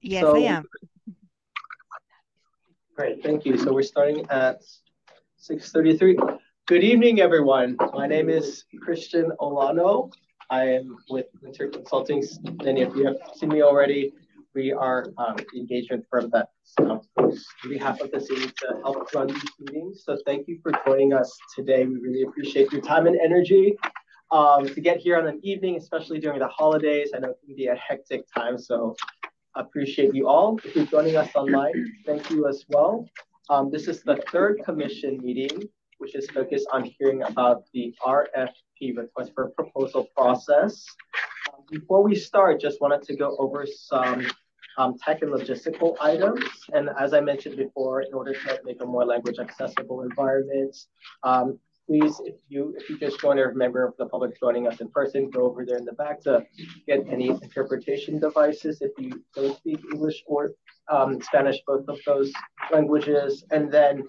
Yes, I am. Great, thank you. So we're starting at 6:33. Good evening, everyone. My name is Christian Olano. I am with Winter Consulting. Many of you have seen me already. We are the engagement firm that works on behalf of the city to help run these meetings. So thank you for joining us today. We really appreciate your time and energy to get here on an evening, especially during the holidays. I know it can be a hectic time, so appreciate you all. If you're joining us online, thank you as well. This is the third commission meeting, which is focused on hearing about the RFP, request for proposal process. Before we start, just wanted to go over some tech and logistical items. And as I mentioned before, in order to make a more language accessible environment, please, if you just joined or a member of the public joining us in person, go over there in the back to get any interpretation devices if you don't speak English or Spanish, both of those languages. And then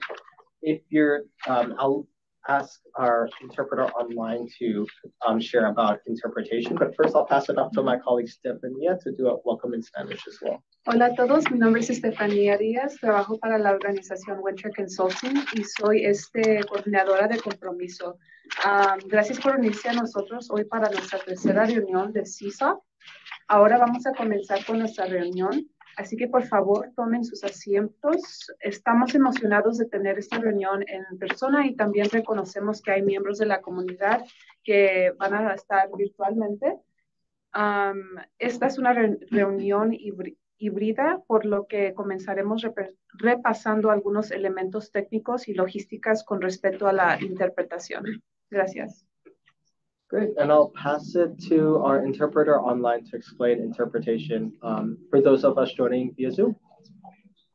if you're, I'll ask our interpreter online to share about interpretation. But first, I'll pass it off to my colleague Stefania to do a welcome in Spanish as well. Hola a todos, mi nombre es Estefanía Díaz, trabajo para la organización Winter Consulting y soy coordinadora de compromiso. Gracias por unirse a nosotros hoy para nuestra tercera reunión de CISA. Ahora vamos a comenzar con nuestra reunión, así que por favor tomen sus asientos. Estamos emocionados de tener esta reunión en persona y también reconocemos que hay miembros de la comunidad que van a estar virtualmente. Esta es una reunión híbrida, por lo que comenzaremos repasando algunos elementos técnicos y logísticas con respecto a la interpretación. Gracias. Great, and I'll pass it to our interpreter online to explain interpretation for those of us joining via Zoom.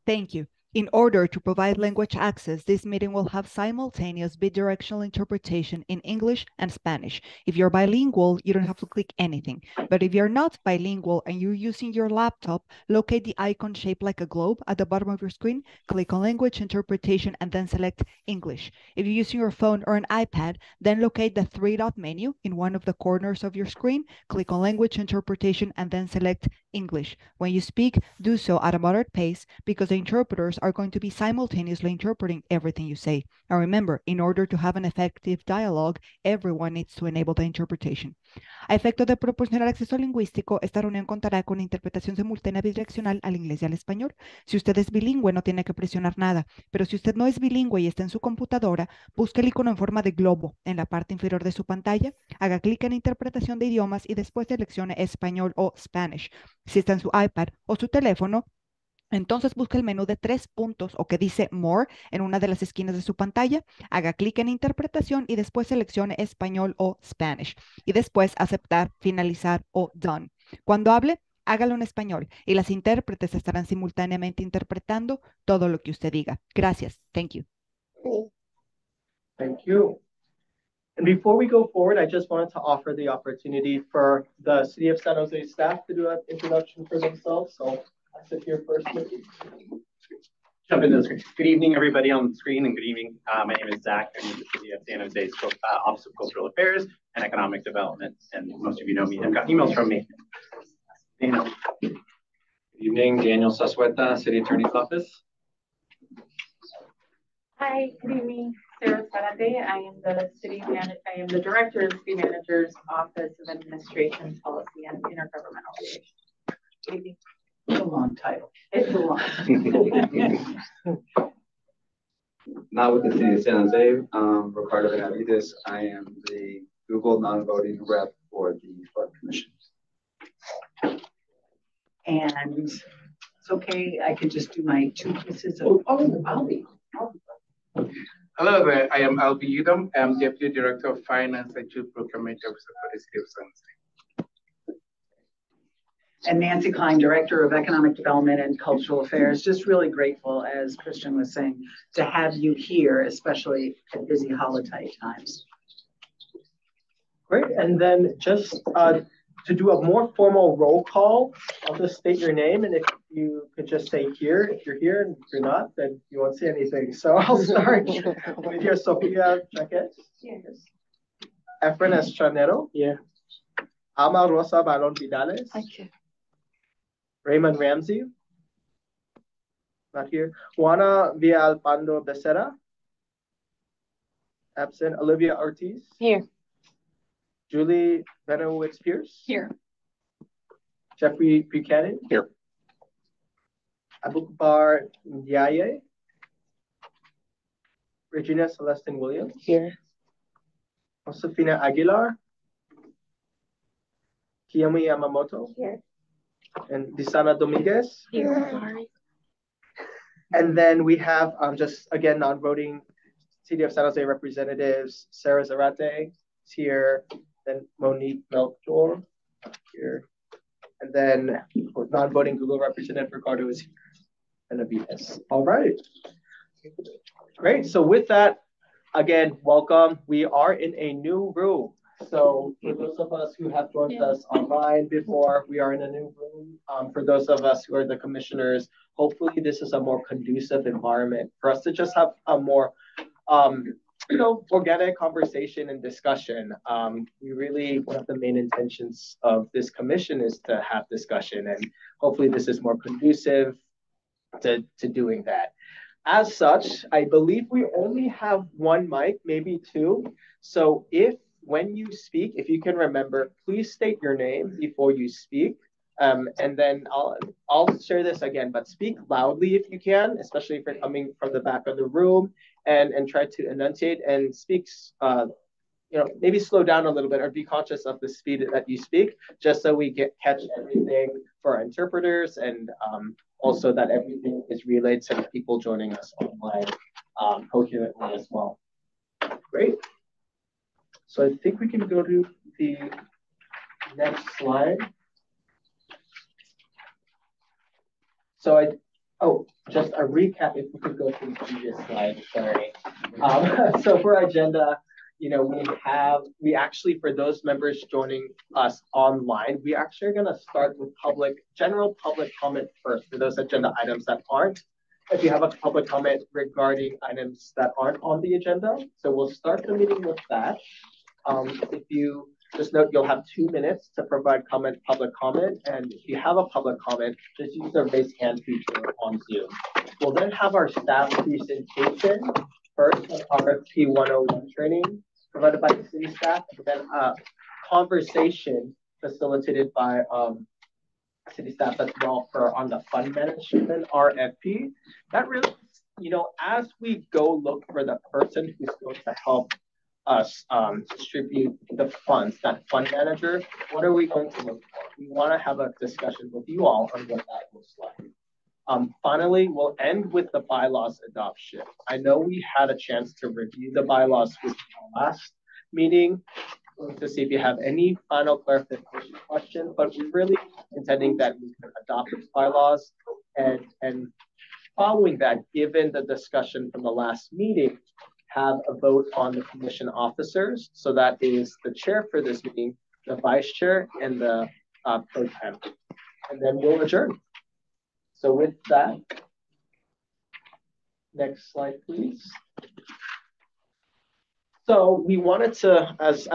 Thank you. In order to provide language access, this meeting will have simultaneous bidirectional interpretation in English and Spanish. If you're bilingual, you don't have to click anything. But if you're not bilingual and you're using your laptop, locate the icon shaped like a globe at the bottom of your screen, click on language interpretation, and then select English. If you're using your phone or an iPad, then locate the three-dot menu in one of the corners of your screen, click on language interpretation, and then select English. When you speak, do so at a moderate pace because the interpreters are going to be simultaneously interpreting everything you say. And remember, in order to have an effective dialogue, everyone needs to enable the interpretation. A efecto de proporcionar acceso lingüístico, esta reunión contará con interpretación simultánea bidireccional al inglés y al español. Si usted es bilingüe, no tiene que presionar nada, pero si usted no es bilingüe y está en su computadora, busque el icono en forma de globo en la parte inferior de su pantalla, haga clic en interpretación de idiomas y después seleccione español o Spanish. Si está en su iPad o su teléfono, entonces busque el menú de 3 puntos o que dice More en una de las esquinas de su pantalla, haga clic en interpretación y después seleccione español o Spanish y después aceptar, finalizar o done. Cuando hable, hágalo en español y las intérpretes estarán simultáneamente interpretando todo lo que usted diga. Gracias. Thank you. Thank you. And before we go forward, I just wanted to offer the opportunity for the City of San Jose staff to do an introduction for themselves. So I sit here first. Jump into the screen. Good evening, everybody on the screen, and good evening. My name is Zach. I'm in the City of San Jose's Office of Cultural Affairs and Economic Development. And most of you know me. I've got emails from me. Daniel. Good evening, Daniel Sasueta, City Attorney's Office. Hi, good evening, Sarah Sarate. I am the Director of City Manager's Office of Administration, Policy, and Intergovernmental Relations. Good evening. It's a long title. It's a long. Not with the City of San Jose, Ricardo Benavides. I am the Google non-voting rep for the Flood Commission. And it's okay, I could just do my 2 pieces of, I'll be. Hello there, I am Albi Udom. I'm Deputy Director of Finance and Chief Procurement Officer for the City of San Jose. And Nancy Klein, Director of Economic Development and Cultural Affairs. Just really grateful, as Christian was saying, to have you here, especially at busy holiday times. Great, and then just to do a more formal roll call, I'll just state your name, and if you could just say here, if you're here, and if you're not, then you won't see anything. So I'll start with your Sofia Jaquez. Yes. Efren Estranero. Yeah. Alma Rosa Balon Vidales. Thank you. Raymond Ramsey. Not here. Juana Villalpando Becerra. Absent. Olivia Ortiz. Here. Julie Benowitz Pierce. Here. Jeffrey Buchanan. Here. Abukbar Ndiaye. Regina Celestine Williams. Here. Josefina Aguilar. Kiyomi Yamamoto. Here. And Disana Dominguez. Here. Sorry. And then we have just again non-voting City of San Jose representatives, Sarah Zarate is here, then Monique Melchor here, and then non-voting Google representative Ricardo is here, and Avitas. All right, great. So with that, again, welcome. We are in a new room. So for those of us who have joined us online before, we are in a new room. For those of us who are the commissioners, hopefully this is a more conducive environment for us to just have a more organic conversation and discussion. We really, one of the main intentions of this commission is to have discussion, and hopefully this is more conducive to doing that. As such, I believe we only have one mic, maybe two. So when you speak, if you can remember, please state your name before you speak. And then I'll share this again, but speak loudly if you can, especially if you're coming from the back of the room, and try to enunciate and speak, maybe slow down a little bit or be conscious of the speed that you speak, just so we catch everything for our interpreters, and also that everything is relayed to the people joining us online coherently as well. Great. So I think we can go to the next slide. So just a recap, if we could go to the previous slide, sorry. So for our agenda, we actually, for those members joining us online, we actually are gonna start with general public comment first for those agenda items that aren't. If you have a public comment regarding items that aren't on the agenda, so we'll start the meeting with that. If you just note, you'll have 2 minutes to provide public comment, and if you have a public comment, just use the raise hand feature on Zoom. We'll then have our staff presentation first on RFP 101 training provided by the city staff, and then a conversation facilitated by city staff as well on the fund management RFP. That really, as we go look for the person who's going to help us distribute the funds, that fund manager, what are we going to look for? We want to have a discussion with you all on what that looks like. Finally, we'll end with the bylaws adoption. I know we had a chance to review the bylaws with our last meeting to see if you have any final clarification questions, but we're really intending that we can adopt these bylaws, and following that, given the discussion from the last meeting, have a vote on the commission officers. So that is the chair for this meeting, the vice chair, and the pro tem. And then we'll adjourn. So with that, next slide, please. So we wanted to, as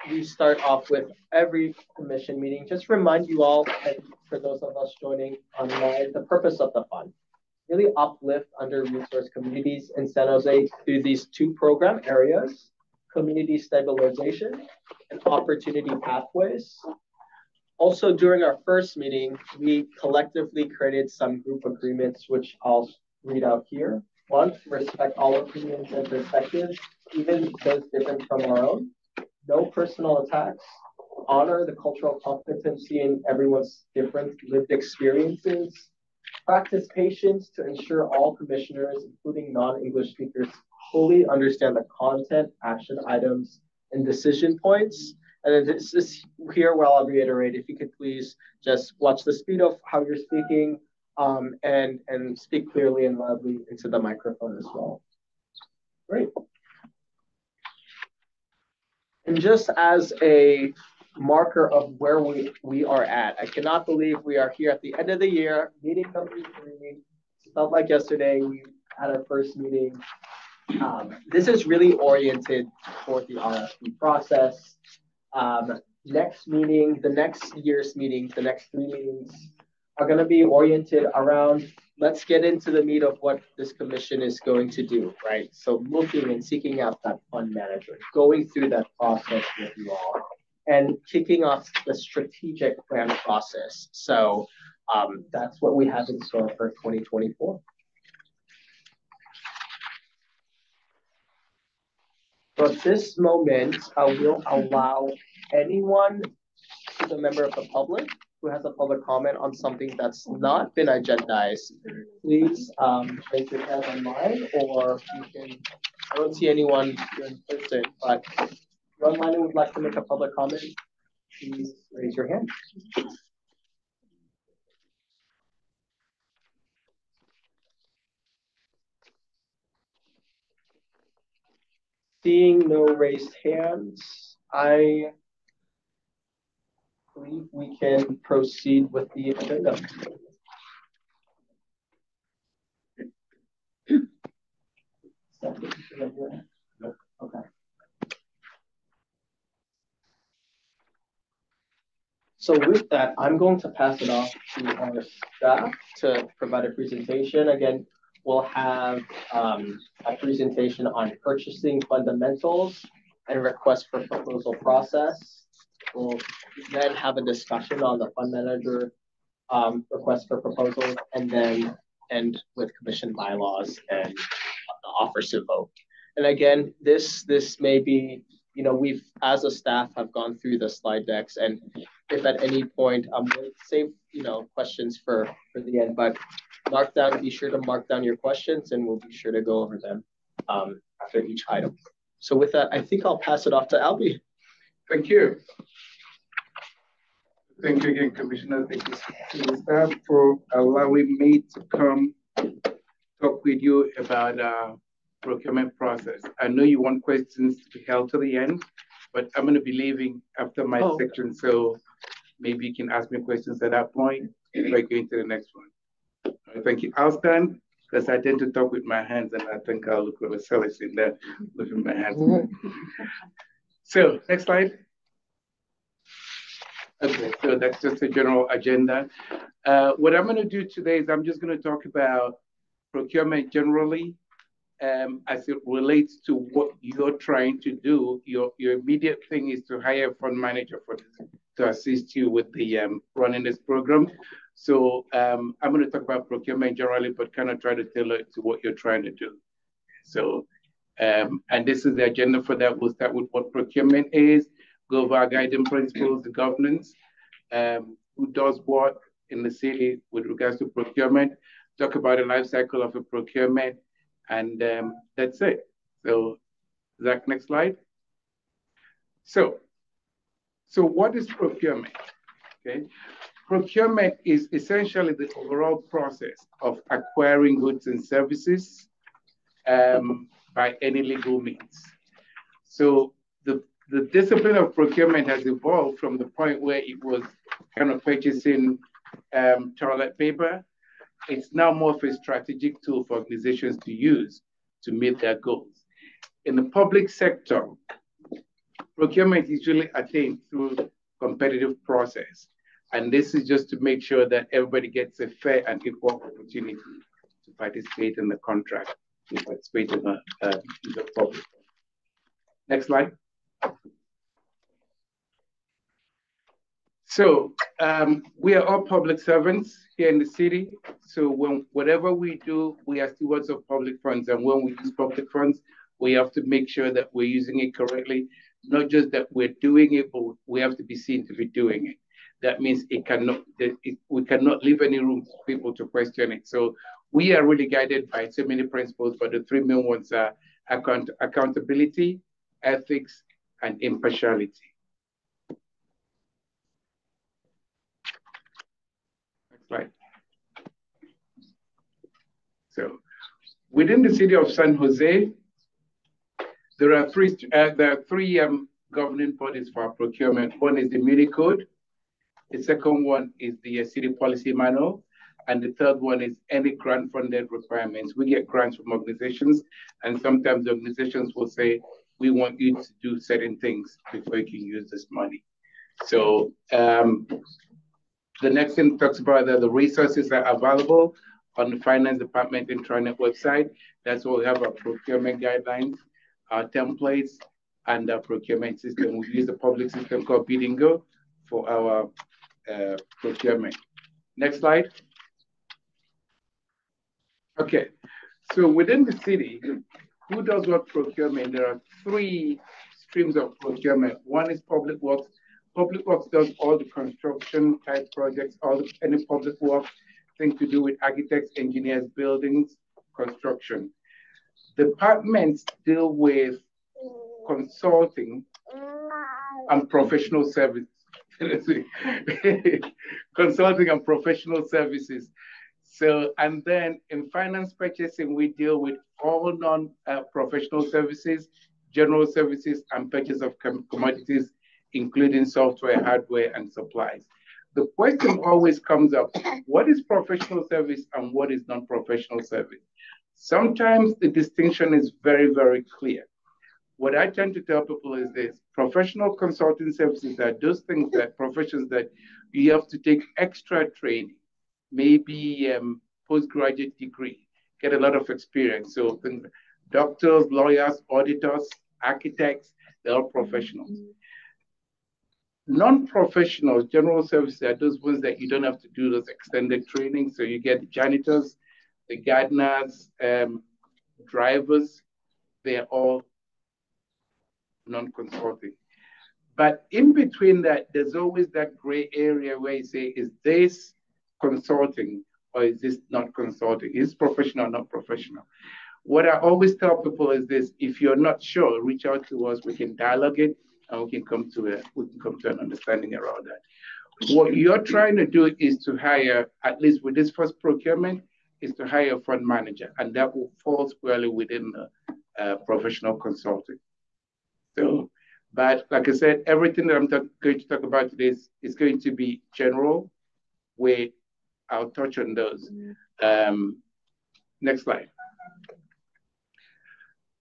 we start off with every commission meeting, just remind you all, and for those of us joining online, the purpose of the fund. Really uplift under-resourced communities in San Jose through these 2 program areas, community stabilization and opportunity pathways. Also, during our first meeting, we collectively created some group agreements, which I'll read out here. 1, respect all opinions and perspectives, even those different from our own. No personal attacks. Honor the cultural competency in everyone's different lived experiences. Practice patience to ensure all commissioners, including non-English speakers, fully understand the content, action items, and decision points. And then this is here where I'll reiterate, if you could please just watch the speed of how you're speaking, and speak clearly and loudly into the microphone as well. Great. And just as a marker of where we are at, I cannot believe we are here at the end of the year, meeting number 3. It felt like yesterday we had our first meeting. This is really oriented toward the RFP process. Next meeting, the next year's meeting, the next 3 meetings are going to be oriented around let's get into the meat of what this commission is going to do, right? So looking and seeking out that fund manager, going through that process with you all, and kicking off the strategic plan process. So that's what we have in store for 2024. So at this moment, I will allow anyone who's a member of the public who has a public comment on something that's not been agendized. Please raise your hand online, or you can, I don't see anyone here in person, but if you're online and would like to make a public comment, please raise your hand. Seeing no raised hands, I believe we can proceed with the agenda. Okay. So with that, I'm going to pass it off to our staff to provide a presentation. Again, we'll have a presentation on purchasing fundamentals and request for proposal process. We'll then have a discussion on the fund manager request for proposals, and then end with commission bylaws and the offers to vote. And again, this may be, you know, we've as a staff have gone through the slide decks, and if at any point we'll save, you know, questions for the end, but be sure to mark down your questions, and we'll be sure to go over them after each item. So with that, I think I'll pass it off to Albie. Thank you. Thank you again, Commissioner. Thank you to the staff for allowing me to come talk with you about procurement process. I know you want questions to be held to the end, but I'm going to be leaving after my section, so maybe you can ask me questions at that point if I go into the next one. Right, thank you. I'll stand because I tend to talk with my hands, and I think I'll look really silly in there with my hands. So, next slide. Okay, so that's just a general agenda. What I'm going to do today is I'm just going to talk about procurement generally as it relates to what you're trying to do. Your immediate thing is to hire a fund manager to assist you with the running this program. So I'm going to talk about procurement generally, but kind of try to tailor it to what you're trying to do. So, and this is the agenda for that. We'll start with what procurement is, go over our guiding principles, the governance, who does what in the city with regards to procurement, talk about the life cycle of a procurement, and that's it. So, Zach, next slide. So what is procurement? Okay, procurement is essentially the overall process of acquiring goods and services by any legal means. So the discipline of procurement has evolved from the point where it was kind of purchasing toilet paper. It's now more of a strategic tool for organizations to use to meet their goals. In the public sector, procurement is usually attained through competitive process. And this is just to make sure that everybody gets a fair and equal opportunity to participate in the contract, to participate in the public. Next slide. So we are all public servants here in the city. So whatever we do, we are stewards of public funds. And when we use public funds, we have to make sure that we're using it correctly. Not just that we're doing it, but we have to be seen to be doing it. That means we cannot leave any room for people to question it. So we are really guided by so many principles, but the three main ones are accountability, ethics, and impartiality. Next slide. So within the city of San Jose, there are three governing bodies for our procurement. One is the Muni Code. The second one is the City Policy Manual. And the third one is any grant-funded requirements. We get grants from organizations, and sometimes the organizations will say, we want you to do certain things before you can use this money. So the next thing talks about that the resources are available on the finance department intranet website. That's where we have our procurement guidelines, our templates, and our procurement system. We use a public system called Bid and Go for our procurement. Next slide. Okay, so within the city, who does what procurement? There are three streams of procurement. One is public works. Public works does all the construction type projects, any public work, things to do with architects, engineers, buildings, construction. Departments deal with consulting and professional services. Consulting and professional services. So, and then in finance purchasing, we deal with all non-professional services, general services, and purchase of commodities, including software, hardware, and supplies. The question always comes up, what is professional service and what is non-professional service? Sometimes the distinction is very, very clear. What I tend to tell people is this: professional consulting services are those things that professions that you have to take extra training, maybe postgraduate degree, get a lot of experience. So things, doctors, lawyers, auditors, architects, they're all professionals. Non-professionals, general services are those ones that you don't have to do those extended training. So you get the janitors, the gardeners, drivers, they're all non-consulting. But in between that, there's always that gray area where you say, is this consulting or is this not consulting? Is professional or not professional? What I always tell people is this: if you're not sure, reach out to us, we can dialogue it, and we can come to an understanding around that. What you're trying to do is to hire, at least with this first procurement, is to hire a fund manager, and that will fall squarely within the professional consulting. So, but like I said, everything that I'm going to talk about today is going to be general, where I'll touch on those. Next slide.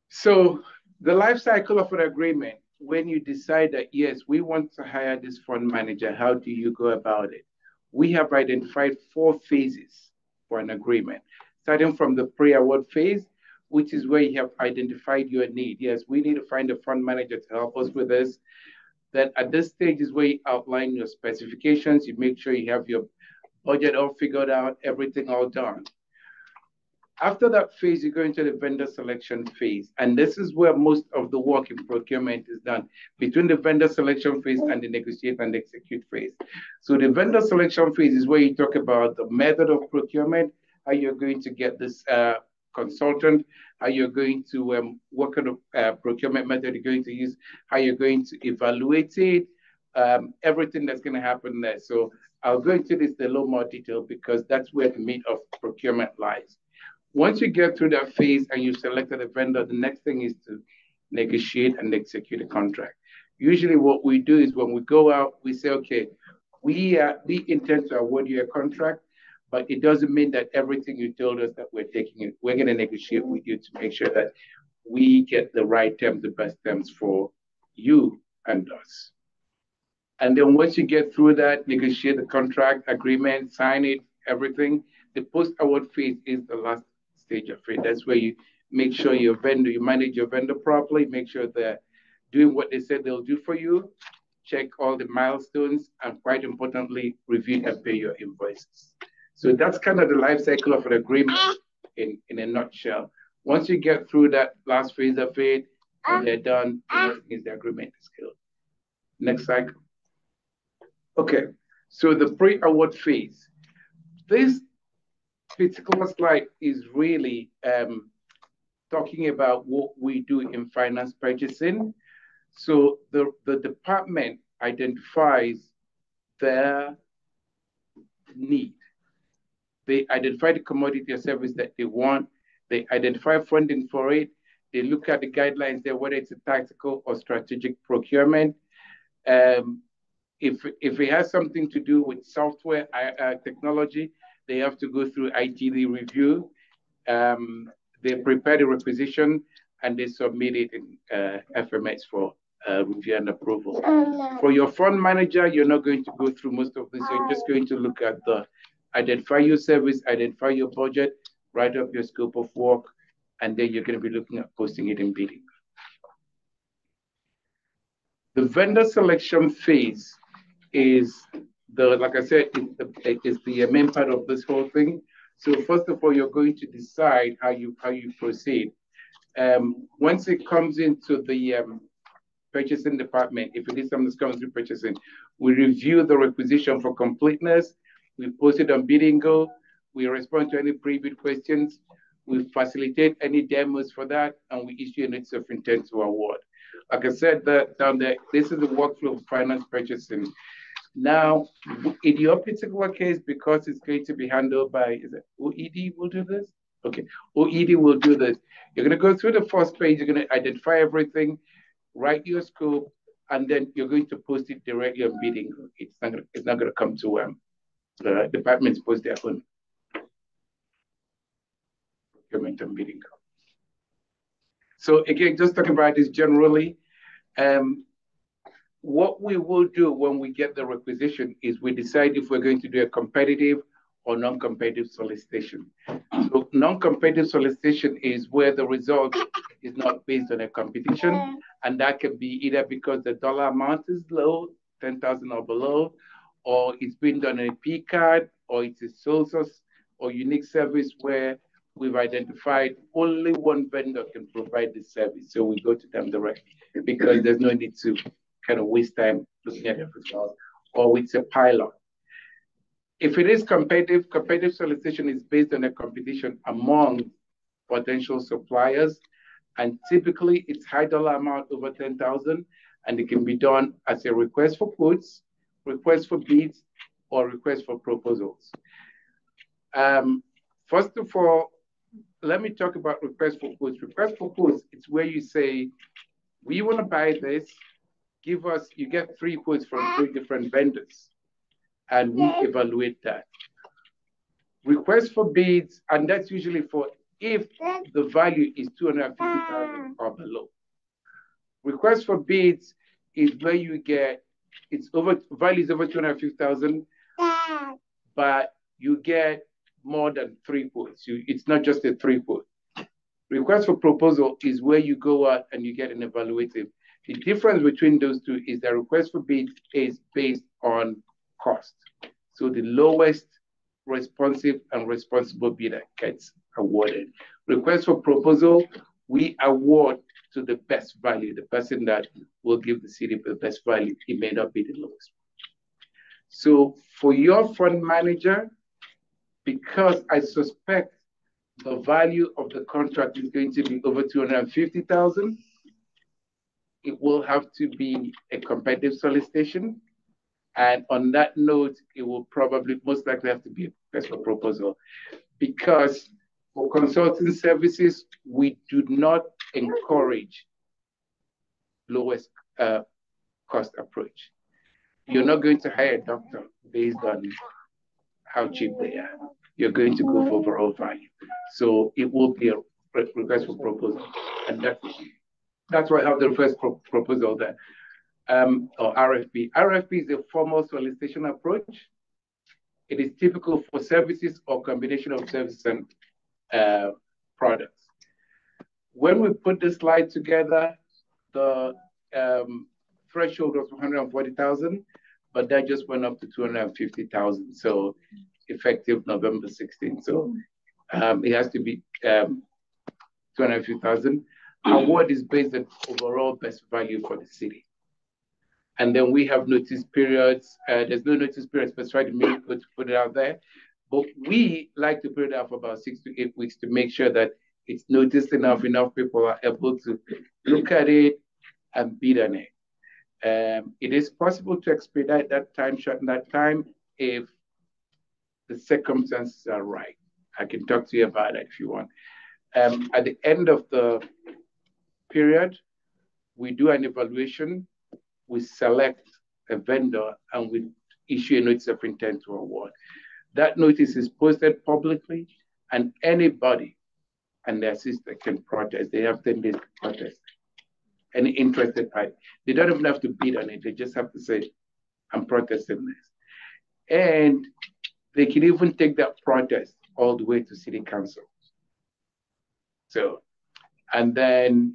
So the life cycle of an agreement, when you decide that, yes, we want to hire this fund manager, how do you go about it? We have identified 4 phases for an agreement, starting from the pre-award phase, which is where you have identified your need. Yes, we need to find a fund manager to help us with this. Then at this stage is where you outline your specifications, you make sure you have your budget all figured out, everything all done. After that phase, you go into the vendor selection phase. And this is where most of the work in procurement is done, between the vendor selection phase and the negotiate and execute phase. So the vendor selection phase is where you talk about the method of procurement, how you're going to get this consultant, how you're going to what kind of procurement method you're going to use, how you're going to evaluate it, everything that's going to happen there. So I'll go into this in a little more detail because that's where the meat of procurement lies. Once you get through that phase and you've selected a vendor, the next thing is to negotiate and execute a contract. Usually what we do is when we go out, we say, okay, we intend to award you a contract, but it doesn't mean that everything you told us that we're taking it. We're going to negotiate with you to make sure that we get the right terms, the best terms for you and us. And then once you get through that, negotiate the contract, agreement, sign it, everything, the post-award phase is the last stage of it. That's where you make sure your vendor, you manage your vendor properly, make sure they're doing what they said they'll do for you, check all the milestones, and quite importantly, review and pay your invoices. So that's kind of the life cycle of an agreement in a nutshell. Once you get through that last phase of it, and they're done, the next thing is the agreement is killed. Next cycle. Okay, so the pre-award phase. This particular slide is really talking about what we do in finance purchasing. So the department identifies their need. They identify the commodity or service that they want. They identify funding for it. They look at the guidelines there, whether it's a tactical or strategic procurement. If it has something to do with software technology, they have to go through ITD review. They prepare the requisition and they submit it in FMX for review and approval. For your fund manager, you're not going to go through most of this. You're just going to look at the identify your service, identify your budget, write up your scope of work, and then you're going to be looking at posting it in bidding. The vendor selection phase is like I said, it's the main part of this whole thing. So first of all, you're going to decide how you proceed. Once it comes into the purchasing department, if it is something that's coming through purchasing, we review the requisition for completeness, we post it on Bidding Go, we respond to any pre-bid questions, we facilitate any demos for that, and we issue a notice of intent to award. Like I said down there, this is the workflow of finance purchasing. Now, in your particular case, because it's going to be handled by, is it OED will do this? Okay, OED will do this. You're going to go through the first page, you're going to identify everything, write your scope, and then you're going to post it directly on Bidding. It's not going to come to the departments post their own procurement on Bidding. So again, just talking about this generally, what we will do when we get the requisition is we decide if we're going to do a competitive or non-competitive solicitation. So non-competitive solicitation is where the result is not based on a competition, and that can be either because the dollar amount is low, 10,000 or below, or it's been done on a P card, or it's a sole source or unique service where we've identified only one vendor can provide this service. So we go to them directly because there's no need to kind of waste time looking at everything else, or it's a pilot. If it is competitive solicitation is based on a competition among potential suppliers, and typically it's high dollar amount over 10,000, and it can be done as a request for quotes, request for bids, or request for proposals. First of all, let me talk about request for quotes. Request for quotes, it's where you say, we want to buy this, you get 3 quotes from 3 different vendors, and we evaluate that. Request for bids, and that's usually for if the value is 250,000 or below. Request for bids is where you get, value is over 250,000, but you get more than 3 quotes. It's not just a 3 quote. Request for proposal is where you go out and you get an evaluative. The difference between those two is that request for bid is based on cost. So the lowest responsive and responsible bidder gets awarded. Request for proposal, we award to the best value, the person that will give the city the best value. It may not be the lowest. So for your fund manager, because I suspect the value of the contract is going to be over 250,000, it will have to be a competitive solicitation. And on that note, it will probably most likely have to be a request for proposal, because for consulting services, we do not encourage lowest cost approach. You're not going to hire a doctor based on how cheap they are. You're going to go for overall value. So it will be a request for proposal. And that's why I have the request proposal there, or RFP. RFP is a formal solicitation approach. It is typical for services or combination of services and products. When we put this slide together, the threshold was 140,000, but that just went up to 250,000. So effective November 16th. So it has to be 250,000. Award is based on overall best value for the city. And then we have notice periods. There's no notice period specified in me to put it out there, but we like to put it out for about 6 to 8 weeks to make sure that it's noticed enough people are able to look at it and bid on it. It is possible to expedite that time, shorten that time if the circumstances are right. I can talk to you about it if you want. At the end of the period, we do an evaluation, we select a vendor, and we issue a notice of intent to award. That notice is posted publicly, and anybody and their sister can protest. They have 10 days to protest. Any interested party. They don't even have to bid on it. They just have to say, I'm protesting this. And they can even take that protest all the way to city council. So, and then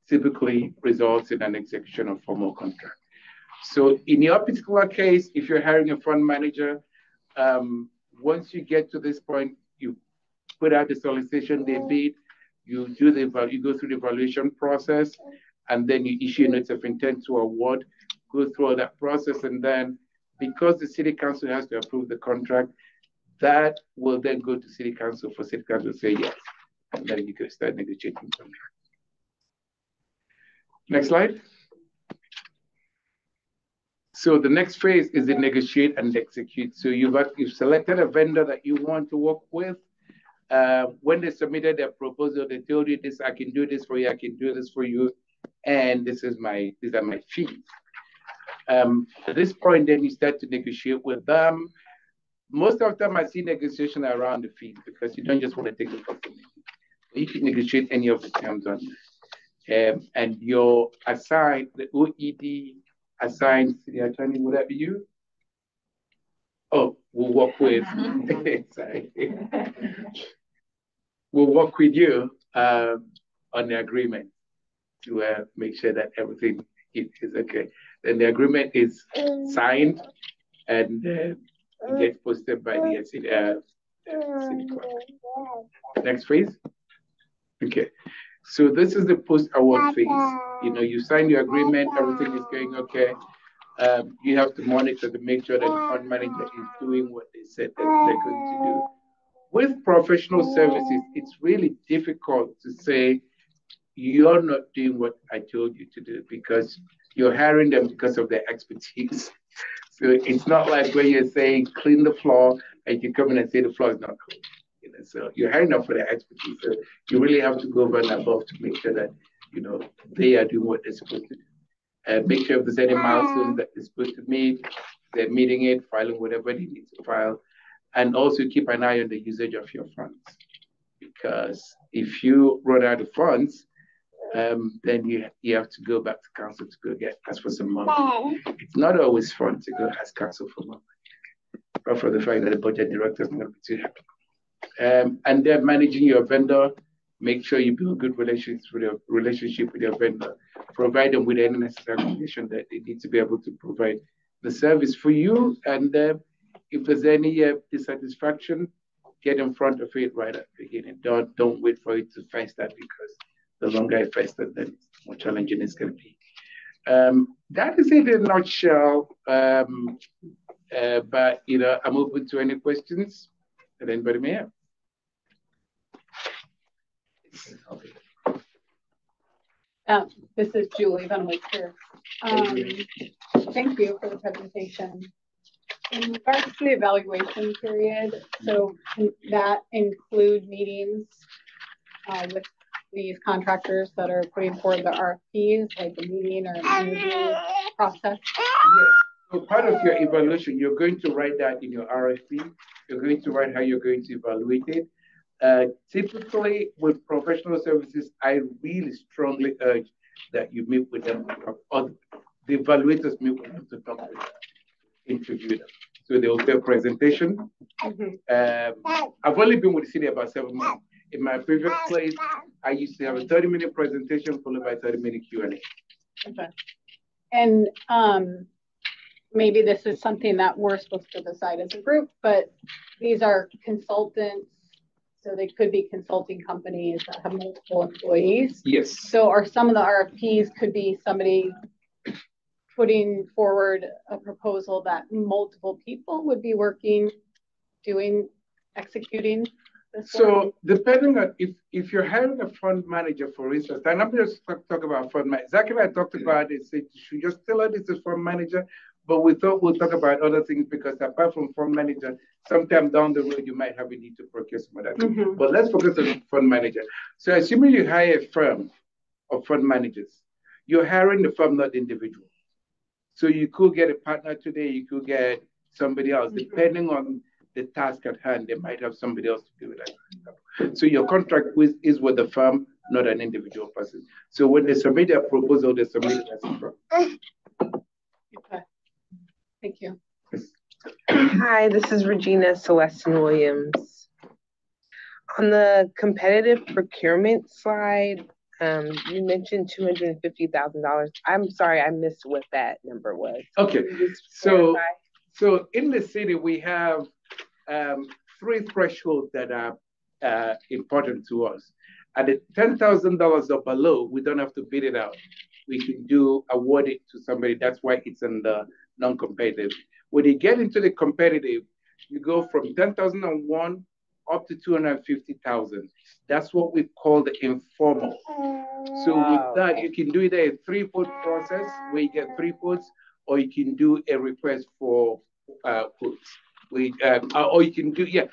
typically results in an execution of formal contract. So in your particular case, if you're hiring a fund manager, once you get to this point, you put out the solicitation, they bid, you go through the evaluation process, and then you issue a notice of intent to award, go through all that process, and then because the city council has to approve the contract, that will then go to city council for city council to say yes, and then you can start negotiating contract. Next slide. So the next phase is the negotiate and execute. So you've selected a vendor that you want to work with. When they submitted their proposal, they told you this, I can do this for you, I can do this for you, and these are my fees. At this point, then you start to negotiate with them. Most of the time, I see negotiation around the fees because you don't just want to take the company. You can negotiate any of the terms on this. And you're assigned, the OED assigned city attorney, would that be you? Oh, we'll work with, sorry. We'll work with you on the agreement to make sure that everything is okay. Then the agreement is signed and it gets posted by the city clerk. Next phase. Okay. So this is the post-award phase. You know, you sign your agreement, everything is going okay. You have to monitor to make sure that the fund manager is doing what they said that they're going to do. With professional services, it's really difficult to say you're not doing what I told you to do because you're hiring them because of their expertise. So it's not like where you're saying clean the floor and you come in and say the floor is not clean. You know, so you're hiring them for their expertise. So you really have to go over and above to make sure that, you know, they are doing what they're supposed to do. And make sure if there's any milestones that they're supposed to meet, they're meeting it, filing whatever they need to file. And also keep an eye on the usage of your funds. Because if you run out of funds, then you have to go back to council to go ask for some money. It's not always fun to go ask council for money, but for the fact that the budget director is not going to be too happy. And then managing your vendor, make sure you build a good relationship with your vendor, provide them with any necessary information that they need to be able to provide the service for you. And if there's any dissatisfaction, get in front of it right at the beginning. Don't wait for it to fester because the longer it festers, then the more challenging it's going to be. That is it in a nutshell. But you know, I'm open to any questions that anybody may have. This is Julie Van Wicker. Thank you for the presentation. In regards to the evaluation period, so can that include meetings with these contractors that are putting forward the RFPs, like a meeting or an interview process? Yes. So part of your evaluation, you're going to write that in your RFP. You're going to write how you're going to evaluate it. Typically, with professional services, I really strongly urge that you meet with them, or the evaluators meet with them to talk with them, interview them. So they will do a presentation. I've only been with the city about 7 months. In my previous place, I used to have a 30-minute presentation followed by a 30-minute Q&A. Okay. And maybe this is something that we're supposed to decide as a group, but these are consultants. So they could be consulting companies that have multiple employees. Yes. So are some of the RFPs could be somebody putting forward a proposal that multiple people would be working, executing this So one? depending on if you're hiring a fund manager, for instance, and I'm just talk about fund manager. Zach and I talked about it, said you should just tell her this is fund manager, but we thought we'll talk about other things because apart from fund manager, sometime down the road you might have a need to procure some other things. But let's focus on fund manager. So assuming you hire a firm of fund managers, you're hiring the firm, not the individual. So you could get a partner today, you could get somebody else, depending on the task at hand, they might have somebody else to do it. So your contract is with the firm, not an individual person. So when they submit their proposal, they submit it as a firm. Okay. Thank you. Hi, this is Regina Celestin Williams. On the competitive procurement slide, you mentioned $250,000. I'm sorry, I missed what that number was. Okay, so in the city, we have 3 thresholds that are important to us. At the $10,000 or below, we don't have to bid it out. We can award it to somebody. That's why it's in the non-competitive. When you get into the competitive, you go from 10,001 up to 250,000. That's what we call the informal. So with that, you can do either a 3-vote process where you get 3 votes, or you can do a request for votes. Or you can do a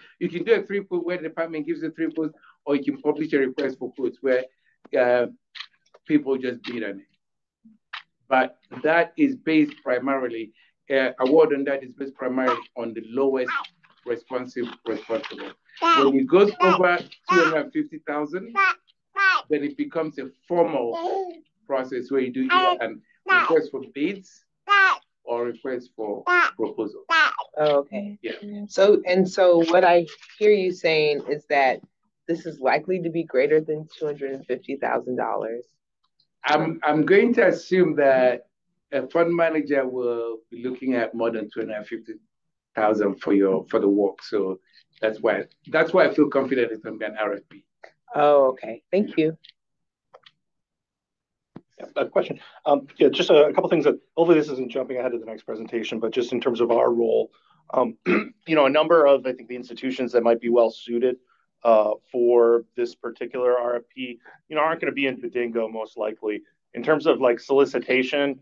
3-vote where the department gives you 3 votes, or you can publish a request for votes where people just bid on it. But that is based primarily, award on that is based primarily on the lowest responsible. When it goes over 250,000, then it becomes a formal process where you do either a request for bids or request for proposal. Oh, okay. Yeah. So what I hear you saying is that this is likely to be greater than $250,000. I'm going to assume that a fund manager will be looking at more than 250,000 for the work. So that's why I feel confident it's going to be an RFP. Oh, okay. Thank you. A question. Yeah, just a couple things that hopefully this isn't jumping ahead of the next presentation, but just in terms of our role, a number of, I think, the institutions that might be well suited for this particular RFP, aren't going to be in Badingo most likely. In terms of like solicitation,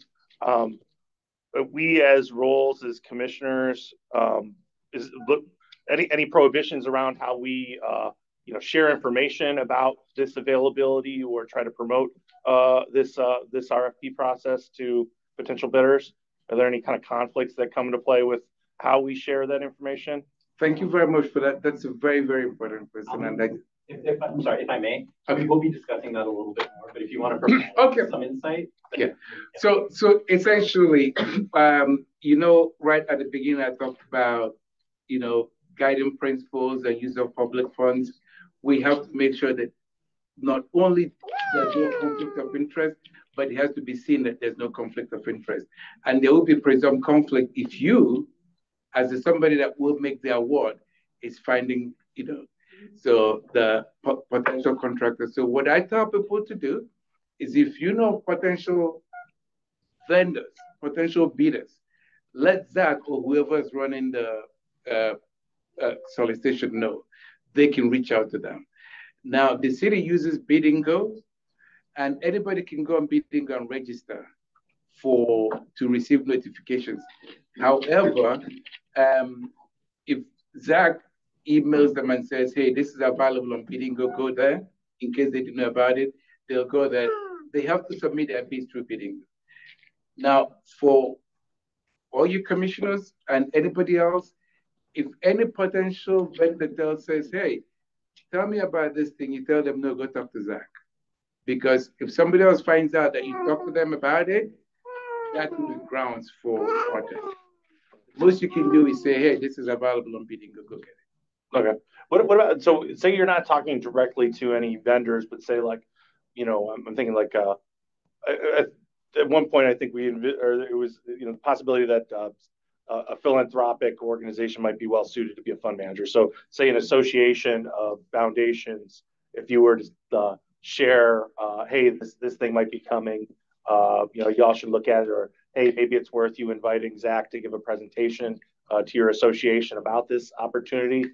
we as roles as commissioners, any prohibitions around how we share information about this availability or try to promote this RFP process to potential bidders? Are there any kind of conflicts that come into play with how we share that information? Thank you very much for that. That's a very, very important question. I'm sorry, if I may, okay. We'll be discussing that a little bit more, but if you want to provide some insight. Yeah. So essentially, right at the beginning, I talked about, guiding principles and use of public funds. We have to make sure that not only there's no conflict of interest, but it has to be seen that there's no conflict of interest. And there will be presumed conflict if you, as somebody that will make the award, is finding, so the potential contractor. So what I tell people to do is if you know potential vendors, potential bidders, let Zach or whoever is running the solicitation know. They can reach out to them. Now, the city uses Biddingo, and anybody can go on Biddingo and register to receive notifications. However, if Zach emails them and says, hey, this is available on Biddingo, go there, in case they didn't know about it, they'll go there. They have to submit their bids through Biddingo. Now, for all you commissioners and anybody else, if any potential vendor says, hey, tell me about this thing, you tell them, no, go talk to Zach. Because if somebody else finds out that you talk to them about it, that will be grounds for protest. Most you can do is say, hey, this is available on Biddingo, go get it. Okay. What about, so say you're not talking directly to any vendors, but say like, I'm thinking like, at one point, I think it was, the possibility that a philanthropic organization might be well suited to be a fund manager. So say an association of foundations, if you were to share, hey, this thing might be coming, y'all should look at it, or hey, maybe it's worth you inviting Zach to give a presentation to your association about this opportunity.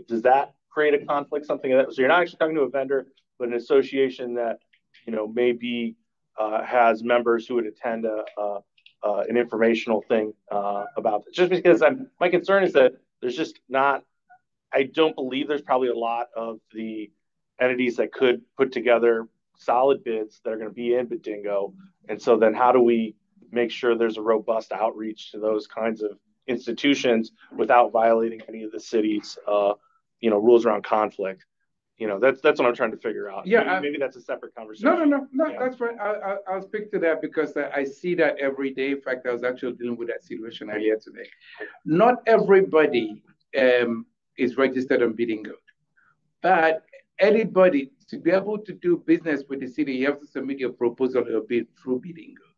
Does that create a conflict, something like that? So you're not actually talking to a vendor, but an association that, maybe has members who would attend an informational thing about this. Just because my concern is that there's just not, I don't believe there's probably a lot of the entities that could put together solid bids that are going to be in Badingo. And so then how do we make sure there's a robust outreach to those kinds of institutions without violating any of the city's, rules around conflict? You know, that's what I'm trying to figure out. Yeah, maybe that's a separate conversation. No, Yeah. that's fine. I'll speak to that because I see that every day. In fact, I was actually dealing with that situation earlier today. Not everybody is registered on Bidding Code, but anybody to be able to do business with the city, you have to submit your proposal or bid through Bidding Code.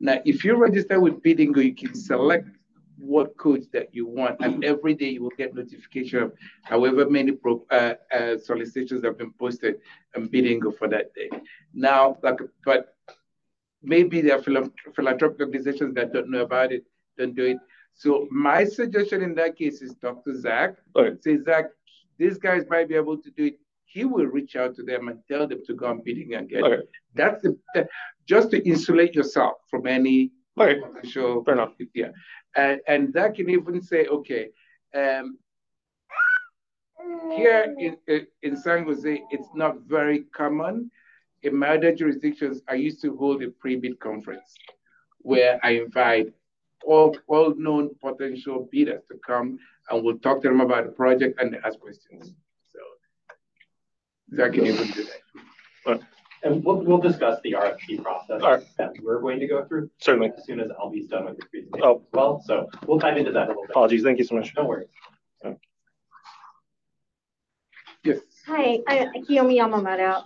Now, if you register with Bidding Code, you can select what codes that you want, and every day you will get notification of however many solicitations have been posted and Bidding Code for that day. Now, but maybe there are philanthropic organizations that don't know about it, don't do it. So my suggestion in that case is Dr. Zach. Say, Zach, these guys might be able to do it. He will reach out to them and tell them to go on Bidding and get it. That's just to insulate yourself from any potential. Fair enough. Yeah. And that can even say, okay, here in San Jose, it's not very common. In my other jurisdictions, I used to hold a pre-bid conference where I invite all known potential bidders to come and we'll talk to them about the project and ask questions. So that can even do that. And we'll discuss the RFP process that we're going to go through. Certainly. As soon as Albie's done with his presentation as well. So we'll dive into that a little bit. Apologies. Thank you so much. No worries. Yes. Hi, I'm Kiyomi Yamamoto.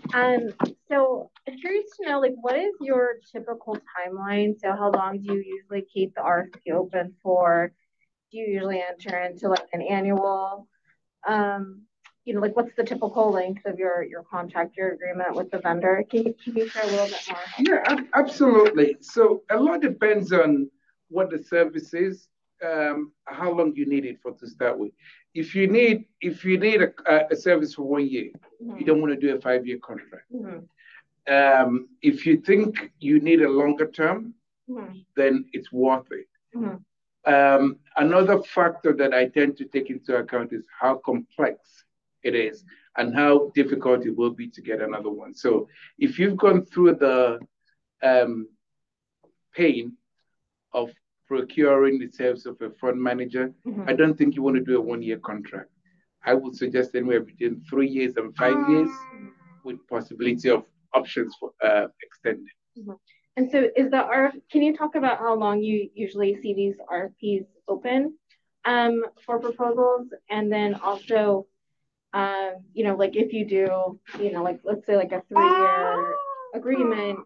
So I'm curious to know, like, what is your typical timeline? So how long do you usually keep the RFP open for? Do you usually enter into like an annual, you know, like what's the typical length of your contract, your agreement with the vendor? Can you share a little bit more? Yeah, absolutely. So a lot depends on what the service is, how long you need it for to start with. If you need a service for 1 year, you don't want to do a 5-year contract. If you think you need a longer term, then it's worth it. Another factor that I tend to take into account is how complex it is and how difficult it will be to get another one. So if you've gone through the pain of procuring the service of a fund manager, I don't think you want to do a 1-year contract. I would suggest anywhere between 3 years and 5 years with possibility of options for extended. And so can you talk about how long you usually see these RFPs open for proposals? And then also, you know, like if you do, you know, like let's say like a 3-year agreement,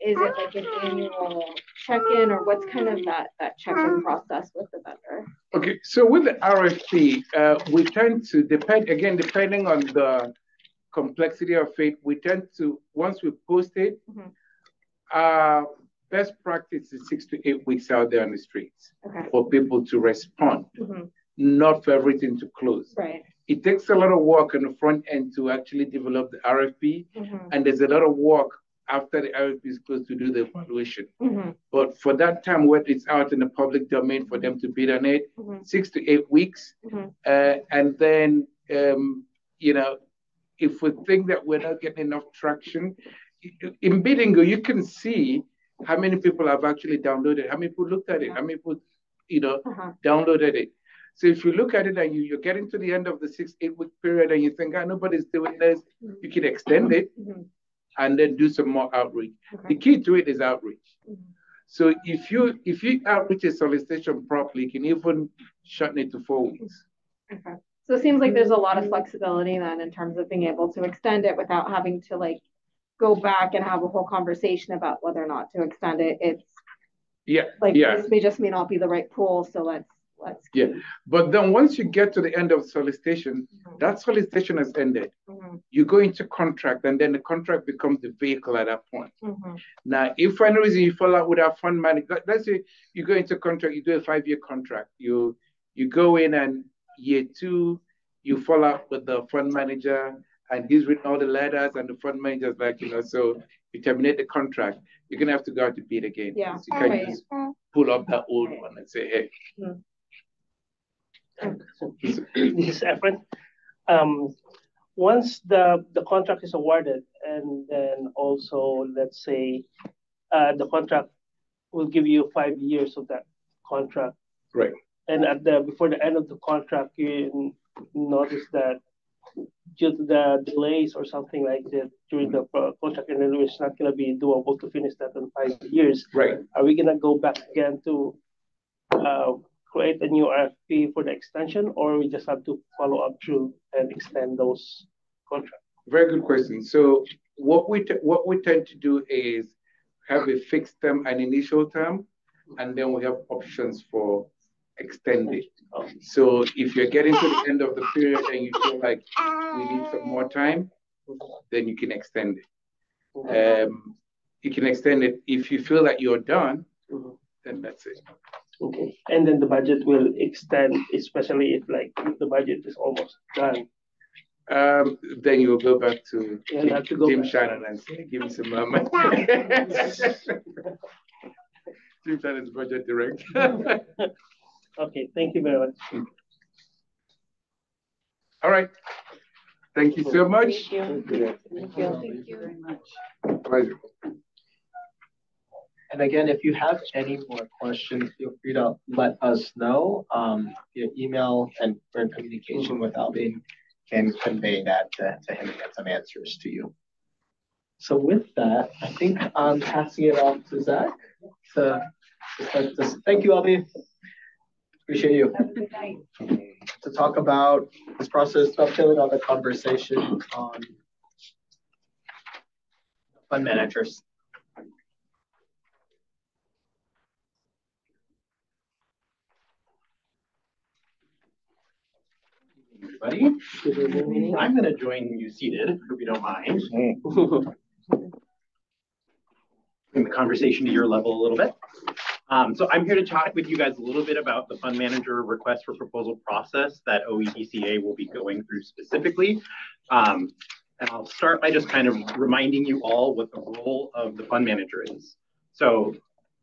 is it like an annual check-in or what's kind of that check-in process with the vendor? Okay, so with the RFP, we tend to depending on the complexity of it, we tend to, once we post it, best practice is 6 to 8 weeks out there on the streets for people to respond, not for everything to close. Right. It takes a lot of work on the front end to actually develop the RFP, and there's a lot of work after the RFP is closed to do the evaluation. But for that time when it's out in the public domain for them to bid on it, 6 to 8 weeks. And then, you know, if we think that we're not getting enough traction, in Bidding, you can see how many people have actually downloaded, how many people looked at it, how many people, you know, downloaded it. So if you look at it and you're getting to the end of the 6 to 8 week period and you think, nobody's doing this, you can extend it and then do some more outreach. The key to it is outreach. So if you outreach a solicitation properly, you can even shorten it to 4 weeks. So it seems like there's a lot of flexibility then in terms of being able to extend it without having to like go back and have a whole conversation about whether or not to extend it. It's this may just may not be the right pool, so let's But then once you get to the end of solicitation, that solicitation has ended. You go into contract, and then the contract becomes the vehicle at that point. Now, if for any reason you fall out with our fund manager, let's say you go into contract, you do a 5-year contract, you go in and year 2, you fall out with the fund manager, and he's written all the letters, and the fund manager's like, you know, so you terminate the contract, you're gonna have to go out to bid again. Yeah. So you can't just pull up that old one and say, hey. This is Efren. Once the contract is awarded, and then also let's say the contract will give you 5 years of that contract. Right. And before the end of the contract, you notice that due to the delays or something like that during the contract, and then it's not going to be doable to finish that in 5 years. Right. Are we going to go back again to create a new RFP for the extension, or we just have to follow up through and extend those contracts? Very good question. So what we tend to do is have a fixed term, an initial term, and then we have options for extending. So if you're getting to the end of the period and you feel like we need some more time, then you can extend it. You can extend it if you feel that you're done, then that's it. Okay, and then the budget will extend, especially if like the budget is almost done. Then you'll go back to Jim Shannon and say, give me some more money. Jim Shannon's budget director. Okay, thank you very much. All right. Thank you so much. Thank you. Thank you. Thank you very much. Pleasure. And again, if you have any more questions, feel free to let us know via email, and we're in communication with Alvin, can convey that to him and get some answers to you. So with that, I think I'm passing it off to Zach. Thank you, Alvin. Appreciate you. Have a good night. To talk about this process, dovetailing on the conversation on fund managers. Everybody, I'm going to join you seated, if you don't mind. Bring the conversation to your level a little bit. So I'm here to talk with you guys a little bit about the fund manager request for proposal process that OEDCA will be going through specifically. And I'll start by just kind of reminding you all what the role of the fund manager is. So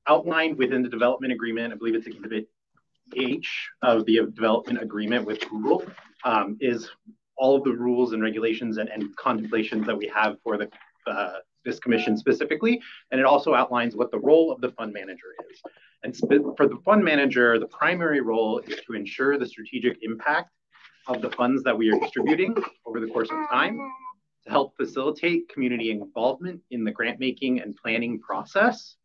outlined within the development agreement, I believe it's Exhibit H of the development agreement with Google, is all of the rules and regulations and contemplations that we have for this commission specifically. And it also outlines what the role of the fund manager is. And for the fund manager, the primary role is to ensure the strategic impact of the funds that we are distributing over the course of time, to help facilitate community involvement in the grant making and planning process,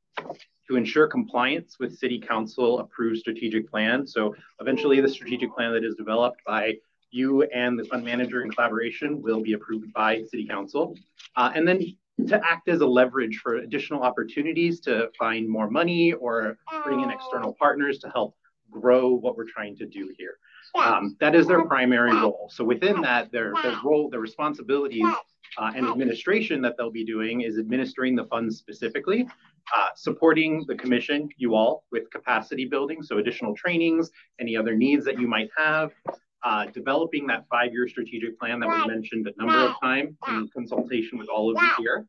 to ensure compliance with City Council approved strategic plan. So eventually the strategic plan that is developed by you and the fund manager in collaboration will be approved by City Council. And then to act as a leverage for additional opportunities to find more money or bring in external partners to help grow what we're trying to do here. That is their primary role. So within that, their role, their responsibilities and administration that they'll be doing is administering the funds specifically, supporting the commission, you all, with capacity building, so additional trainings, any other needs that you might have, developing that 5-year strategic plan that was mentioned a number of times in consultation with all of you here,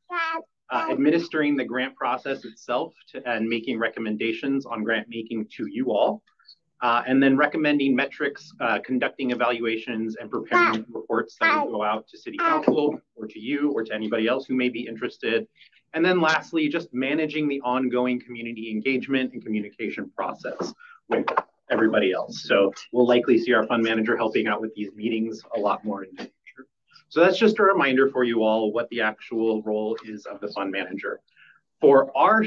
administering the grant process itself and making recommendations on grant making to you all, and then recommending metrics, conducting evaluations, and preparing reports that will go out to City Council or to you or to anybody else who may be interested. And then lastly, just managing the ongoing community engagement and communication process with everybody else. So we'll likely see our fund manager helping out with these meetings a lot more in the future. So that's just a reminder for you all what the actual role is of the fund manager. For our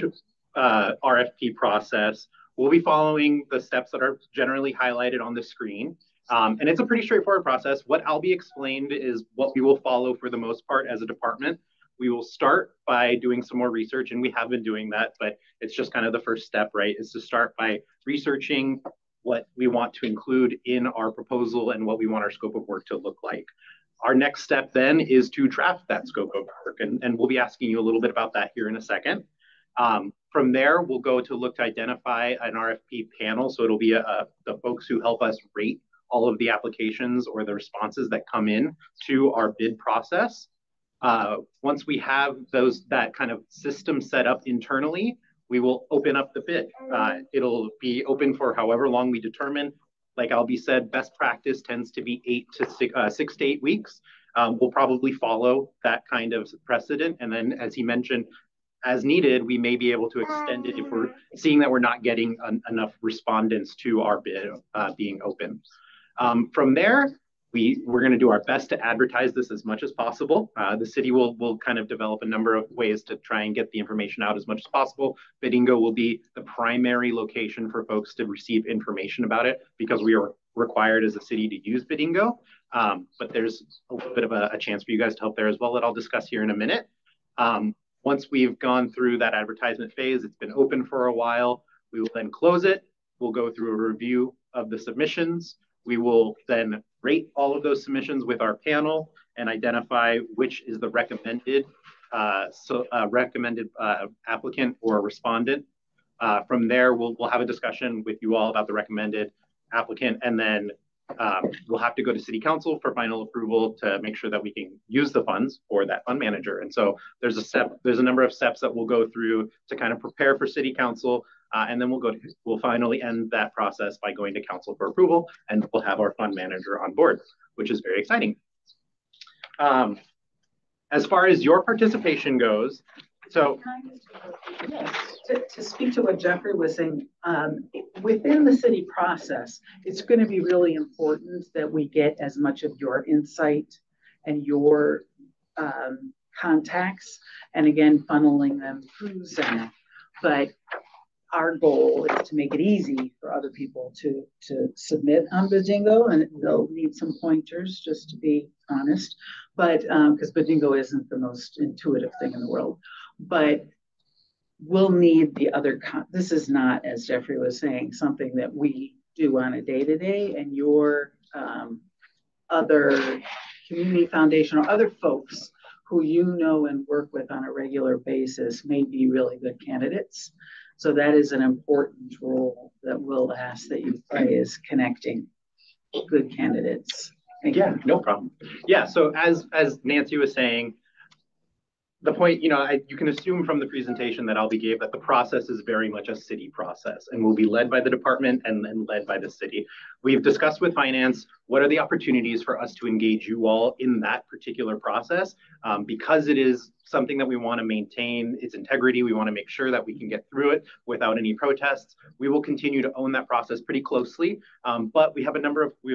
RFP process, we'll be following the steps that are generally highlighted on the screen. And it's a pretty straightforward process. What I'll be explained is what we will follow for the most part as a department. We will start by doing some more research, and we have been doing that, but it's just kind of the first step, right? Is to start by researching what we want to include in our proposal and what we want our scope of work to look like. Our next step then is to draft that scope of work, and we'll be asking you a little bit about that here in a second. From there, we'll go to look to identify an RFP panel. So it'll be the folks who help us rate all of the applications or the responses that come in to our bid process. Once we have that kind of system set up internally, we will open up the bid. It'll be open for however long we determine. Like Albie said, best practice tends to be 6 to 8 weeks. We'll probably follow that kind of precedent. And then, as he mentioned, as needed, we may be able to extend it if we're seeing that we're not getting enough respondents to our bid being open. From there, We're going to do our best to advertise this as much as possible. The city will kind of develop a number of ways to try and get the information out as much as possible. Bidingo will be the primary location for folks to receive information about it because we are required as a city to use Bidingo. But there's a little bit of a chance for you guys to help there as well that I'll discuss here in a minute. Once we've gone through that advertisement phase, it's been open for a while. We will then close it. We'll go through a review of the submissions. We will then rate all of those submissions with our panel and identify which is the recommended applicant or respondent. From there, we'll have a discussion with you all about the recommended applicant, and then we'll have to go to City Council for final approval to make sure that we can use the funds for that fund manager. And so there's a number of steps that we'll go through to kind of prepare for City Council. And then we'll finally end that process by going to council for approval, and we'll have our fund manager on board, which is very exciting. As far as your participation goes, so yes, to speak to what Jeffrey was saying, within the city process, it's going to be really important that we get as much of your insight and your contacts, and again, funneling them through Zach. But our goal is to make it easy for other people to submit on Bidingo, and they'll need some pointers, just to be honest, but because Bidingo isn't the most intuitive thing in the world. But we'll need the other, this is not, as Jeffrey was saying, something that we do on a day-to-day, and your other community foundation or other folks who you know and work with on a regular basis may be really good candidates. So that is an important role that we'll ask that you play, is connecting good candidates. Yeah, no problem. Yeah, so as Nancy was saying, the point, you can assume from the presentation that Albie gave that the process is very much a city process and will be led by the department and then led by the city. We've discussed with finance, what are the opportunities for us to engage you all in that particular process? Because it is something that we want to maintain its integrity, we want to make sure that we can get through it without any protests. We will continue to own that process pretty closely, but we've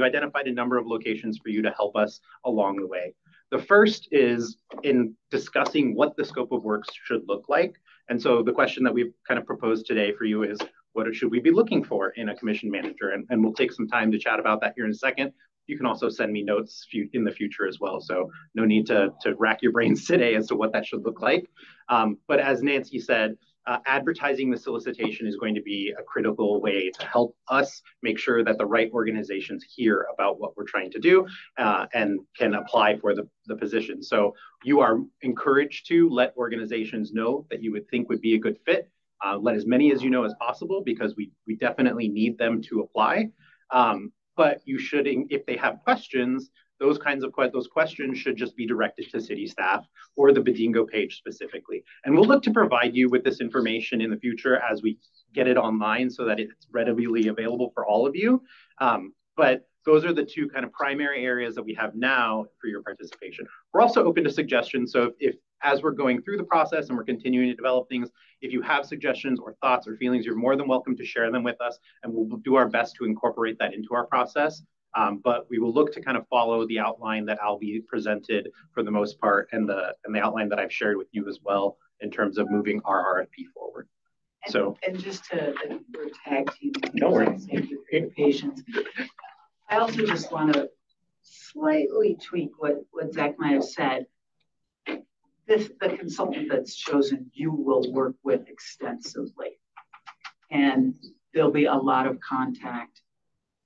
identified a number of locations for you to help us along the way. The first is in discussing what the scope of works should look like. And so the question that we've kind of proposed today for you is, what should we be looking for in a commission manager? And we'll take some time to chat about that here in a second. You can also send me notes in the future as well. So no need to rack your brains today as to what that should look like. But as Nancy said, advertising the solicitation is going to be a critical way to help us make sure that the right organizations hear about what we're trying to do and can apply for the position. So you are encouraged to let organizations know that you would think would be a good fit. Let as many as you know as possible, because we definitely need them to apply. But you should, if they have questions, those questions should just be directed to city staff or the Bidingo page specifically. And we'll look to provide you with this information in the future as we get it online so that it's readily available for all of you. But those are the two kind of primary areas that we have now for your participation. We're also open to suggestions. So if as we're going through the process and we're continuing to develop things, if you have suggestions or thoughts or feelings, you're more than welcome to share them with us, and we'll do our best to incorporate that into our process. But we will look to kind of follow the outline that Albie presented for the most part, and the outline that I've shared with you as well in terms of moving our RFP forward. And just to tag team, no worries. Thank you for your patience. I also just want to slightly tweak what Zach might have said. The consultant that's chosen, you will work with extensively, and there'll be a lot of contact,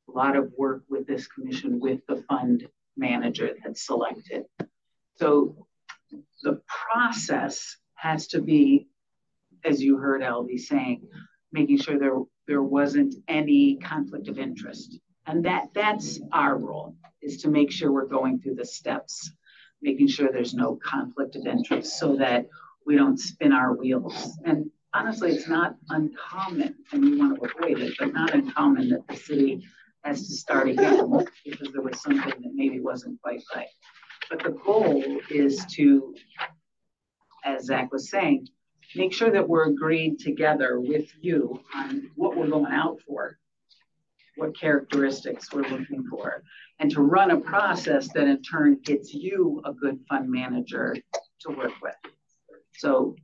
a lot of work with this commission, with the fund manager that's selected. So the process has to be, as you heard Albie saying, making sure there wasn't any conflict of interest. And that's our role, is to make sure we're going through the steps, making sure there's no conflict of interest so that we don't spin our wheels. And honestly, it's not uncommon, and we want to avoid it, but not uncommon that the city has to start again because there was something that maybe wasn't quite right. But the goal is to, as Zach was saying, make sure that we're agreed together with you on what we're going out for. what characteristics we're looking for, and to run a process that in turn gets you a good fund manager to work with. So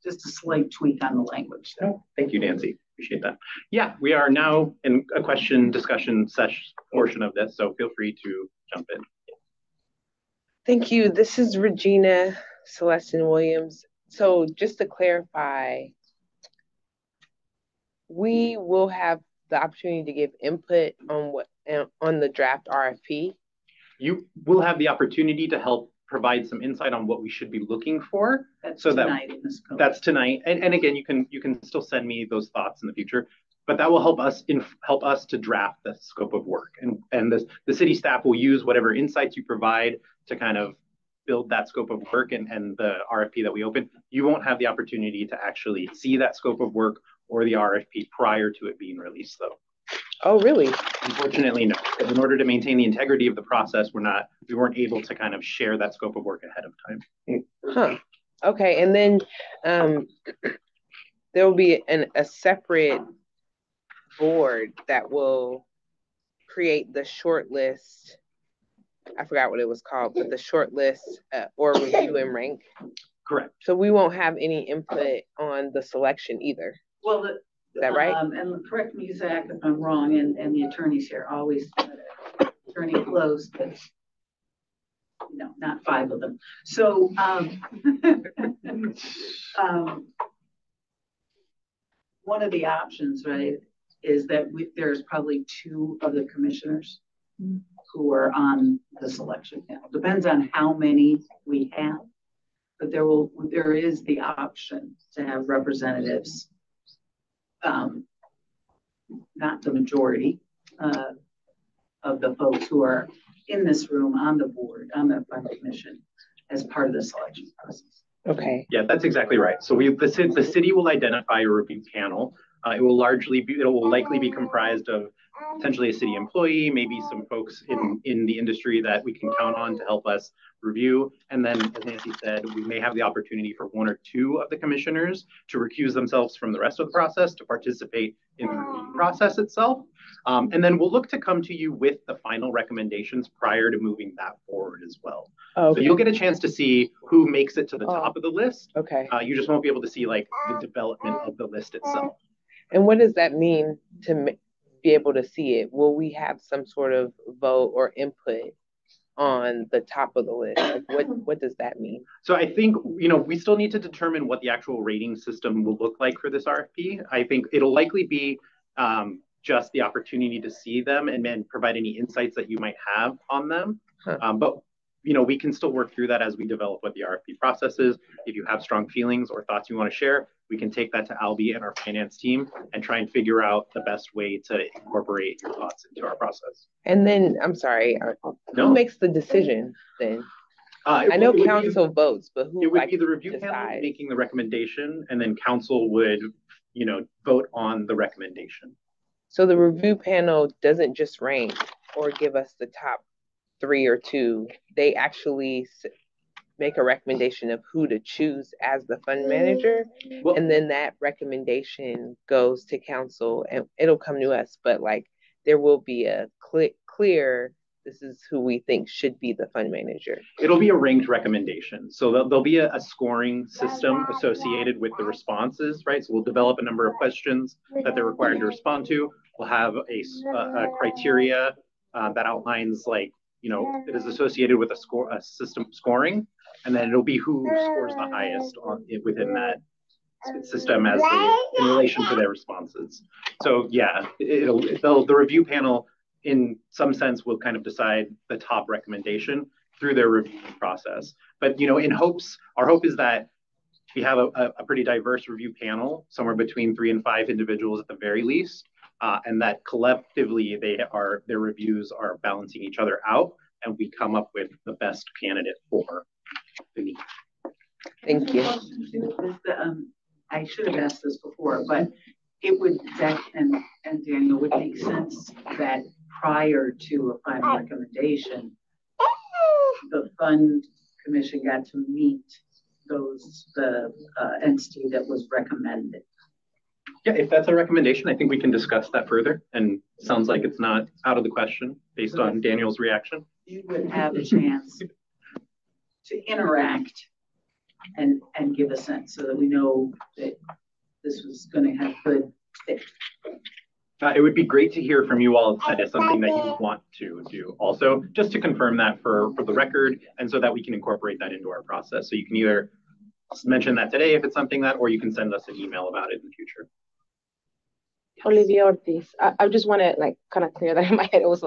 just a slight tweak on the language there. Oh, thank you, Nancy. Appreciate that. Yeah, we are now in a question discussion session portion of this, so feel free to jump in. Thank you. This is Regina Celestin Williams. So just to clarify, we will have the opportunity to give input on the draft RFP. You will have the opportunity to help provide some insight on what we should be looking for. That's so tonight that, in this code. That's tonight. And again, you can still send me those thoughts in the future, but that will help us to draft the scope of work. And the city staff will use whatever insights you provide to kind of build that scope of work and the RFP that we open. You won't have the opportunity to actually see that scope of work or the RFP prior to it being released, though. Oh, really? Unfortunately, no. In order to maintain the integrity of the process, we weren't able to kind of share that scope of work ahead of time. Huh. Okay, and then there will be a separate board that will create the short list. I forgot what it was called, but the short list or review and rank. Correct. So we won't have any input on the selection either. Well, is that right? And correct me, Zach, if I'm wrong, and the attorneys here always attorney close, but not 5 of them. So one of the options, right, is that there's probably 2 of the commissioners who are on the selection panel. Depends on how many we have, but there is the option to have representatives. Not the majority of the folks who are in this room on the board, on the fund commission, as part of the selection process. Okay. Yeah, that's exactly right. So the city will identify a review panel. It will likely be comprised of potentially a city employee, maybe some folks in the industry that we can count on to help us review. And then, as Nancy said, we may have the opportunity for 1 or 2 of the commissioners to recuse themselves from the rest of the process to participate in the review process itself. And then we'll look to come to you with the final recommendations prior to moving that forward as well. Okay. So you'll get a chance to see who makes it to the top of the list. Okay. You just won't be able to see like the development of the list itself. And what does that mean to be able to see it? Will we have some sort of vote or input on the top of the list? Like what does that mean? So I think, we still need to determine what the actual rating system will look like for this RFP. I think it'll likely be just the opportunity to see them and then provide any insights that you might have on them. Huh. But we can still work through that as we develop what the RFP process is. If you have strong feelings or thoughts you want to share, we can take that to Albie and our finance team and try and figure out the best way to incorporate your thoughts into our process. And then, I'm sorry, who makes the decision then? I know council votes, but who? It would be the review panel making the recommendation, and then council would, vote on the recommendation. So the review panel doesn't just rank or give us the top 3 or 2. They actually make a recommendation of who to choose as the fund manager. Well, and then that recommendation goes to council and it'll come to us, but like there will be a clear, this is who we think should be the fund manager. It'll be a ranked recommendation. So there'll be a scoring system associated with the responses, right? So we'll develop a number of questions that they're required to respond to. We'll have a criteria that outlines it is associated with a system scoring, and then it'll be who scores the highest within that system in relation to their responses. So yeah, the review panel in some sense will kind of decide the top recommendation through their review process. But our hope is that we have a pretty diverse review panel, somewhere between 3 and 5 individuals at the very least. And that collectively their reviews are balancing each other out, and we come up with the best candidate for the need. Thank you. I should have asked this before, but it would, Zach and Daniel, would make sense that prior to a final recommendation, the fund commission got to meet the entity that was recommended. Yeah, if that's a recommendation, I think we can discuss that further. And sounds like it's not out of the question based on Daniel's reaction. You would have a chance to interact and give a sense so that we know that this was going to have good fit. It would be great to hear from you all if that is something that you want to do. Also, just to confirm that for the record, and so that we can incorporate that into our process. So you can either mention that today if it's something that, or you can send us an email about it in the future. Olivia Ortiz. I just want to like kind of clear that in my head. It was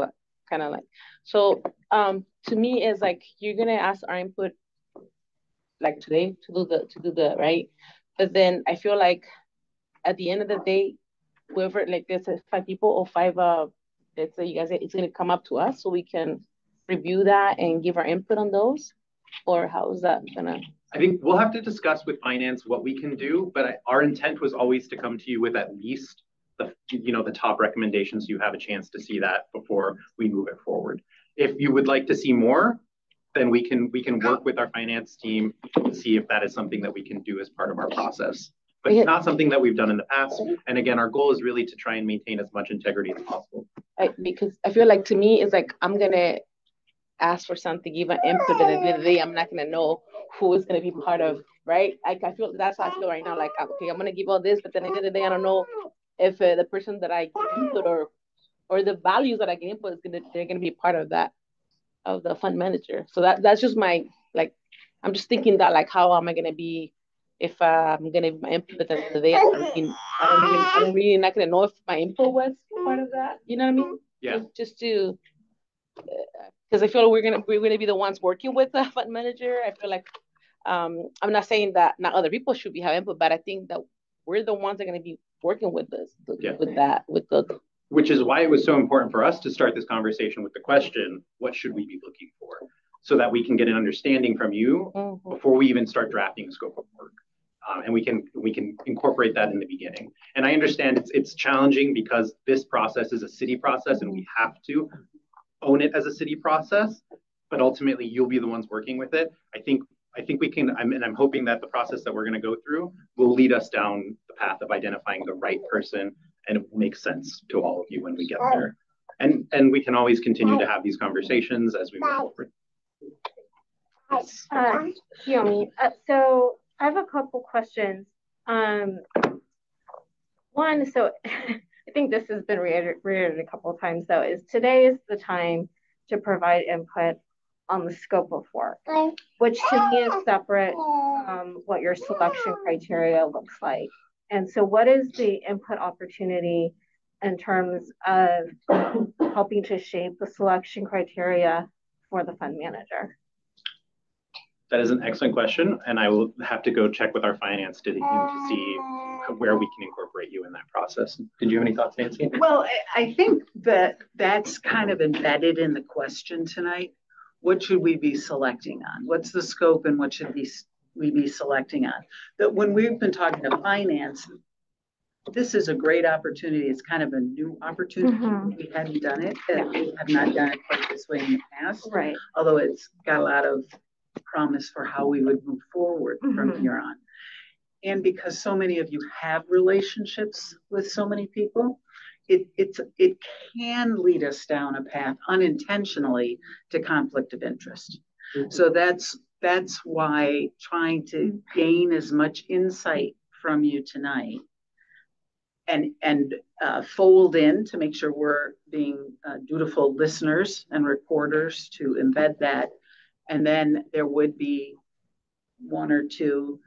kind of like, so to me it's like you're gonna ask our input like today to do the right, but then I feel like at the end of the day, whoever, like there's 5 people or 5 let's say you guys, it's gonna come up to us so we can review that and give our input on those, or how is that gonna? I think we'll have to discuss with finance what we can do, but our intent was always to come to you with at least the top recommendations. You have a chance to see that before we move it forward. If you would like to see more, then we can work with our finance team to see if that is something that we can do as part of our process. But it's not something that we've done in the past. And again, our goal is really to try and maintain as much integrity as possible. Because I feel like to me, it's like I'm gonna ask for something, give an input, and at the end of the day, I'm not gonna know who is gonna be part of, right? Like I feel that's how I feel right now. Like, okay, I'm gonna give all this, but then at the end of the day, I don't know if the person that I give input or the values that I give input they're gonna be part of that, of the fund manager. So that's just my, like, I'm just thinking that like, how am I gonna be if I'm gonna give my input at the end of the day? I'm really not gonna know if my input was part of that. You know what I mean? Yeah. Just to, because I feel we're gonna be the ones working with the fund manager. I feel like I'm not saying that not other people should be having input, but I think that we're the ones that are gonna be working with this, which is why it was so important for us to start this conversation with the question, what should we be looking for? So that we can get an understanding from you before we even start drafting a scope of work. And we can incorporate that in the beginning. And I understand it's challenging because this process is a city process and we have to own it as a city process, but ultimately you'll be the ones working with it. I think we can, I'm hoping that the process that we're going to go through will lead us down the path of identifying the right person, and it will make sense to all of you when we get there. And we can always continue to have these conversations as we move forward. Kiyomi, so I have a couple questions. One, so I think this has been reiterated a couple of times, though, is today is the time to provide input on the scope of work, which to me is separate from what your selection criteria looks like. And so what is the input opportunity in terms of helping to shape the selection criteria for the fund manager? That is an excellent question, and I will have to go check with our finance team to see where we can incorporate you in that process. Did you have any thoughts, Nancy? Well, I think that's kind of embedded in the question tonight. What should we be selecting on? What's the scope and what should we be selecting on? That when we've been talking to finance, this is a great opportunity. It's kind of a new opportunity. We hadn't done it, and we have not done it quite this way in the past. Right. Although it's got a lot of promise for how we would move forward from here on. And because so many of you have relationships with so many people, it can lead us down a path unintentionally to conflict of interest. So that's why trying to gain as much insight from you tonight and fold in to make sure we're being dutiful listeners and recorders to embed that. And then there would be 1 or 2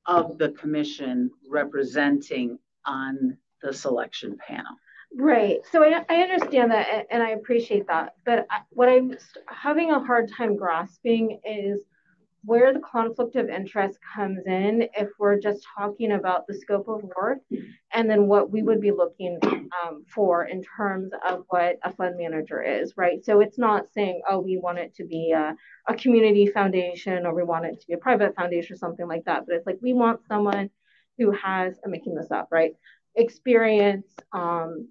of the commission representing on the selection panel. Right. So I understand that and I appreciate that. But what I'm having a hard time grasping is where the conflict of interest comes in if we're just talking about the scope of work and then what we would be looking for in terms of what a fund manager is, right? So it's not saying, oh, we want it to be a community foundation or we want it to be a private foundation or something like that. But it's like we want someone who has, I'm making this up, right? Experience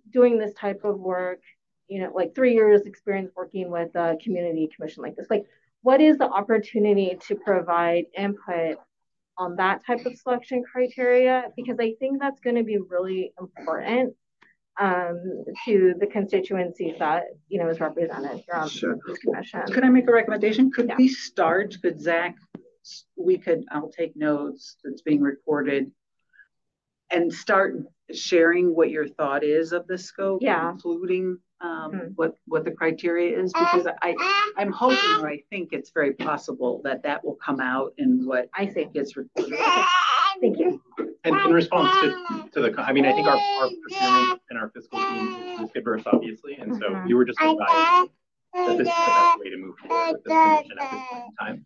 doing this type of work, like 3 years experience working with a community commission like this. Like, what is the opportunity to provide input on that type of selection criteria, because I think that's going to be really important to the constituencies that is represented here on this commission. Could I make a recommendation? Could we start? Could Zach? I'll take notes that's being recorded, and start sharing what your thought is of the scope, including what the criteria is, because I'm hoping, or I think it's very possible that will come out in what I think gets recorded. Thank you. And in response to the, I mean, I think our procurement and our fiscal team is risk adverse, obviously, and so we were just advising that this is the best way to move forward with this commission at this point in time.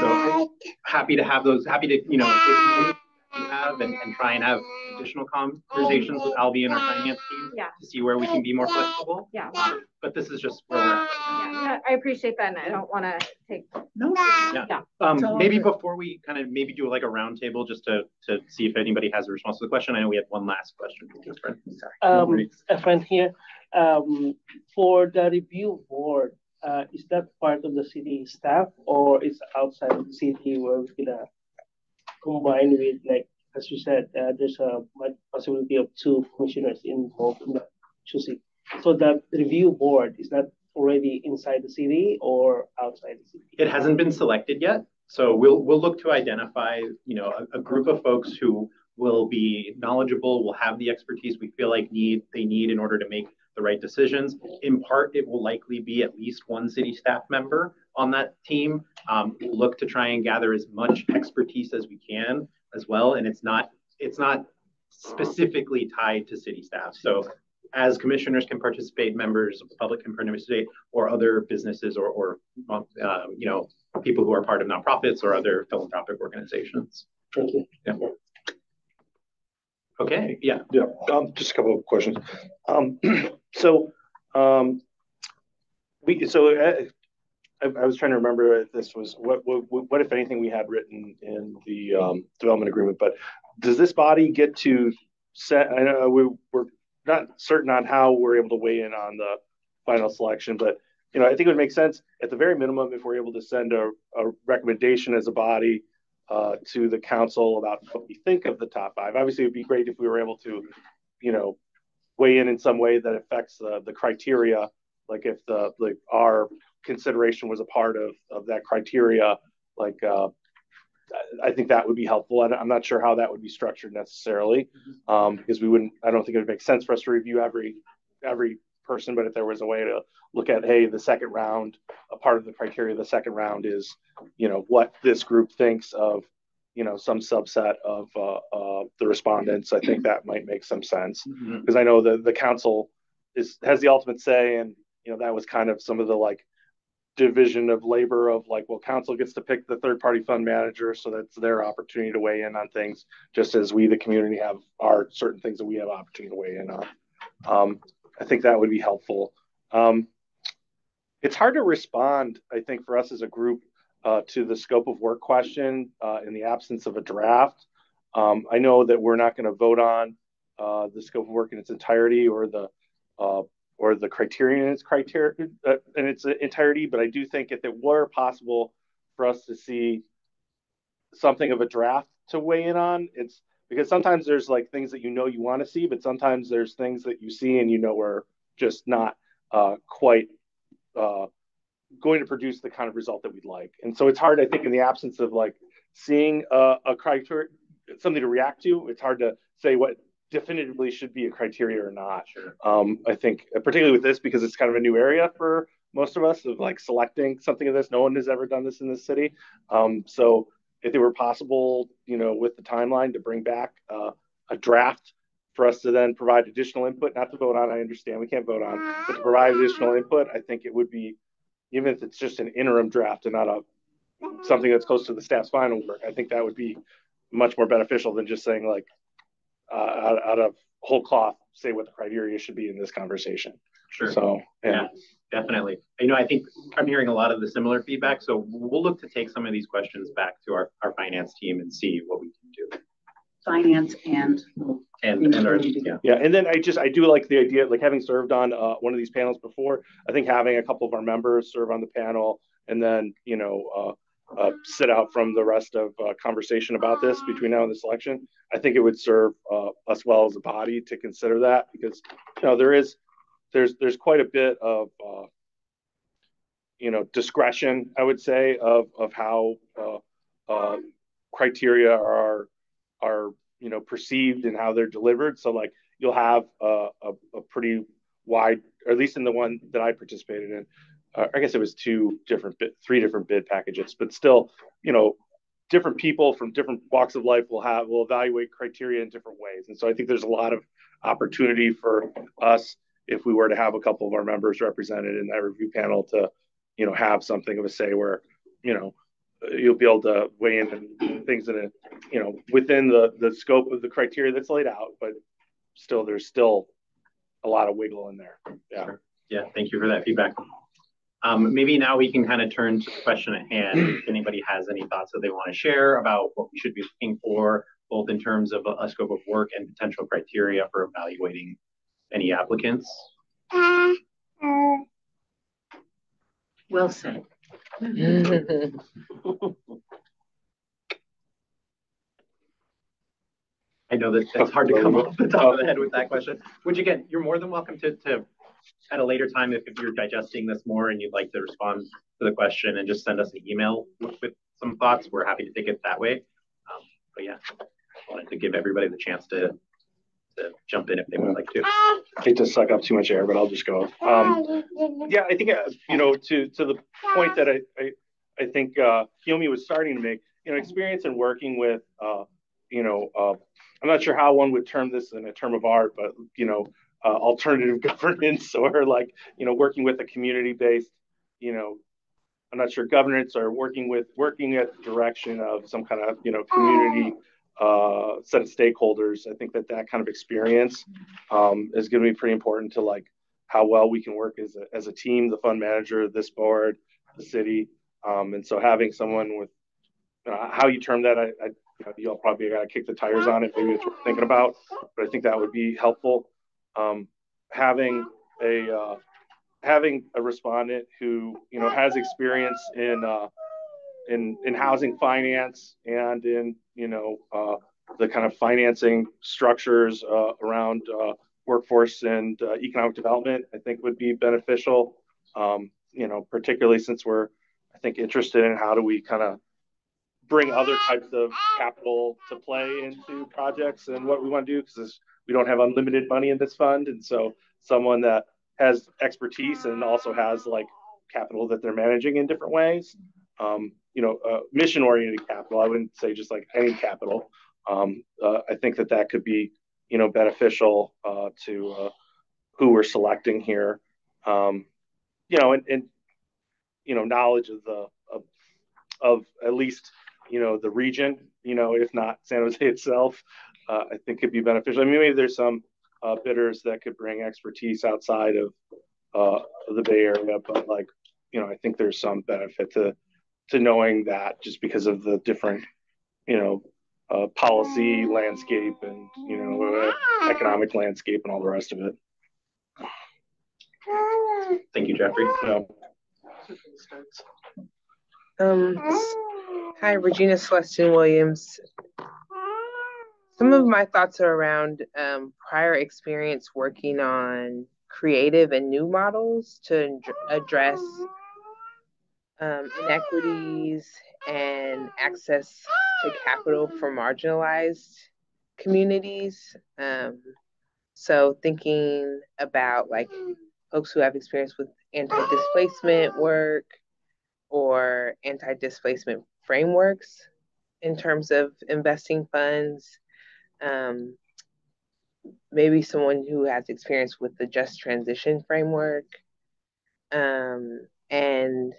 So happy to have those, happy to, if you have and try and have additional conversations with Albie and our finance team to see where we can be more flexible. But this is just where we're at. I appreciate that, and I don't want to take maybe before we kind of maybe do like a roundtable just to see if anybody has a response to the question. I know we have one last question from this friend. Sorry. A friend here. For the review board, is that part of the city staff or is outside of the city where we're gonna combine with, like as you said, there's a possibility of 2 commissioners involved in that choosing. So that review board, is that already inside the city or outside the city? It hasn't been selected yet. So we'll look to identify, a group of folks who will be knowledgeable, will have the expertise we feel like they need in order to make the right decisions. In part, it will likely be at least one city staff member on that team. We'll look to try and gather as much expertise as we can as well. And it's not specifically tied to city staff. So as commissioners can participate, members of the public can participate, or other businesses or people who are part of nonprofits or other philanthropic organizations. Thank you. Yeah. Okay. Yeah. Just a couple of questions. I was trying to remember if this was what if anything we had written in the development agreement. But does this body get to set? I know we're not certain on how we're able to weigh in on the final selection, but I think it would make sense at the very minimum if we're able to send a recommendation as a body to the council about what we think of the top 5. Obviously, it'd be great if we were able to, weigh in some way that affects the criteria. Like if our consideration was a part of that criteria, I think that would be helpful. I'm not sure how that would be structured necessarily, because I don't think it would make sense for us to review every person, but if there was a way to look at, hey, the second round, a part of the criteria of the second round is, what this group thinks of, some subset of the respondents, I think that might make some sense, because I know the council has the ultimate say, and that was kind of some of the division of labor of council gets to pick the third-party fund manager, so that's their opportunity to weigh in on things, just as we, the community, have our certain things that we have opportunity to weigh in on. I think that would be helpful. It's hard to respond, I think, for us as a group to the scope of work question in the absence of a draft. I know that we're not going to vote on the scope of work in its entirety or the criterion in its entirety, but I do think if it were possible for us to see something of a draft to weigh in on, it's because sometimes there's things that you want to see, but sometimes there's things that you see and are just not quite going to produce the kind of result that we'd like. And so it's hard, I think, in the absence of seeing a criteria, something to react to, it's hard to say what definitively should be a criteria or not. Sure. I think particularly with this, because it's kind of a new area for most of us of selecting something of this. No one has ever done this in this city. So if it were possible, with the timeline to bring back a draft for us to then provide additional input, not to vote on, I understand we can't vote on, but to provide additional input, I think it would be, even if it's just an interim draft and not something that's close to the staff's final work, I think that would be much more beneficial than just saying out of whole cloth, say what the criteria should be in this conversation. Sure. So, yeah, definitely. I think I'm hearing a lot of the similar feedback. So we'll look to take some of these questions back to our finance team and see what we can do. Finance and our, yeah. And then I do like the idea, having served on one of these panels before, I think having a couple of our members serve on the panel, and then, sit out from the rest of conversation about this between now and this election. I think it would serve us well as a body to consider that, because there's quite a bit of discretion, I would say, of how criteria are perceived and how they're delivered. So like you'll have a pretty wide, or at least in the one that I participated in, I guess it was three different bid packages, but still, different people from different walks of life will evaluate criteria in different ways. And so I think there's a lot of opportunity for us, if we were to have a couple of our members represented in that review panel, to have something of a say where you'll be able to weigh in and things in within the scope of the criteria that's laid out, but there's still a lot of wiggle in there. Yeah. Sure. Yeah. Thank you for that feedback. Maybe now we can kind of turn to the question at hand. If anybody has any thoughts that they want to share about what we should be looking for, both in terms of a scope of work and potential criteria for evaluating any applicants. Well said. I know that it's hard to come off the top of the head with that question, which again, you're more than welcome to at a later time, if you're digesting this more and you'd like to respond to the question and just send us an email with some thoughts, we're happy to take it that way. But yeah, I wanted to give everybody the chance to jump in if they would like to. I hate to suck up too much air, but I'll just go. Yeah, I think, to the point that I think Kiyomi was starting to make, experience in working with, I'm not sure how one would term this in a term of art, but, alternative governance, or like, working with a community-based, I'm not sure, governance, or working at the direction of some kind of, community set of stakeholders. I think that kind of experience is going to be pretty important to like how well we can work as a team, the fund manager, this board, the city. And so having someone with how you term that, you'll probably got to kick the tires on it. Maybe it's worth thinking about, but I think that would be helpful. Having a respondent who has experience in housing finance and in the kind of financing structures around workforce and economic development, I think would be beneficial. Particularly since we're, I think, interested in how do we kind of bring other types of capital to play into projects and what we want to do, because we don't have unlimited money in this fund. And so someone that has expertise and also has like capital that they're managing in different ways, mission-oriented capital, I wouldn't say just like any capital. I think that could be, beneficial to who we're selecting here. And knowledge of at least, the region, if not San Jose itself, I think could be beneficial. I mean, maybe there's some bidders that could bring expertise outside of the Bay Area, but like, I think there's some benefit to knowing that, just because of the different, policy landscape and, economic landscape and all the rest of it. Thank you, Jeffrey. Hi, Regina Celestin Williams. Some of my thoughts are around prior experience working on creative and new models to address inequities and access to capital for marginalized communities. So thinking about like folks who have experience with anti-displacement work or anti-displacement frameworks in terms of investing funds. Maybe someone who has experience with the Just Transition framework, and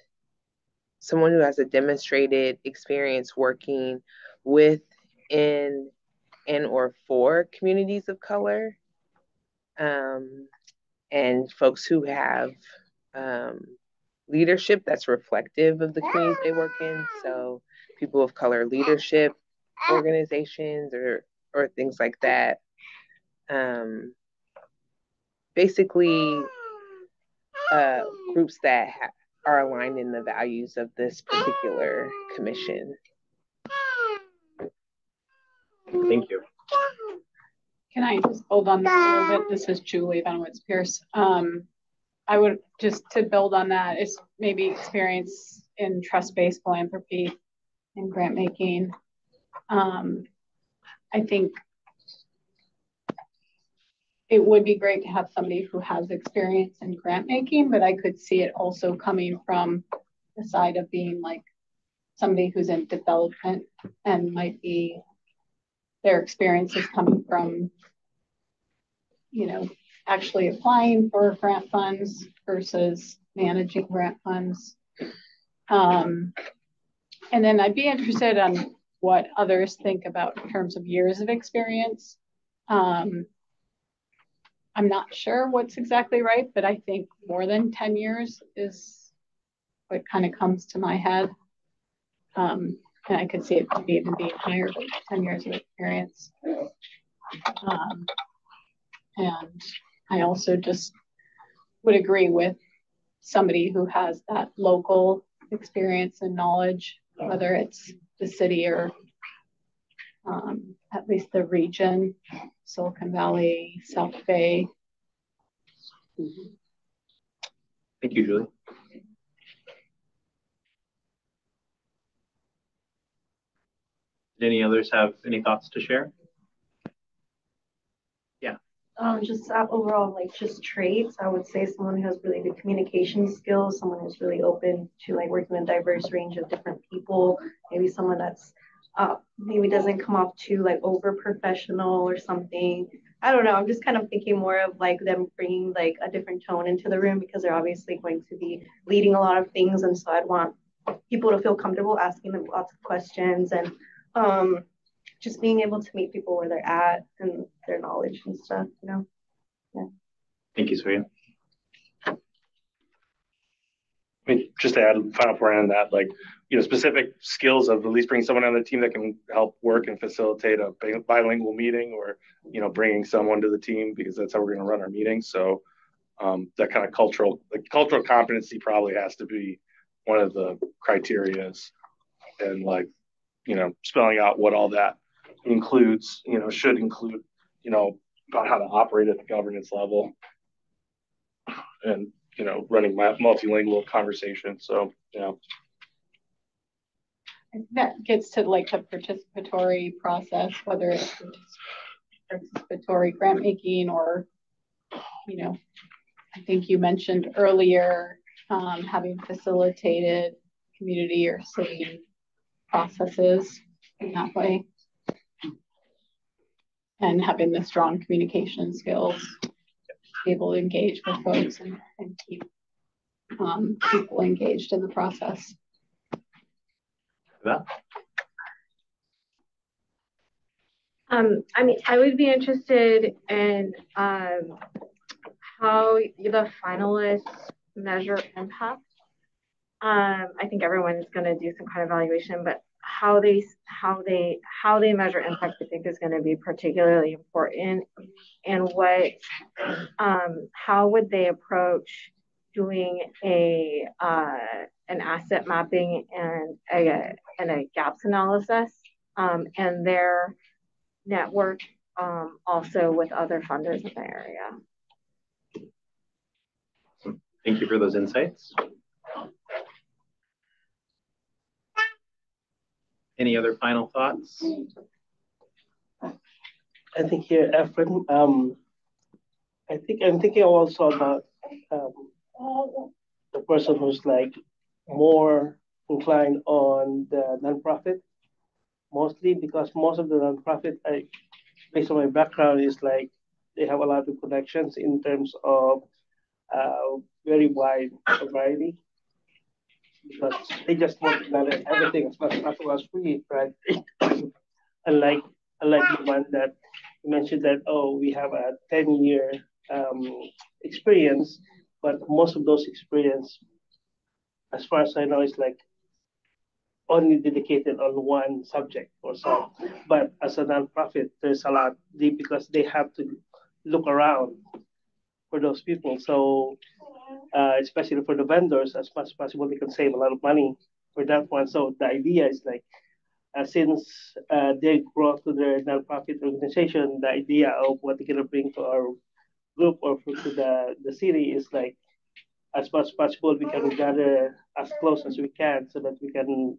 someone who has a demonstrated experience working with, in, and or for communities of color, and folks who have leadership that's reflective of the communities they work in. So people of color leadership organizations or things like that. Basically, groups that are aligned in the values of this particular commission. Thank you. Can I just build on that a little bit? This is Julie Benowitz Pierce. I would just to build on that is maybe experience in trust-based philanthropy and grant making. I think it would be great to have somebody who has experience in grant making, but I could see it also coming from the side of being like somebody who's in development and might be their experience is coming from, you know, actually applying for grant funds versus managing grant funds. And then I'd be interested on what others think about in terms of years of experience. I'm not sure what's exactly right, but I think more than 10 years is what kind of comes to my head. And I could see it maybe even being higher, but 10 years of experience. And I also just would agree with somebody who has that local experience and knowledge, whether it's the city or at least the region, Silicon Valley, South Bay. Thank you, Julie. Did any others have any thoughts to share? Yeah. Just overall, like just traits, I would say someone who has really good communication skills, someone who's really open to like working with a diverse range of different people, maybe someone that's maybe doesn't come off too like over professional or something. I don't know. I'm just kind of thinking more of like them bringing like a different tone into the room because they're obviously going to be leading a lot of things. And so I'd want people to feel comfortable asking them lots of questions and just being able to meet people where they're at and their knowledge and stuff, you know? Yeah. Thank you, Sophia. I mean, just to add a final point on that, like, you know, specific skills of at least bringing someone on the team that can help work and facilitate a bilingual meeting or, you know, bringing someone to the team because that's how we're going to run our meetings. So that kind of cultural competency probably has to be one of the criterias and like, you know, spelling out what all that includes, you know, should include, you know, about how to operate at the governance level and, you know, running multilingual conversations. So, you know. That gets to like the participatory process, whether it's participatory grant making or, you know, I think you mentioned earlier having facilitated community or city processes in that way and having the strong communication skills to be able to engage with folks and keep people engaged in the process. Yeah. I mean, I would be interested in how the finalists measure impact. I think everyone's going to do some kind of evaluation, but how they measure impact, I think, is going to be particularly important. And what, how would they approach doing an asset mapping and a gaps analysis, and their network also with other funders in the area. Thank you for those insights. Any other final thoughts? I think here, Efren, I think I'm thinking also about the person who's like more inclined on the nonprofit, mostly because most of the nonprofit, based on my background, is like they have a lot of connections in terms of very wide variety. Because they just want to manage everything as much as possible as free, right? unlike the one that you mentioned that, oh, we have a 10-year experience, but most of those experience, as far as I know, is like only dedicated on one subject or so. But as a nonprofit, there's a lot because they have to look around for those people. So especially for the vendors, as much as possible, they can save a lot of money for that one. So the idea is like, since they brought to their nonprofit organization, the idea of what they're gonna bring to our group or to the city is like, as much as possible, we can gather as close as we can so that we can,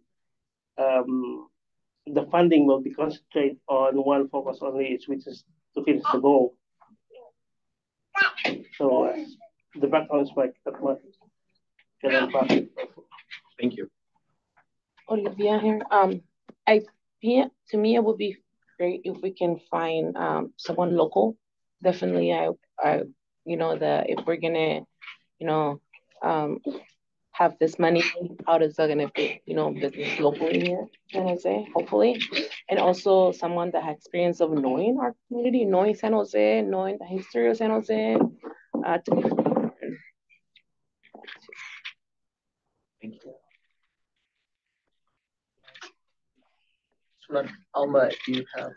the funding will be concentrated on one focus only, which is to finish the goal. So the background is like that much. Thank you. Olivia here. To me, it would be great if we can find someone local. Definitely, if we're gonna, have this money, how is that gonna be, business locally here, San Jose, hopefully, and also someone that has experience of knowing our community, knowing San Jose, knowing the history of San Jose. Thank you. Alma, do you have?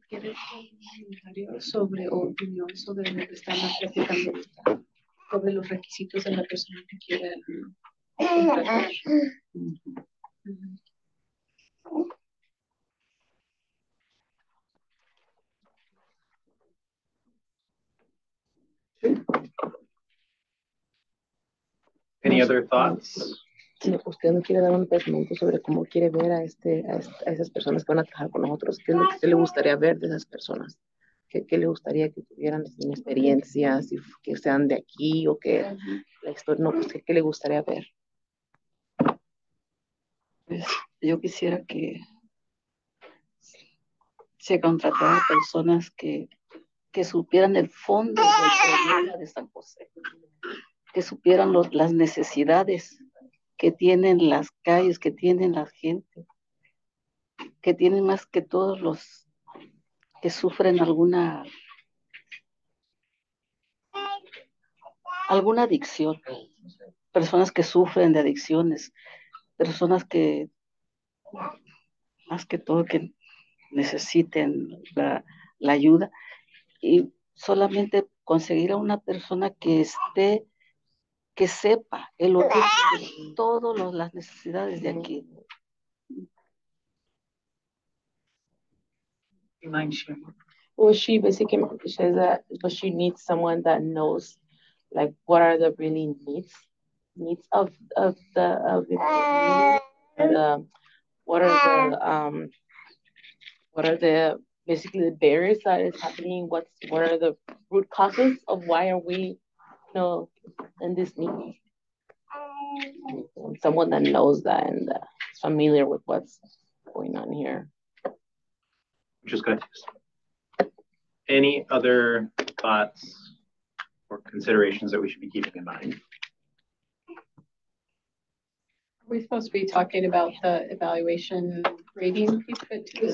¿Quieres un comentario sobre o opinión sobre lo que estamos platicando ahorita? Sobre los requisitos de la persona que quiere contratar. Any other thoughts? Si usted no quiere dar un pensamiento sobre cómo quiere ver a esas personas que van a trabajar con nosotros, ¿qué es lo que usted le gustaría ver de esas personas? ¿Qué le gustaría que tuvieran experiencias, que sean de aquí o que la historia, no, pues, ¿qué le gustaría ver? Pues yo quisiera que se contrataran personas que supieran el fondo del problema de San José, que supieran las necesidades que tienen las calles, que tienen la gente, que tienen más que todos los que sufren alguna adicción, personas que sufren de adicciones, personas que más que todo que necesiten la ayuda, y solamente conseguir a una persona que sepa el origen de todas las necesidades de aquí. Well, she basically says that she needs someone that knows, like, what are the really needs of the community, and what are the basically the barriers that is happening. What are the root causes of why are we, in this need? Someone that knows that and is familiar with what's going on here. Which is good. Any other thoughts or considerations that we should be keeping in mind? Are we supposed to be talking about the evaluation rating piece of it too?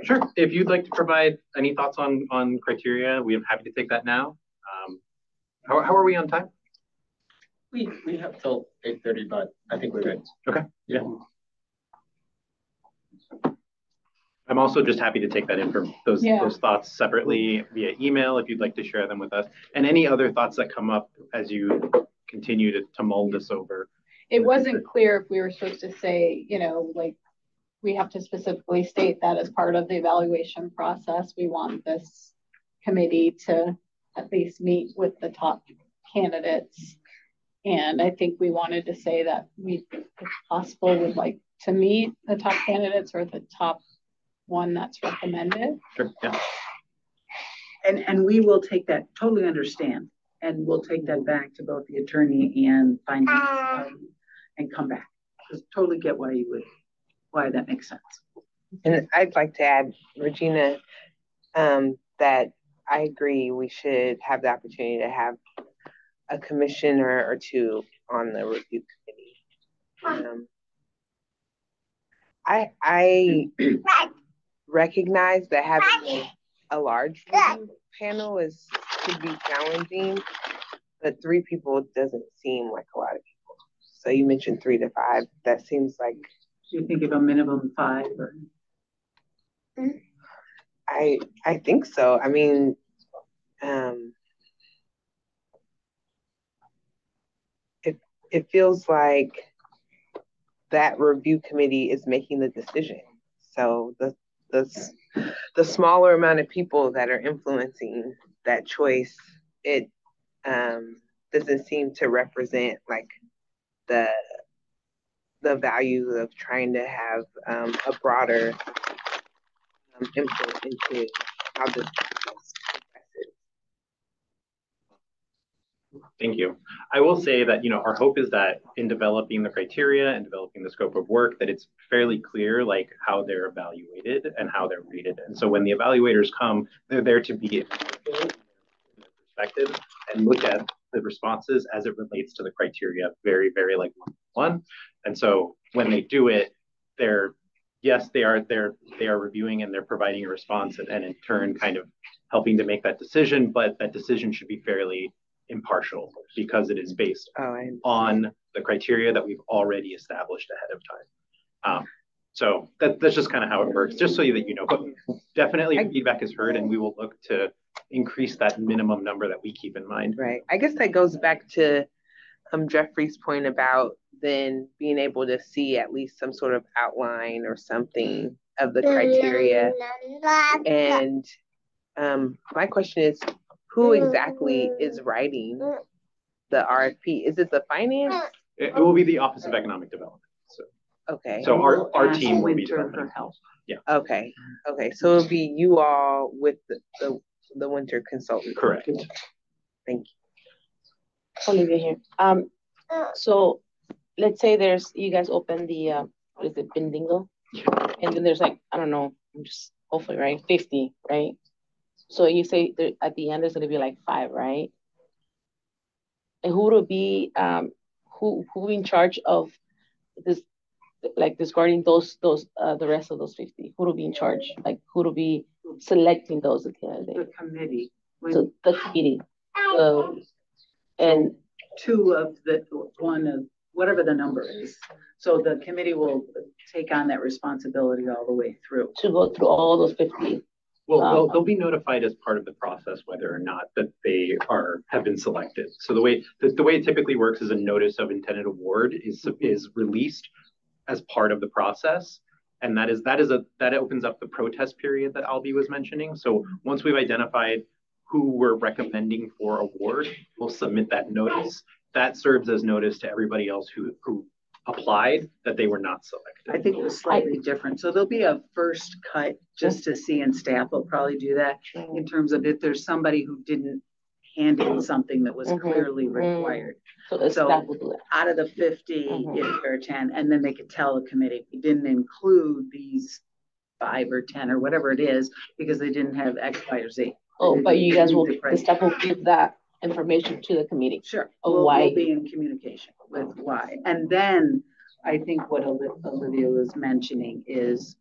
Sure. If you'd like to provide any thoughts on criteria, we are happy to take that now. How are we on time? We have till 8:30, but I think we're good. Okay. Yeah. I'm also just happy to take that those thoughts separately via email if you'd like to share them with us, and any other thoughts that come up as you continue to mull this over. It wasn't clear if we were supposed to say, like, we have to specifically state that as part of the evaluation process, we want this committee to at least meet with the top candidates. And I think we wanted to say that we, if possible, would like to meet the top candidates or the top one that's recommended. Sure. Yeah. And we will take that, totally understand, and we'll take that back to both the attorney and finance and come back. Just totally get why that makes sense. And I'd like to add, Regina, that I agree we should have the opportunity to have a commissioner or two on the review committee. I recognize that having a large review panel could be challenging, But 3 people doesn't seem like a lot of people. So you mentioned 3 to 5. That seems like. Do you think of a minimum 5? Or? I think so. I mean, it feels like that review committee is making the decision. So the smaller amount of people that are influencing that choice, it doesn't seem to represent like the value of trying to have a broader input into how this process progresses. Thank you. I will say that, our hope is that in developing the criteria and developing the scope of work, that it's fairly clear like how they're evaluated and how they're rated. And so when the evaluators come, they're there to be perspective and look at the responses as it relates to the criteria very, very like one. And so when they do it, they are reviewing and they're providing a response and in turn kind of helping to make that decision, but that decision should be fairly impartial because it is based on the criteria that we've already established ahead of time. So that's just kind of how it works, just so that you know. But definitely feedback is heard, and we will look to increase that minimum number that we keep in mind. Right. I guess that goes back to Jeffrey's point about then being able to see at least some sort of outline or something of the criteria. And my question is, who exactly is writing the RFP? Is it the finance? It will be the Office of Economic Development. So, okay. So our team will be for help. Yeah. Okay. Okay. So it'll be you all with the winter consultant. Correct. Thank you. Olivia here. So let's say you guys open the what is it, Bindingo? And then there's like, I don't know, just hopefully, right? 50, right? So you say at the end there's gonna be like 5, right? And who will be who in charge of this, like discarding those the rest of those 50? Who will be in charge? Like who will be selecting those candidates? The committee. So the committee. And 2 of one of whatever the number is. So the committee will take on that responsibility all the way through. To go through all those 50. Well, they'll be notified as part of the process whether or not that they have been selected. So the way it typically works is a notice of intended award is released as part of the process, and that opens up the protest period that Albie was mentioning. So once we've identified who we're recommending for award, we'll submit that notice. That serves as notice to everybody else who applied that they were not selected. I think it was slightly different. So there'll be a first cut just to see, and staff will probably do that in terms of if there's somebody who didn't hand in something that was clearly required. So staff will do that. Out of the 50, if there are 10, and then they could tell the committee, we didn't include these 5 or 10 or whatever it is because they didn't have X, Y, or Z. Oh, but you guys the staff will give that information to the committee. Sure. Why? We'll be in communication with why. And then I think what Olivia was mentioning is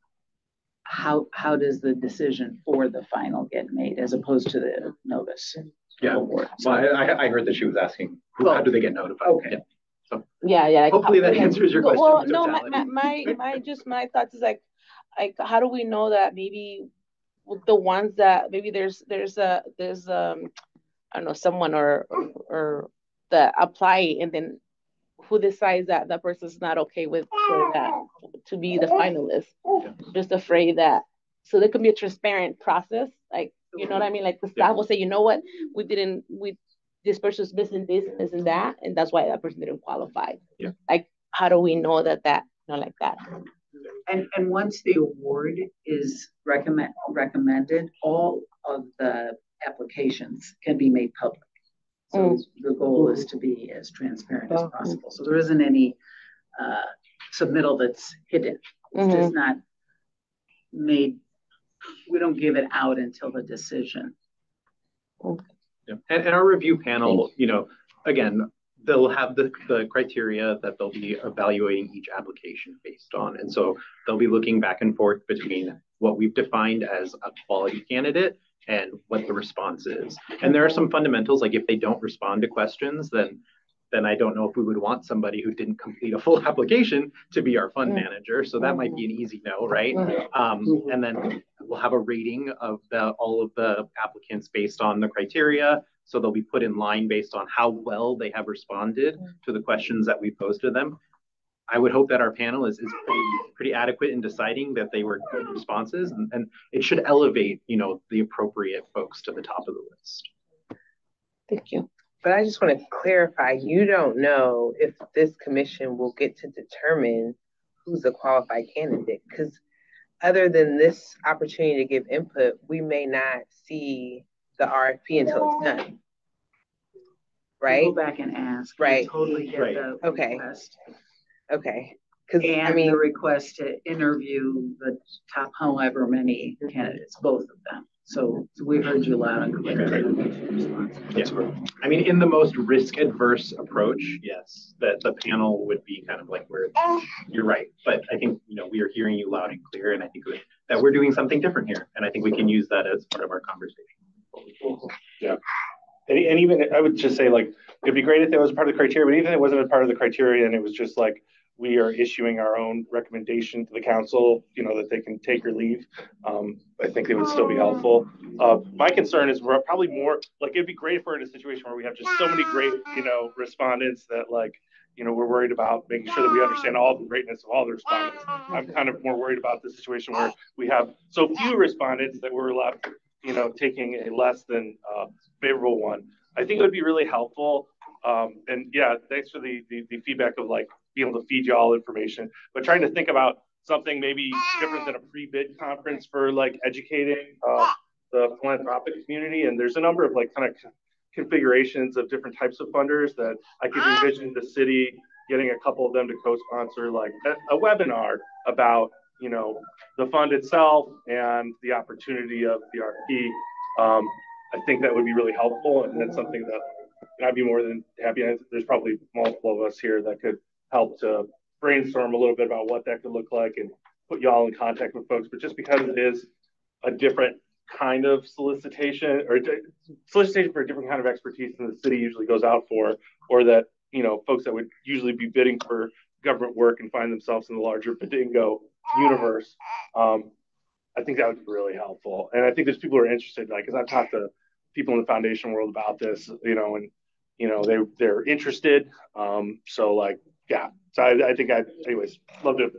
how does the decision for the final get made as opposed to the notice? Yeah. Well, I heard that she was asking how do they get notified? Okay. Yeah. So yeah. Hopefully that answers your question. Well, no, my thoughts is like how do we know that maybe the ones that maybe there's I don't know, someone or that apply, and then who decides that that person's not okay with for that to be the finalist. Just afraid that, so there could be a transparent process, like, you know what I mean? Like the staff will say, you know what, this person's missing this and that, and that's why that person didn't qualify. Yeah. Like, how do we know that like that? And once the award is recommended, all of the applications can be made public. So the goal is to be as transparent as possible. So there isn't any submittal that's hidden. It's just not made. We don't give it out until the decision. Yeah. And our review panel, again, they'll have the criteria that they'll be evaluating each application based on. And so they'll be looking back and forth between what we've defined as a quality candidate and what the response is. And there are some fundamentals, like if they don't respond to questions, then I don't know if we would want somebody who didn't complete a full application to be our fund manager. So that might be an easy no, right? And then we'll have a rating of all of the applicants based on the criteria. So they'll be put in line based on how well they have responded to the questions that we posed to them. I would hope that our panel is pretty adequate in deciding that they were good responses, and it should elevate, the appropriate folks to the top of the list. Thank you. But I just want to clarify, you don't know if this commission will get to determine who's a qualified candidate, because other than this opportunity to give input, we may not see the RFP until it's done. Right? Go back and ask. Right. Totally get the request. Okay. And the request to interview the top however many candidates, both of them. So we heard you loud and clear. Yeah. I mean, in the most risk-adverse approach, yes, that the panel would be kind of like where you're right. But I think, we are hearing you loud and clear, and I think that we're doing something different here. And I think we can use that as part of our conversation. Yeah. And even, I would just say, like, it'd be great if it was part of the criteria, but even if it wasn't a part of the criteria and it was just like, we are issuing our own recommendation to the council, that they can take or leave. I think it would still be helpful. My concern is we're probably more, like, it'd be great if we're in a situation where we have just so many great, respondents that, like, we're worried about making sure that we understand all the greatness of all the respondents. I'm kind of more worried about the situation where we have so few respondents that we're left, taking a less than favorable one. I think it would be really helpful. And yeah, thanks for the feedback of, like, being able to feed you all information, but trying to think about something maybe different than a pre-bid conference for, like, educating the philanthropic community. And there's a number of, like, kind of configurations of different types of funders that I could envision the city getting a couple of them to co-sponsor, like a webinar about, the fund itself and the opportunity of the RFP. I think that would be really helpful, and that's something that I'd be more than happy. There's probably multiple of us here that could help to brainstorm a little bit about what that could look like and put y'all in contact with folks. But just because it is a different kind of solicitation, or solicitation for a different kind of expertise than the city usually goes out for, or that, folks that would usually be bidding for government work and find themselves in the larger Bidingo universe, I think that would be really helpful. And I think there's people who are interested, like, because I've talked to people in the foundation world about this, and they're interested. So, like, yeah. So I think anyways, love to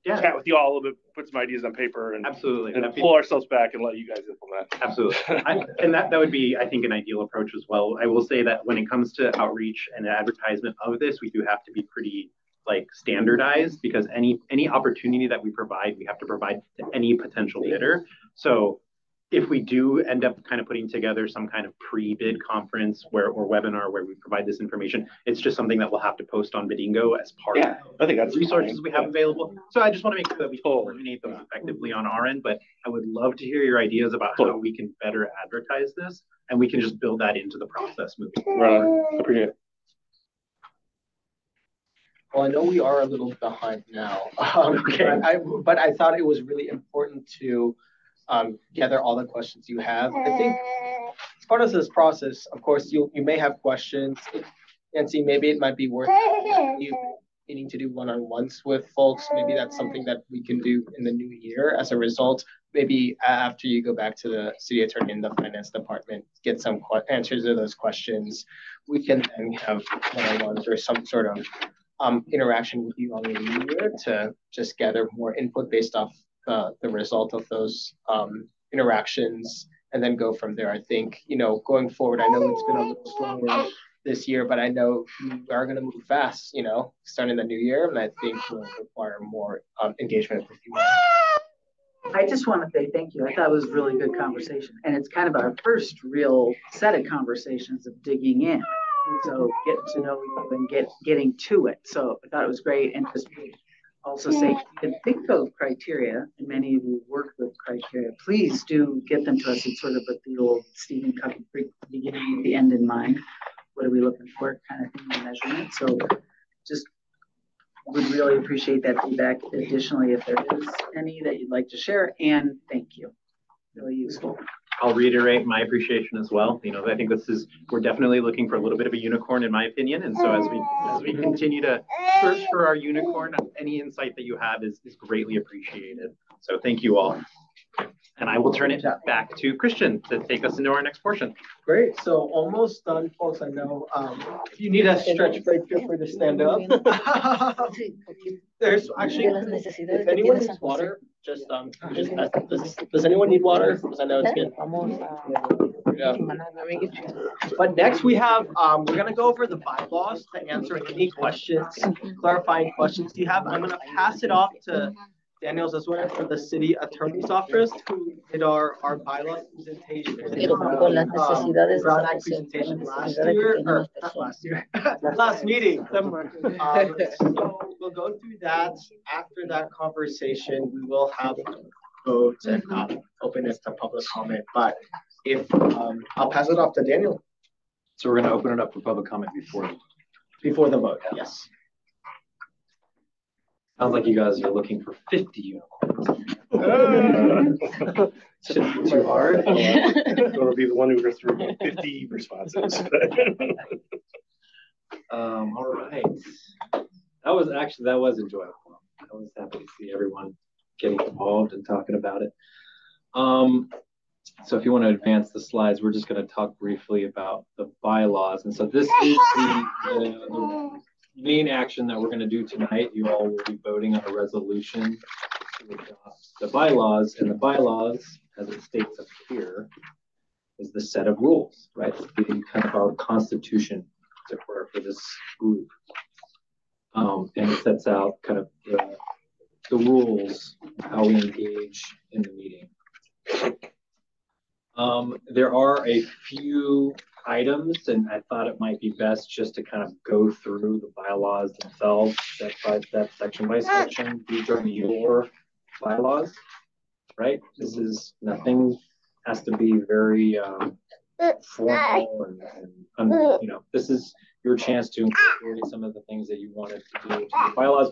chat with you all a little bit, put some ideas on paper, and absolutely, and pull ourselves back and let you guys implement. Absolutely. And that would be, I think, an ideal approach as well. I will say that when it comes to outreach and advertisement of this, we do have to be pretty, like, standardized, because any opportunity that we provide, we have to provide to any potential bidder. So if we do end up kind of putting together some kind of pre-bid conference or webinar where we provide this information, it's just something that we'll have to post on Bidingo as part of I think that's resources we have available. So I just want to make sure that we coordinate those effectively on our end, but I would love to hear your ideas about how we can better advertise this, and we can just build that into the process moving forward. Right. Appreciate it. Well, I know we are a little behind now, but I thought it was really important to gather all the questions you have. I think as part of this process, of course, you may have questions, and see, maybe it might be worth you needing to do one-on-ones with folks. Maybe that's something that we can do in the new year. As a result, maybe after you go back to the city attorney and the finance department, get some answers to those questions. We can then have one-on-ones or some sort of interaction with you on the new year to just gather more input based off the result of those interactions, and then go from there. I think, going forward, I know it's been a little slower this year, but I know we are going to move fast, starting the new year, and I think we'll require more engagement with you. I just want to say thank you. I thought it was a really good conversation, and it's kind of our first real set of conversations of digging in. So getting to know you and getting to it. So I thought it was great. And just also say, you can think of criteria, and many of you work with criteria. Please do get them to us in sort of with the old Stephen Covey beginning at the end in mind. What are we looking for, kind of thing, in measurement. So just would really appreciate that feedback. Additionally, if there is any that you'd like to share, and thank you. Really useful. I'll reiterate my appreciation as well. You know, I think we're definitely looking for a little bit of a unicorn in my opinion. And so as we continue to search for our unicorn, any insight that you have is greatly appreciated. So thank you all. And I will turn it back to Christian to take us into our next portion. Great. So almost done, folks. I know if you need a stretch break, feel free to stand up. There's actually, if anyone needs water, just does anyone need water? Because I know it's good. Yeah. But next we have, we're going to go over the bylaws to answer any questions, clarifying questions you have. I'm going to pass it off to Daniel Zazura for the city attorney's office, who did our bylaw presentation, Brown Act presentation last year, or not last year, last meeting. So we'll go through that. After that conversation, we will have votes and open it to public comment. But if I'll pass it off to Daniel. So we're going to open it up for public comment before the vote. Yes. Sounds like you guys are looking for 50 unicorns. Shouldn't be too hard. It'll be the one who goes through 50 responses. All right. That was enjoyable. I was happy to see everyone getting involved and talking about it. So if you want to advance the slides, we're just going to talk briefly about the bylaws. And so this is the main action that we're going to do tonight. You all will be voting on a resolution to adopt the bylaws, and the bylaws, as it states up here, is the set of rules, right? It's the kind of our constitution, as it were, for this group. And it sets out kind of the rules, how we engage in the meeting. There are a few items, and I thought it might be best just to kind of go through the bylaws themselves, step section by section. These are your bylaws, right? This is nothing has to be very formal and you know, this is your chance to incorporate some of the things that you wanted to do to the bylaws.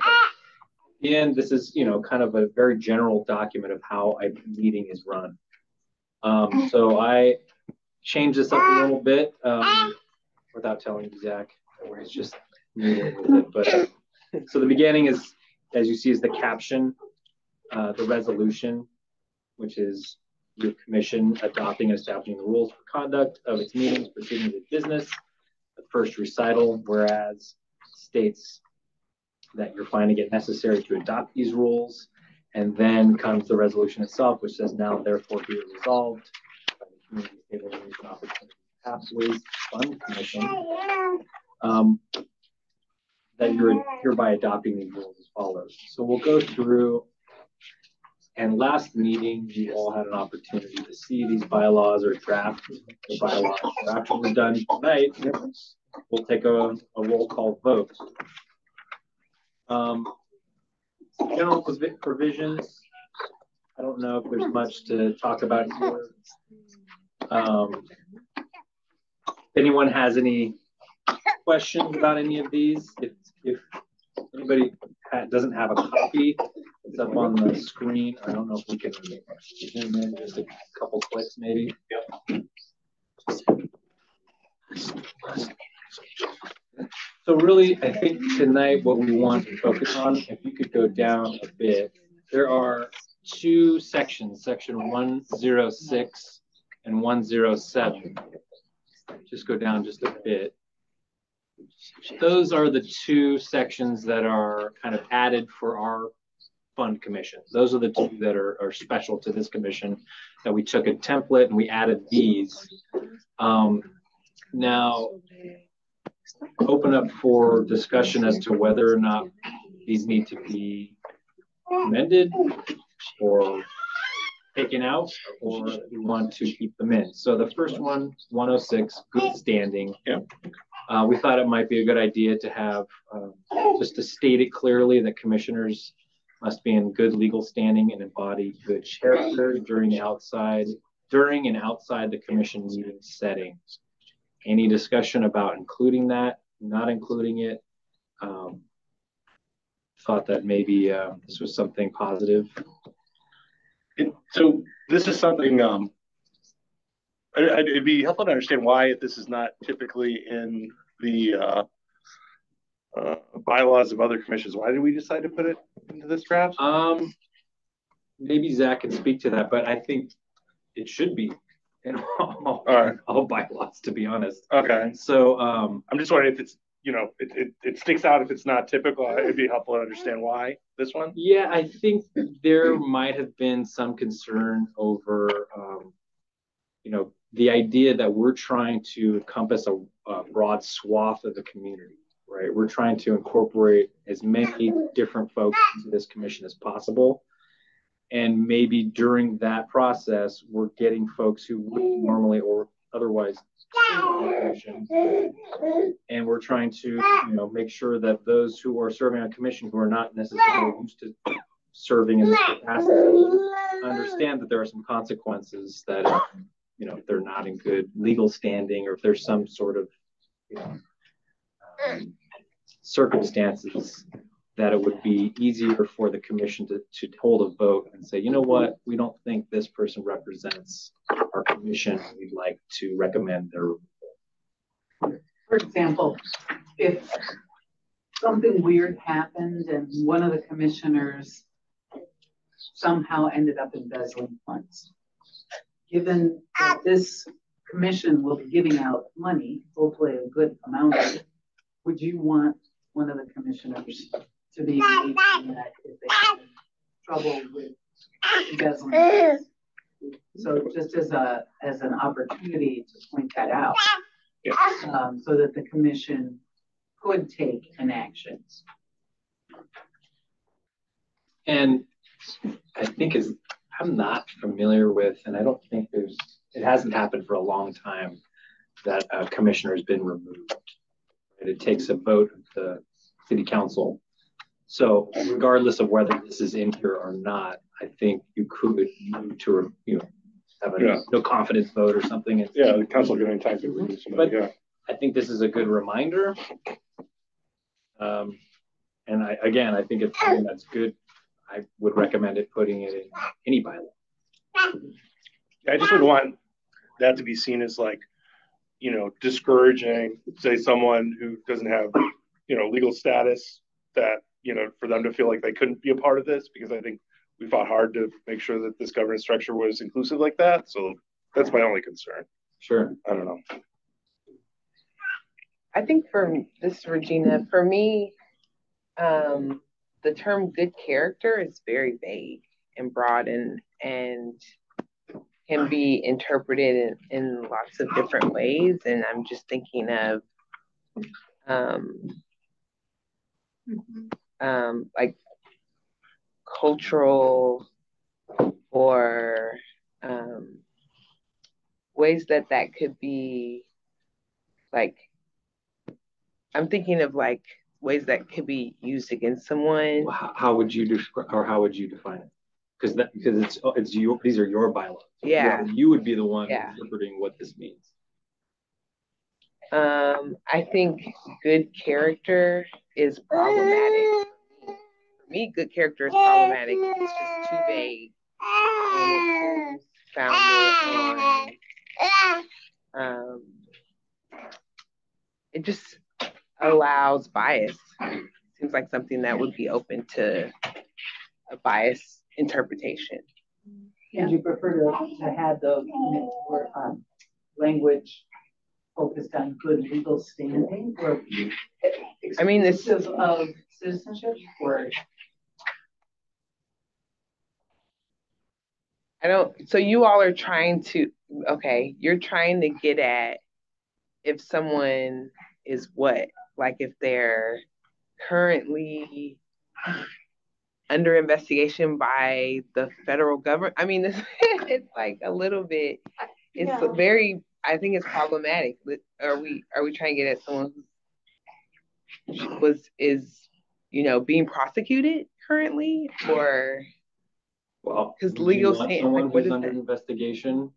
And this is, you know, kind of a very general document of how a meeting is run. So I changed this up a little bit without telling you, Zach, where it's just moving with it. But so the beginning is, as you see, is the caption, the resolution, which is your commission adopting and establishing the rules for conduct of its meetings, proceedings of business. The first recital, whereas, states that you're finding it necessary to adopt these rules. And then comes the resolution itself, which says, now therefore be it resolved by the Community Stabilization Opportunity Pathways Fund Commission that you're hereby adopting these rules as follows. So we'll go through, and last meeting, you all had an opportunity to see these bylaws or draft the bylaws. So after we're done tonight, we'll take a roll call vote. General provisions, I don't know if there's much to talk about here. If anyone has any questions about any of these, if anybody doesn't have a copy, it's up on the screen. I don't know if we can zoom in just a couple clicks maybe. So really, I think tonight what we want to focus on, if you could go down a bit, there are two sections, section 106 and 107. Just go down just a bit. Those are the two sections that are kind of added for our fund commission. Those are the two that are special to this commission that we took a template and we added these. Now, open up for discussion as to whether or not these need to be amended or taken out, or we want to keep them in. So the first one, 106, good standing. We thought it might be a good idea to have, just to state it clearly, that commissioners must be in good legal standing and embody good character during and outside the commission meeting setting. Any discussion about including that, not including it? Thought that maybe this was something positive. So this is something it'd be helpful to understand why this is not typically in the bylaws of other commissions. Why did we decide to put it into this draft? Maybe Zach can speak to that, but I think it should be in all bylaws, to be honest. Okay. So I'm just wondering if it's, it sticks out if it's not typical. It'd be helpful to understand why this one. Yeah, I think there might have been some concern over, the idea that we're trying to encompass a broad swath of the community, right? We're trying to incorporate as many different folks into this commission as possible. And maybe during that process, we're getting folks who wouldn't normally or otherwise serve on the commission. And we're trying to, make sure that those who are serving on commission who are not necessarily used to serving in this capacity understand that there are some consequences that, if they're not in good legal standing or if there's some sort of, circumstances that it would be easier for the commission to hold a vote and say, you know what, we don't think this person represents our commission. We'd like to recommend their removal. For example, if something weird happened and one of the commissioners somehow ended up embezzling funds, given that this commission will be giving out money, hopefully a good amount of it, would you want one of the commissioners to be engaged in that if they have trouble with embezzling? So just as an opportunity to point that out, so that the commission could take an action. And I think I'm not familiar with, and I don't think it hasn't happened for a long time that a commissioner has been removed. It takes a vote of the city council. So regardless of whether this is in here or not, I think you could move to, have a no confidence vote or something. The council can anytime to remove somebody. But I think this is a good reminder. And I think it's something that's good. I would recommend putting it in any bylaw. I just would want that to be seen as discouraging, say, someone who doesn't have, legal status, that, for them to feel like they couldn't be a part of this, because I think we fought hard to make sure that this governance structure was inclusive like that. So that's my only concern. Sure. I don't know. I think this is Regina, for me, the term good character is very vague and broad and can be interpreted in lots of different ways. And I'm just thinking of like cultural or ways that could be like, I'm thinking of like ways that could be used against someone. How would you describe, or how would you define it? Because these are your bylaws. Yeah. You would be the one interpreting what this means. I think good character is problematic. For me, good character is problematic. It's just too vague. And it's founded on it just allows bias. Seems like something that would be open to a bias interpretation. Would you prefer to have the more language focused on good legal standing, or I mean, this of citizenship, or so you all are trying to, you're trying to get at if someone is what? Like if they're currently under investigation by the federal government? I mean, it's like a little bit, very, I think it's problematic. Are we trying to get at someone who is being prosecuted currently, or? Well, because legal someone who's under investigation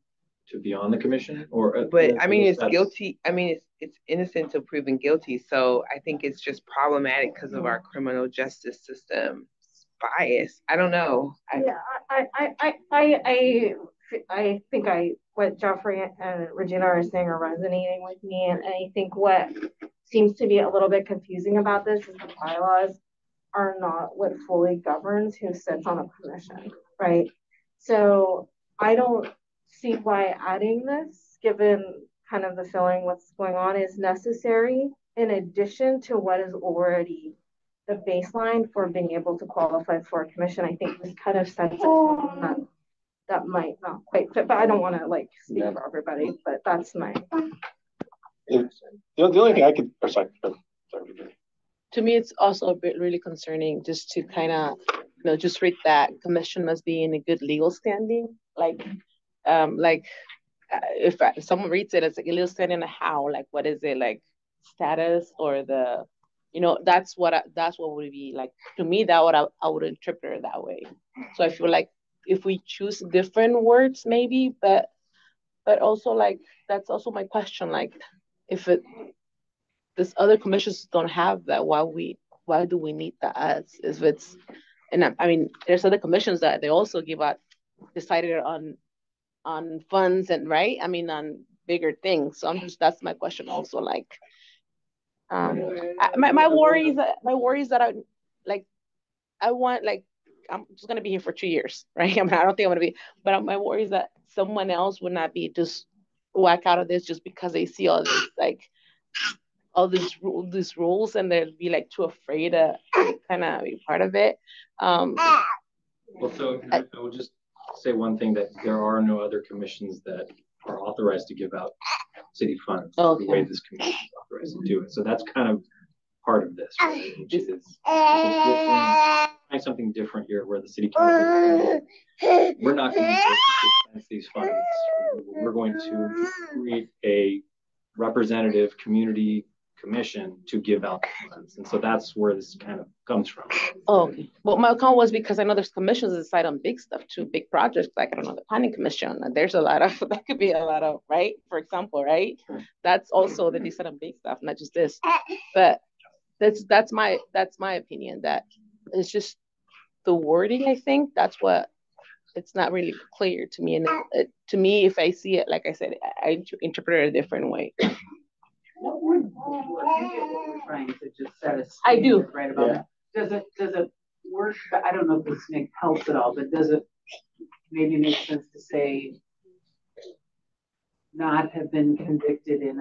to be on the commission, or but I mean, it's guilty. I mean, it's innocent until proven guilty. So I think it's just problematic because of our criminal justice system bias. I don't know. I think what Jeffrey and Regina are saying are resonating with me. And I think what seems to be a little bit confusing about this is the bylaws are not what fully governs who sits on a commission, right? So I don't see why adding this, given kind of the feeling what's going on, is necessary in addition to what is already the baseline for being able to qualify for a commission. I think this kind of sets that might not quite fit, but I don't want to like speak for everybody, but that's my the only thing I could, sorry. To me, it's also a bit really concerning just to kind of, just read that commission must be in a good legal standing. If someone reads it, it's like a legal standing, how, like, what is it, like status or the, that's what would be like, to me, that what I would interpret it that way. So I feel like if we choose different words, maybe, but also like, that's also my question. Like, if this other commissions don't have that, why do we need that? If it's, and I mean, there's other commissions that they also give out, decided on funds and right. I mean, on bigger things. So that's my question also. Like, my worries that I want, like, I'm just gonna be here for 2 years, right? I mean, I don't think I'm gonna be, but my worry is that someone else would not be just whack out of this just because they see all this, like, all these rules, and they'd be like too afraid to kind of be part of it. Well, so I will just say one thing, that there are no other commissions that are authorized to give out city funds the way this commission is authorized to do it. So that's kind of part of this, right? Which is something different here, where the city council, we're not going to dispense these funds. We're going to create a representative community commission to give out funds, and so that's where this kind of comes from. Oh, well, my comment was because I know there's commissions that decide on big stuff too, big projects, like, I don't know, the planning commission. There's a lot of, that could be a lot of, right? For example, right? That's also, they decide on big stuff, not just this. But that's my opinion, that it's just the wording. I think that's what, it's not really clear to me. And to me, if I see it, like I said, I interpret it a different way. What would work? You get what we're trying to just set us. I do. Right about that. Does it work? I don't know if this helps at all, but does it maybe make sense to say not have been convicted of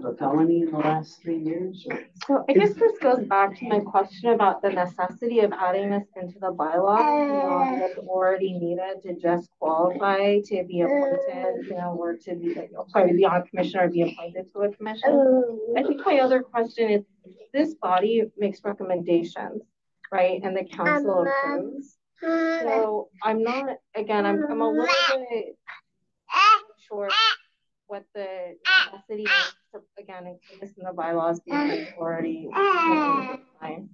a felony in the last 3 years? So I guess this goes back to my question about the necessity of adding this into the bylaw beyond what's already needed to just qualify to be appointed, or to be, sorry, be on a commission or be appointed to a commission. I think my other question is, this body makes recommendations, right? And the council approves. So I'm not, again, I'm a little bit sure what the necessity is to, again, include this in the bylaws being already defined.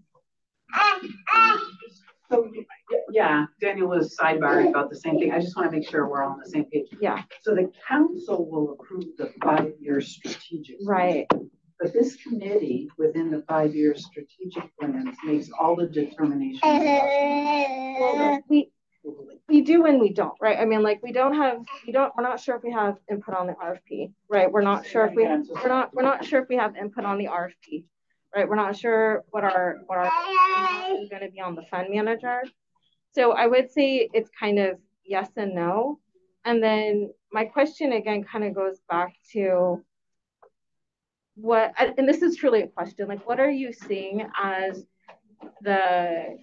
So yeah, Daniel was sidebarring about the same thing. I just want to make sure we're all on the same page. Yeah. So the council will approve the 5-year strategic plan. Right. But this committee within the 5-year strategic plans makes all the determinations. Well, we do and we don't, right? I mean, like, we're not sure if we have input on the RFP, right? We're not sure if we're not sure if we have input on the RFP, right? We're not sure what our is going to be on the fund manager. So I would say it's kind of yes and no. And then my question again kind of goes back to what, and this is truly a question, like, what are you seeing as the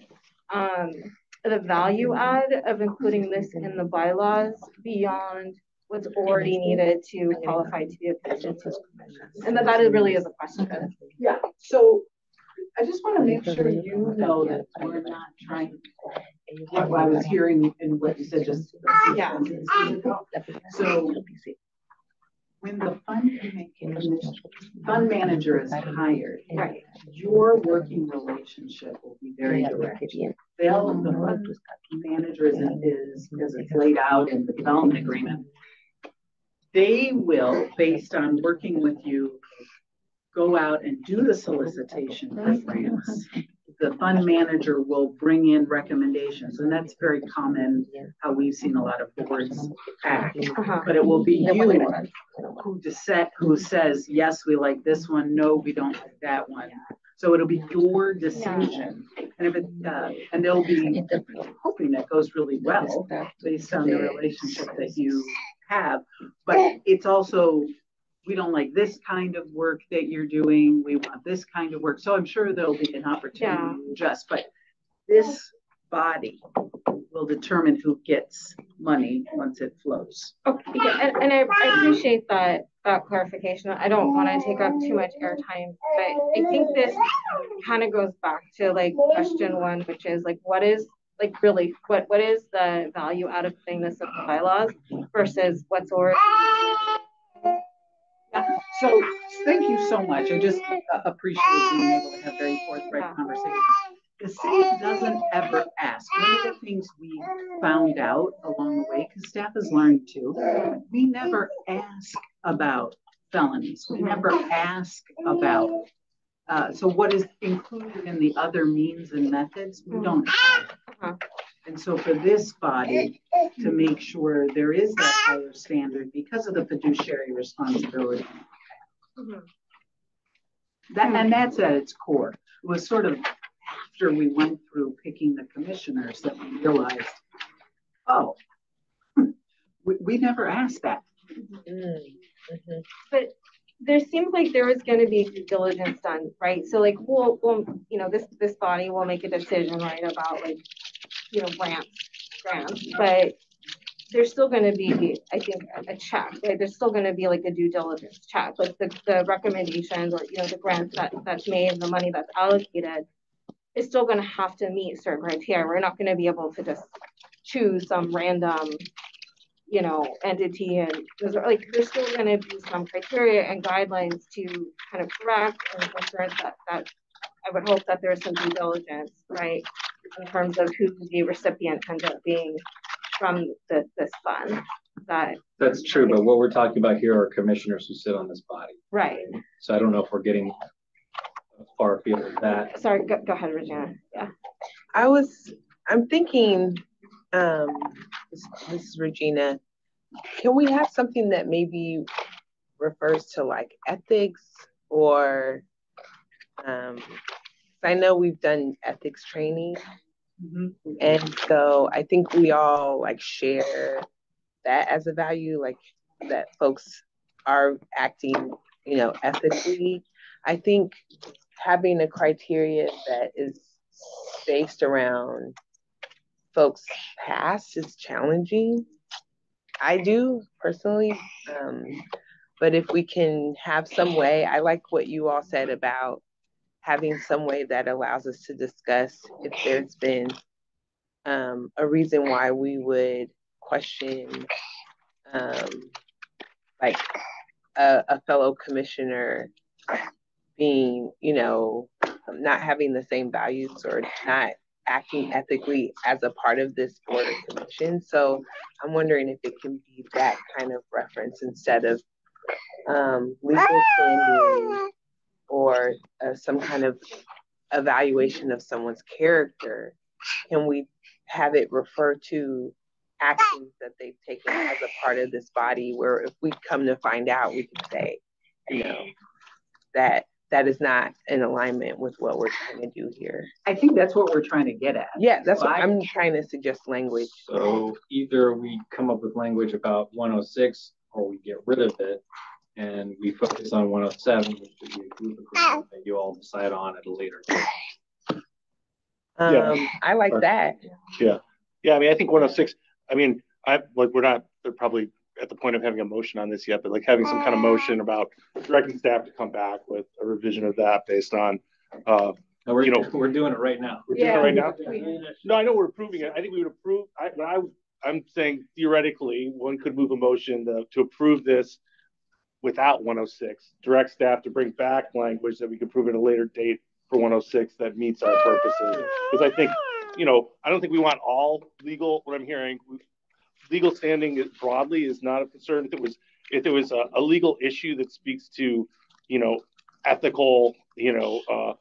value add of including this in the bylaws beyond what's already needed to qualify to be appointed to the commission? And that really is a question. Yeah. So I just want to make sure you know that we're not trying. What I was hearing in what you said just. Yeah. So when the fund manager is hired, right, your working relationship will be very direct. The fund manager is, because it's laid out in the development agreement, they will, based on working with you, go out and do the solicitation for grants. the fund manager will bring in recommendations, and that's very common how we've seen a lot of boards act. But it will be you who says, yes, we like this one, no, we don't like that one. So it'll be your decision, and if it and they'll be hoping that goes really well based on the relationship that you have. But it's also, we don't like this kind of work that you're doing. We want this kind of work. So I'm sure there'll be an opportunity to adjust. But this body will determine who gets money once it flows. Okay, yeah, and I appreciate that clarification. I don't want to take up too much airtime, but I think this kind of goes back to like question one, which is like, what is like really what is the value out of putting this in the bylaws versus what's already. So thank you so much. I just appreciate being able to have very forthright conversations. The city doesn't ever ask. One of the things we found out along the way, because staff has learned too, we never ask about felonies. We never ask about, so what is included in the other means and methods, we don't have. And so for this body to make sure there is that higher standard because of the fiduciary responsibility. And that's at its core. It was sort of after we went through picking the commissioners that we realized, oh, we never asked that. But there seems like there is going to be due diligence done, right? So like we'll you know, this body will make a decision, right, about like, you know, grants, but there's still going to be, I think, a check, right? There's still going to be like a due diligence check, like the recommendations or, you know, the grants that's made and the money that's allocated is still going to have to meet certain criteria. We're not going to be able to just choose some random, you know, entity, and like there's still going to be some criteria and guidelines to kind of correct and ensure that I would hope that there's some due diligence, right, in terms of who the recipient ends up being from this fund. That's true, but what we're talking about here are commissioners who sit on this body. Right. So I don't know if we're getting far afield of that. Sorry, go ahead, Regina. Yeah. I'm thinking, this is Regina, can we have something that maybe refers to like ethics or, I know we've done ethics training. And so I think we all like share that as a value, like that folks are acting, you know, ethically. I think having a criteria that is based around folks' past is challenging. I do personally, but if we can have some way, I like what you all said about having some way that allows us to discuss if there's been a reason why we would question like a fellow commissioner being, you know, not having the same values or not acting ethically as a part of this board or commission. So I'm wondering if it can be that kind of reference instead of legal standing or some kind of evaluation of someone's character. Can we have it refer to actions that they've taken as a part of this body, where if we come to find out, we can say, you know, that is not in alignment with what we're trying to do here. I think that's what we're trying to get at. Yeah, that's what I'm trying to suggest language. So either we come up with language about 106 or we get rid of it and we focus on 107, which would be a group agreement that you all decide on at a later date. I like that. Yeah. I mean, I think 106, I mean, we're not probably at the point of having a motion on this yet, but like having some kind of motion about directing staff to come back with a revision of that based on, we're doing it right now. We're doing it right now? No, I know we're approving it. I think we would approve, I'm saying theoretically, one could move a motion to approve this without 106, direct staff to bring back language that we could prove at a later date for 106 that meets our purposes. Because I think, you know, I don't think we want all legal, what I'm hearing, legal standing broadly is not a concern. If there was a, legal issue that speaks to, you know, ethical, you know,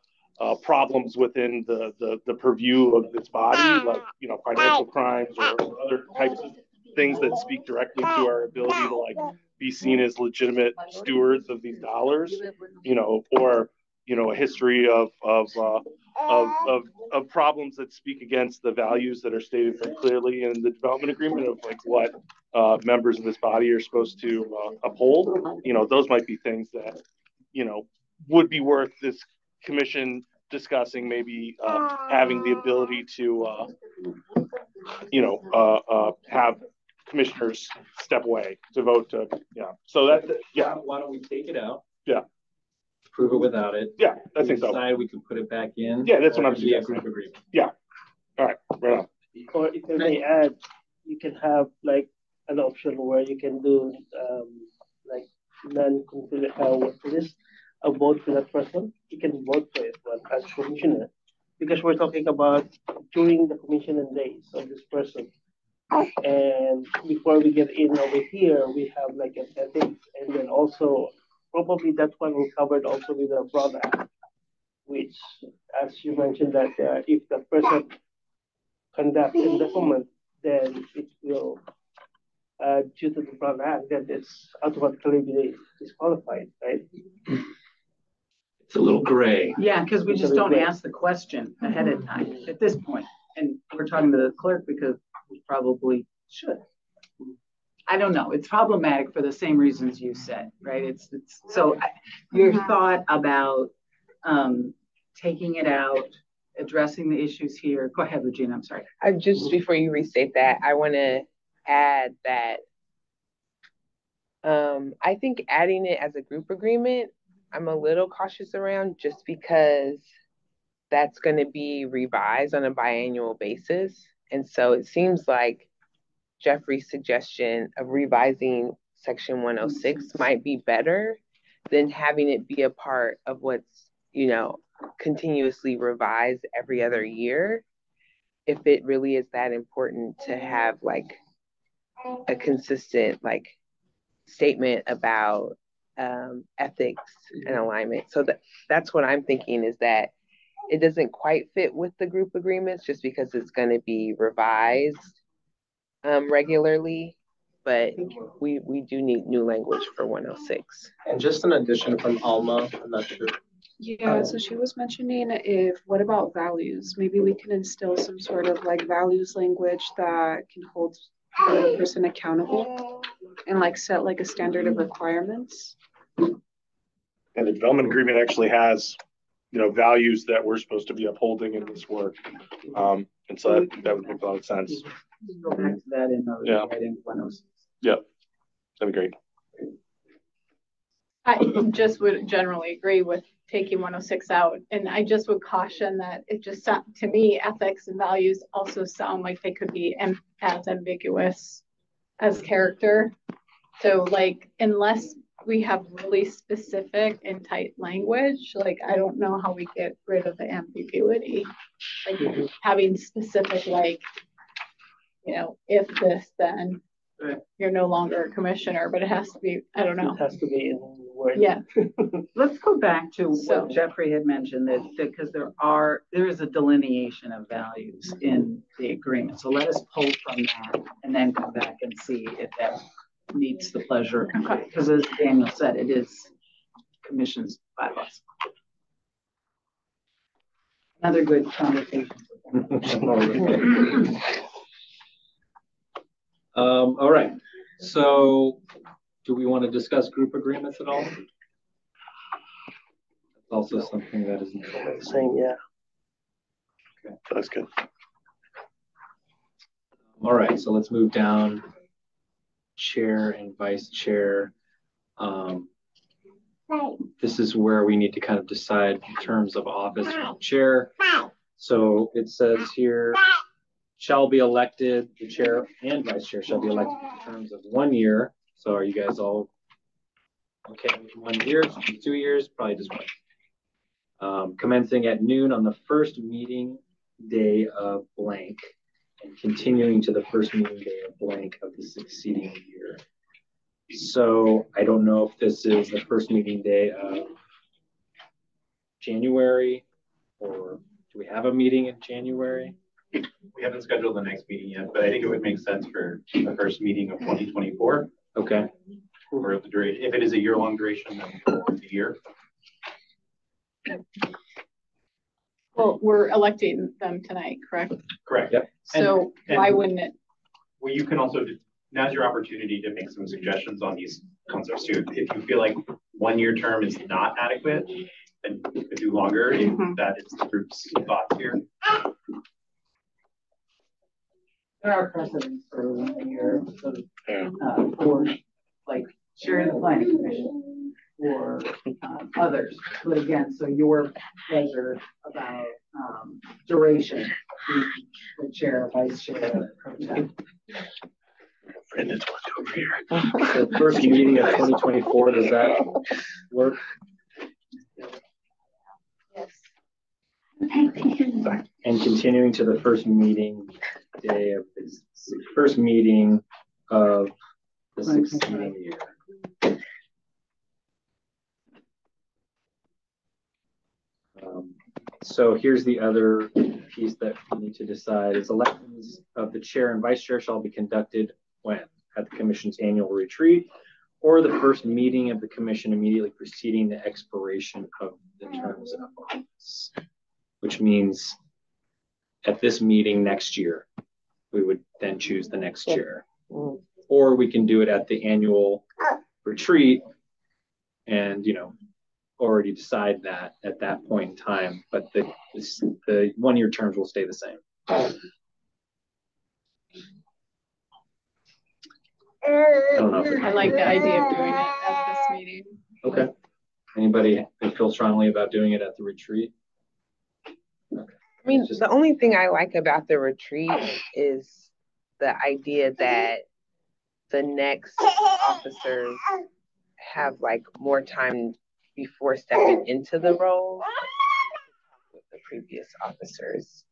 problems within the purview of its body, like, you know, financial crimes or other types of things that speak directly to our ability to like be seen as legitimate stewards of these dollars, you know, or, you know, a history of problems that speak against the values that are stated very clearly in the development agreement of like what members of this body are supposed to uphold. You know, those might be things that, you know, would be worth this commission discussing, maybe having the ability to, you know, have commissioners step away to vote to, yeah. So that, yeah. Why don't we take it out? Yeah. Prove it without it. Yeah, I think so. Decide we can put it back in. Yeah, that's what I'm suggesting. Group agreement. Yeah. All right. Right on. Or if I may add, you can have like an option where you can do like non-confident a vote for that person. You can vote for it, but as commissioner, because we're talking about during the commissioner days of this person. And before we get in over here, we have like an ethics, and then also probably that one we covered also with the Broad Act, which, as you mentioned, that if the person conducts indeciment, then it will, due to the Broad Act, that it's automatically be disqualified, right? It's a little gray. Yeah, because we just don't ask the question ahead of time at this point. And we're talking to the clerk because we probably should. I don't know. It's problematic for the same reasons you said, right? It's so your thought about taking it out, addressing the issues here. Go ahead, Regina. I'm sorry. Just before you restate that, I want to add that I think adding it as a group agreement, I'm a little cautious around just because that's going to be revised on a biannual basis. And so it seems like Jeffrey's suggestion of revising section 106 might be better than having it be a part of what's, you know, continuously revised every other year. If it really is that important to have like a consistent like statement about ethics and alignment. So that's what I'm thinking, is that it doesn't quite fit with the group agreements just because it's going to be revised regularly, but we do need new language for 106. And just an addition from Alma, I'm not sure. Yeah, so she was mentioning what about values? Maybe we can instill some sort of like values language that can hold the person accountable and like set like a standard of requirements. And the development agreement actually has, you know, values that we're supposed to be upholding in this work. And so that would make a lot of sense. Go back to that in in 106. Yeah, that'd be great. I just would generally agree with taking 106 out. And I just would caution that it just, to me, ethics and values also sound like they could be as ambiguous as character. So like, unless we have really specific and tight language, like, I don't know how we get rid of the ambiguity. Like having specific, like, you know, if this, then you're no longer a commissioner, but it has to be, I don't know. It has to be in the word. Yeah. Let's go back to what Jeffrey had mentioned, that because there is a delineation of values in the agreement. So let us pull from that and then come back and see if that meets the pleasure. Because as Daniel said, it is commission's bylaws. Another good conversation. All right. So do we want to discuss group agreements at all? That's also something that is saying, yeah. Okay, that's good. All right, so let's move down. Chair and vice chair. This is where we need to kind of decide in terms of office for the chair. So it says here, shall be elected, the chair and vice chair shall be elected in terms of 1 year. So are you guys all okay with 1 year, 2 years, probably just one. Commencing at noon on the first meeting day of blank and continuing to the first meeting day of blank of the succeeding year. So I don't know if this is the first meeting day of January, Or do we have a meeting in January? We haven't scheduled the next meeting yet, but I think it would make sense for the first meeting of 2024. Okay. For the duration, if it is a year-long duration, then for the year. Well, we're electing them tonight, correct? Correct. Yep. So why wouldn't it? Well, you can also, now's your opportunity to make some suggestions on these concepts too. If you feel like 1 year term is not adequate, then you could do longer if that is the group's thoughts here. There are precedents for 1 year for like sharing the planning commission or others. But again, so your pleasure about duration, the chair, vice chair, pro temp. Brendan's over here. The first meeting of 2024, does that work? Yes. And continuing to the first meeting day of the first meeting of the succeeding year. So here's the other piece that we need to decide is elections of the chair and vice chair shall be conducted when? At the commission's annual retreat or the first meeting of the commission immediately preceding the expiration of the terms of office, which means at this meeting next year, we would then choose the next chair. Or we can do it at the annual retreat and, already decide that at that point in time, but the 1 year terms will stay the same. I don't know. I like the idea of doing it at this meeting. Okay. Anybody feel strongly about doing it at the retreat? I mean, the only thing I like about the retreat is the idea that the next officers have like more time before stepping into the role with the previous officers.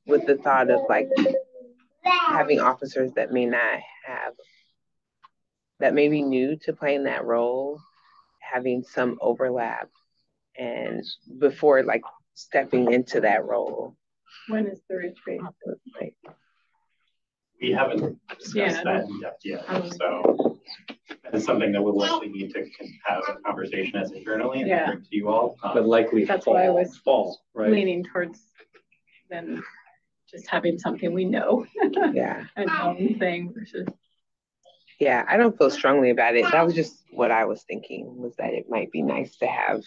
With the thought of like having officers that may not have, that may be new to playing that role, having some overlap and before like stepping into that role. When is the retreat? We haven't discussed that in depth yet, so it's something that we'll likely need to have a conversation as internally and bring to you all. But likely that's fall, why I was right? leaning towards then just having something we know. Yeah. A known thing versus. Yeah, I don't feel strongly about it. That was just what I was thinking, was that it might be nice to have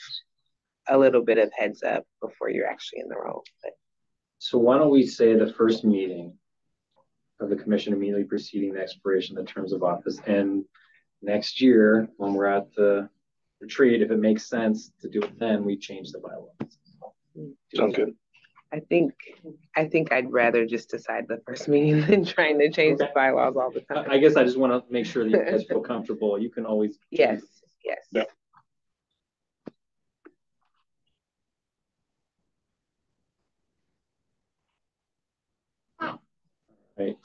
a little bit of heads up before you're actually in the role. But. So why don't we say the first meeting of the commission immediately preceding the expiration of the terms of office, and next year when we're at the retreat, if it makes sense to do it then, we change the bylaws. Sounds good. I think I'd rather just decide the first meeting than trying to change the bylaws all the time. I guess I just want to make sure that you guys feel comfortable. You can always. Yes. Yeah. Right.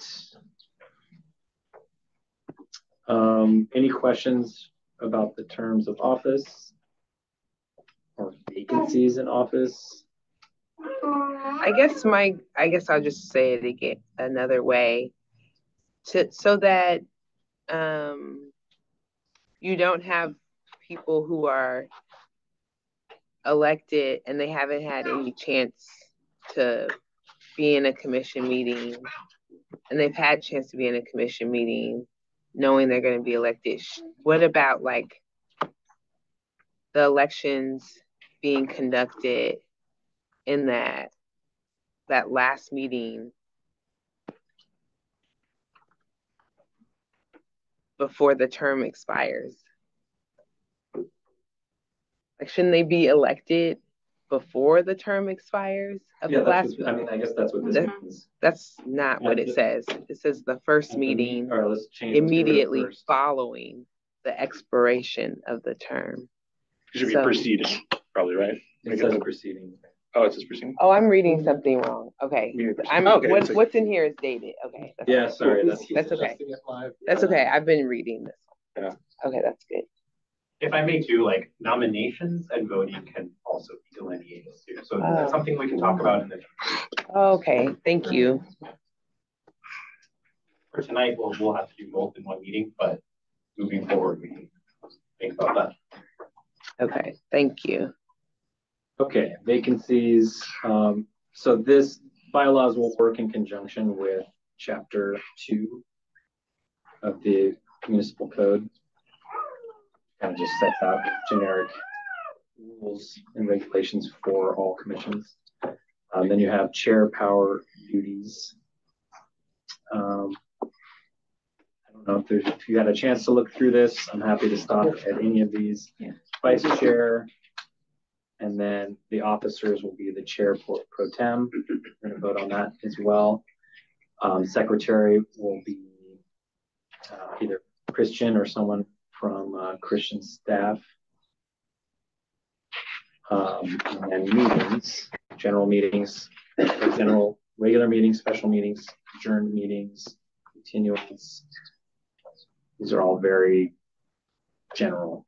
Any questions about the terms of office or vacancies in office? I guess I'll just say it again another way, so that you don't have people who are elected and they haven't had any chance to be in a commission meeting, and they've had a chance to be in a commission meeting knowing they're going to be elected. What about like the elections being conducted in that last meeting before the term expires? Like, shouldn't they be elected before the term expires? I guess that's what this means. That's not what it says. It says the first meeting immediately following the expiration of the term. It should be proceeding, probably, right? It says proceeding. Oh, it says proceeding. Oh, I'm reading something wrong. Okay. What's in here is dated. Okay. Yeah, sorry. That's okay. That's okay. I've been reading this. Yeah. Okay, that's good. If I may too, like nominations and voting can also be delineated too. So that's something we can talk about in the Okay, thank you. For tonight, we'll have to do both in one meeting, but moving forward, we can think about that. Okay, thank you. Okay, vacancies. So this bylaws will work in conjunction with Chapter 2 of the municipal code. Kind of just sets out generic rules and regulations for all commissions. Then you have chair power duties. I don't know if you had a chance to look through this. I'm happy to stop at any of these. Yeah. Vice chair, and then the officers will be the chair pro tem. We're going to vote on that as well. Secretary will be either Christian or someone from Christian staff. And meetings, general meetings, regular meetings, special meetings, adjourned meetings, continuance. These are all very general,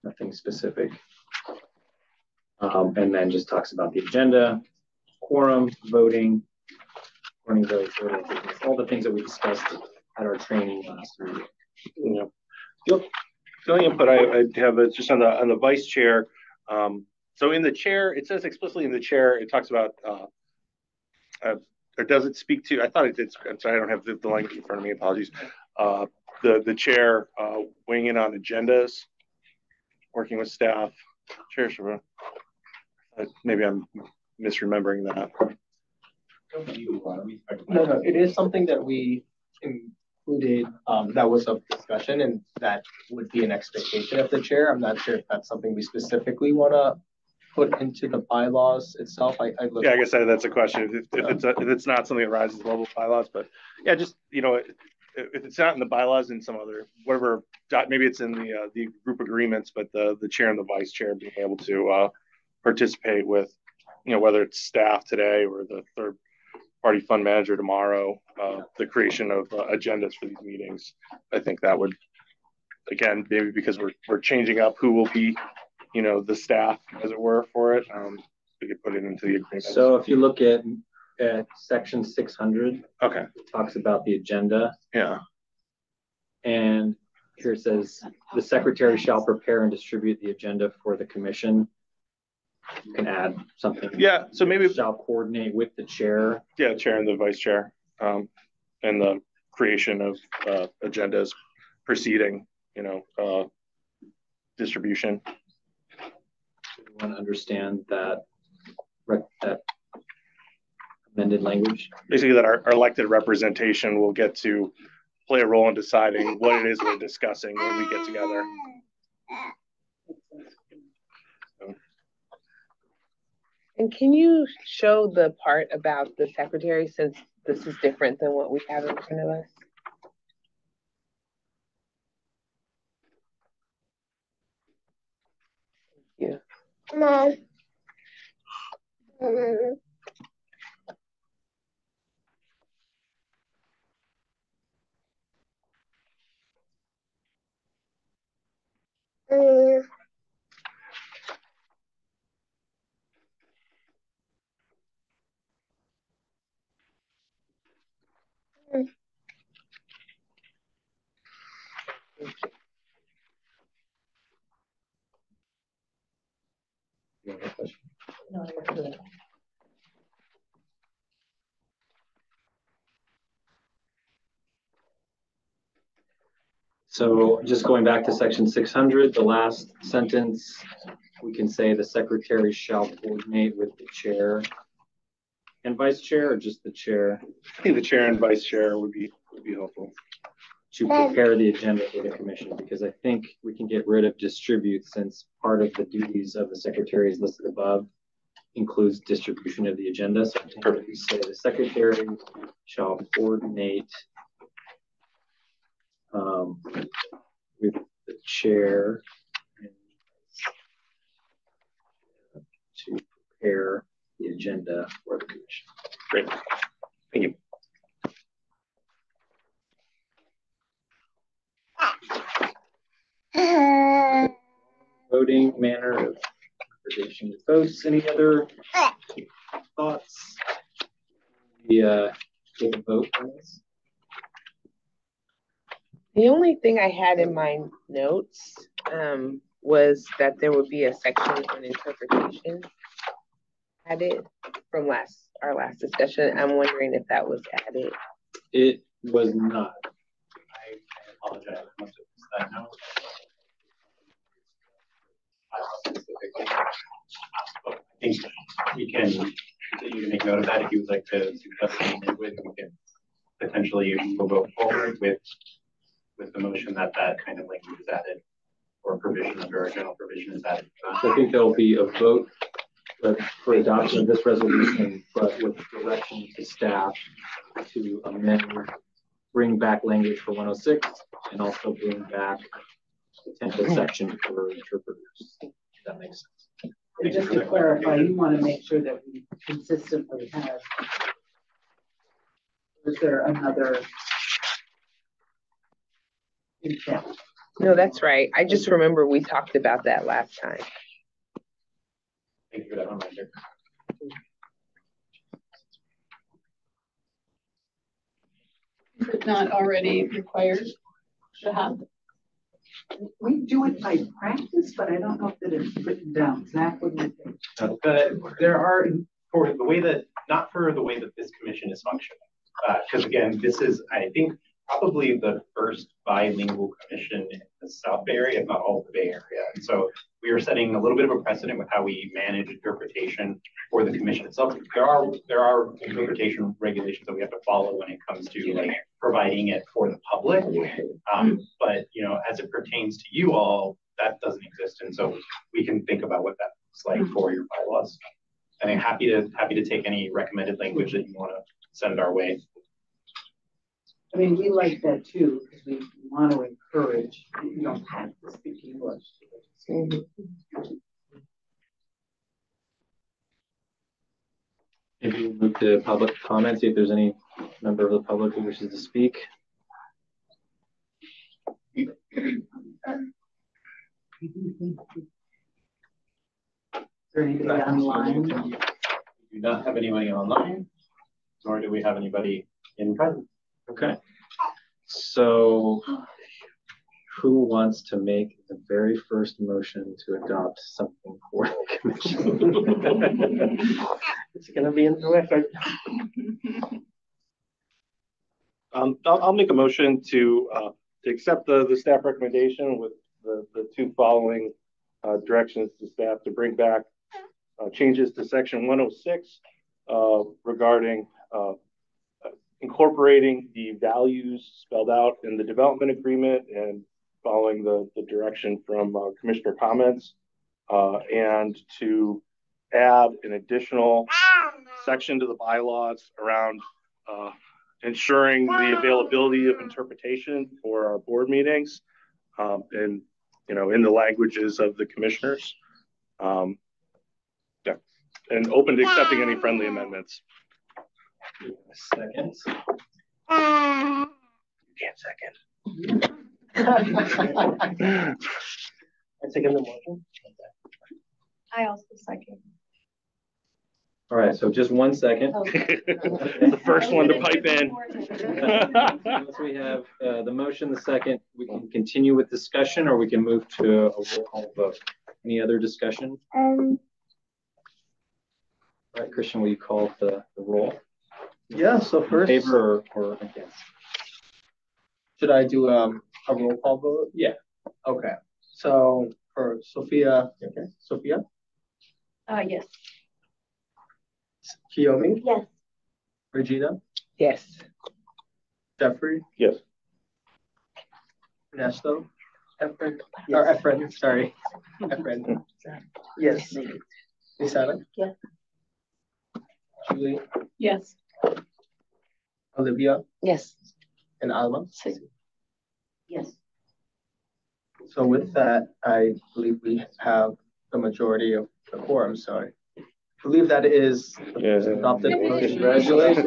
nothing specific. And then just talks about the agenda, quorum, voting, all the things that we discussed at our training last week. Yeah. The only input I have is just on the vice chair. So in the chair, it says explicitly in the chair, it talks about, or does it speak to, I thought it did, I'm sorry, I don't have the language in front of me, apologies. The chair weighing in on agendas, working with staff. Chair, maybe I'm misremembering that. No, it is something that we included that was of discussion, and that would be an expectation of the chair. I'm not sure if that's something we specifically want to put into the bylaws itself. I guess that's a question. If it's not something that rises to the level of bylaws, but yeah, just if it's not in the bylaws, in some other whatever, maybe it's in the group agreements, but the chair and the vice chair being able to participate with, whether it's staff today or the third party fund manager tomorrow, the creation of agendas for these meetings. I think that would, again, maybe because we're changing up who will be, the staff, as it were, for it. We could put it into the agreement. So if you look at section 600, okay, it talks about the agenda. Yeah. And here it says, the secretary shall prepare and distribute the agenda for the commission. You can add something. Yeah, so maybe shall coordinate with the chair. Yeah, chair and the vice chair, and the creation of agendas preceding, distribution. Everyone understand that amended language? Basically, that our elected representation will get to play a role in deciding what it is we're discussing when we get together. And can you show the part about the secretary, since this is different than what we have in front of us? Thank you. Mom. So just going back to section 600, the last sentence, we can say the secretary shall coordinate with the chair and vice chair, or just the chair? I think the chair and vice chair would be helpful. To prepare the agenda for the commission, because I think we can get rid of distribute, since part of the duties of the secretary is listed above includes distribution of the agenda. So I think if we say the secretary shall coordinate with the chair to prepare the agenda for the commission. Great. Thank you. voting manner of aggregation of votes. Any other thoughts? We take a vote on this. The only thing I had in my notes was that there would be a section on interpretation added from our last discussion. I'm wondering if that was added. It was not. I apologize. I must have missed that note. I think we can, you can make note of that if you would like to discuss it with, we can potentially go forward with the motion that kind of language is added, or provision under a general provision is added. So I think there'll be a vote for adoption of this resolution, but with direction to staff to amend, bring back language for 106, and also bring back potential section for interpreters. If that makes sense. And just to clarify, you want to make sure that we consistently have. Is there another intent? No, that's right. I just remember we talked about that last time. Thank you for that reminder. Is it not already required to have? We do it by practice, but I don't know that it's written down. Zach, what do you think? There are, for the way that, not for the way that this commission is functioning. Because again, this is, I think, probably the first bilingual commission in the South Bay Area, if not all of the Bay Area. And so we are setting a little bit of a precedent with how we manage interpretation for the commission itself. There are interpretation regulations that we have to follow when it comes to like providing it for the public. But you know, as it pertains to you all, that doesn't exist. And so we can think about what that looks like for your bylaws. And I'm happy to take any recommended language that you want to send our way. I mean, we like that too, because we want to encourage, you don't have to speak English. Maybe we'll move to public comments, see if there's any member of the public who wishes to speak. Is there anybody online? We do not have anybody online, nor do we have anybody in presence. Okay. So who wants to make the very first motion to adopt something for the commission? It's going to be in the record. I'll make a motion to accept the staff recommendation with the two following directions to staff to bring back changes to section 106 regarding incorporating the values spelled out in the development agreement and following the direction from commissioner comments, and to add an additional section to the bylaws around ensuring the availability of interpretation for our board meetings, and in the languages of the commissioners. Yeah, and open to accepting any friendly amendments. Second. You can't second. I second the motion. I also second. All right, so just 1 second. The first one to pipe in. Once we have the motion, the second, we can continue with discussion, or we can move to a roll call vote. Any other discussion? All right, Christian, will you call the roll? Yeah, so first. In favor or against? Should I do a roll call vote? Yeah. Okay. So for Sophia, okay. Sophia? Yes. Kiyomi? Yes. Regina? Yes. Jeffrey? Yes. Ernesto? Efren, sorry. Efren? Yes. Isana? Yes. Julie? Yes. Olivia? Yes. And Alma? Yes. So with that, I believe we have the majority of the quorum, so I believe that is adopted. Congratulations.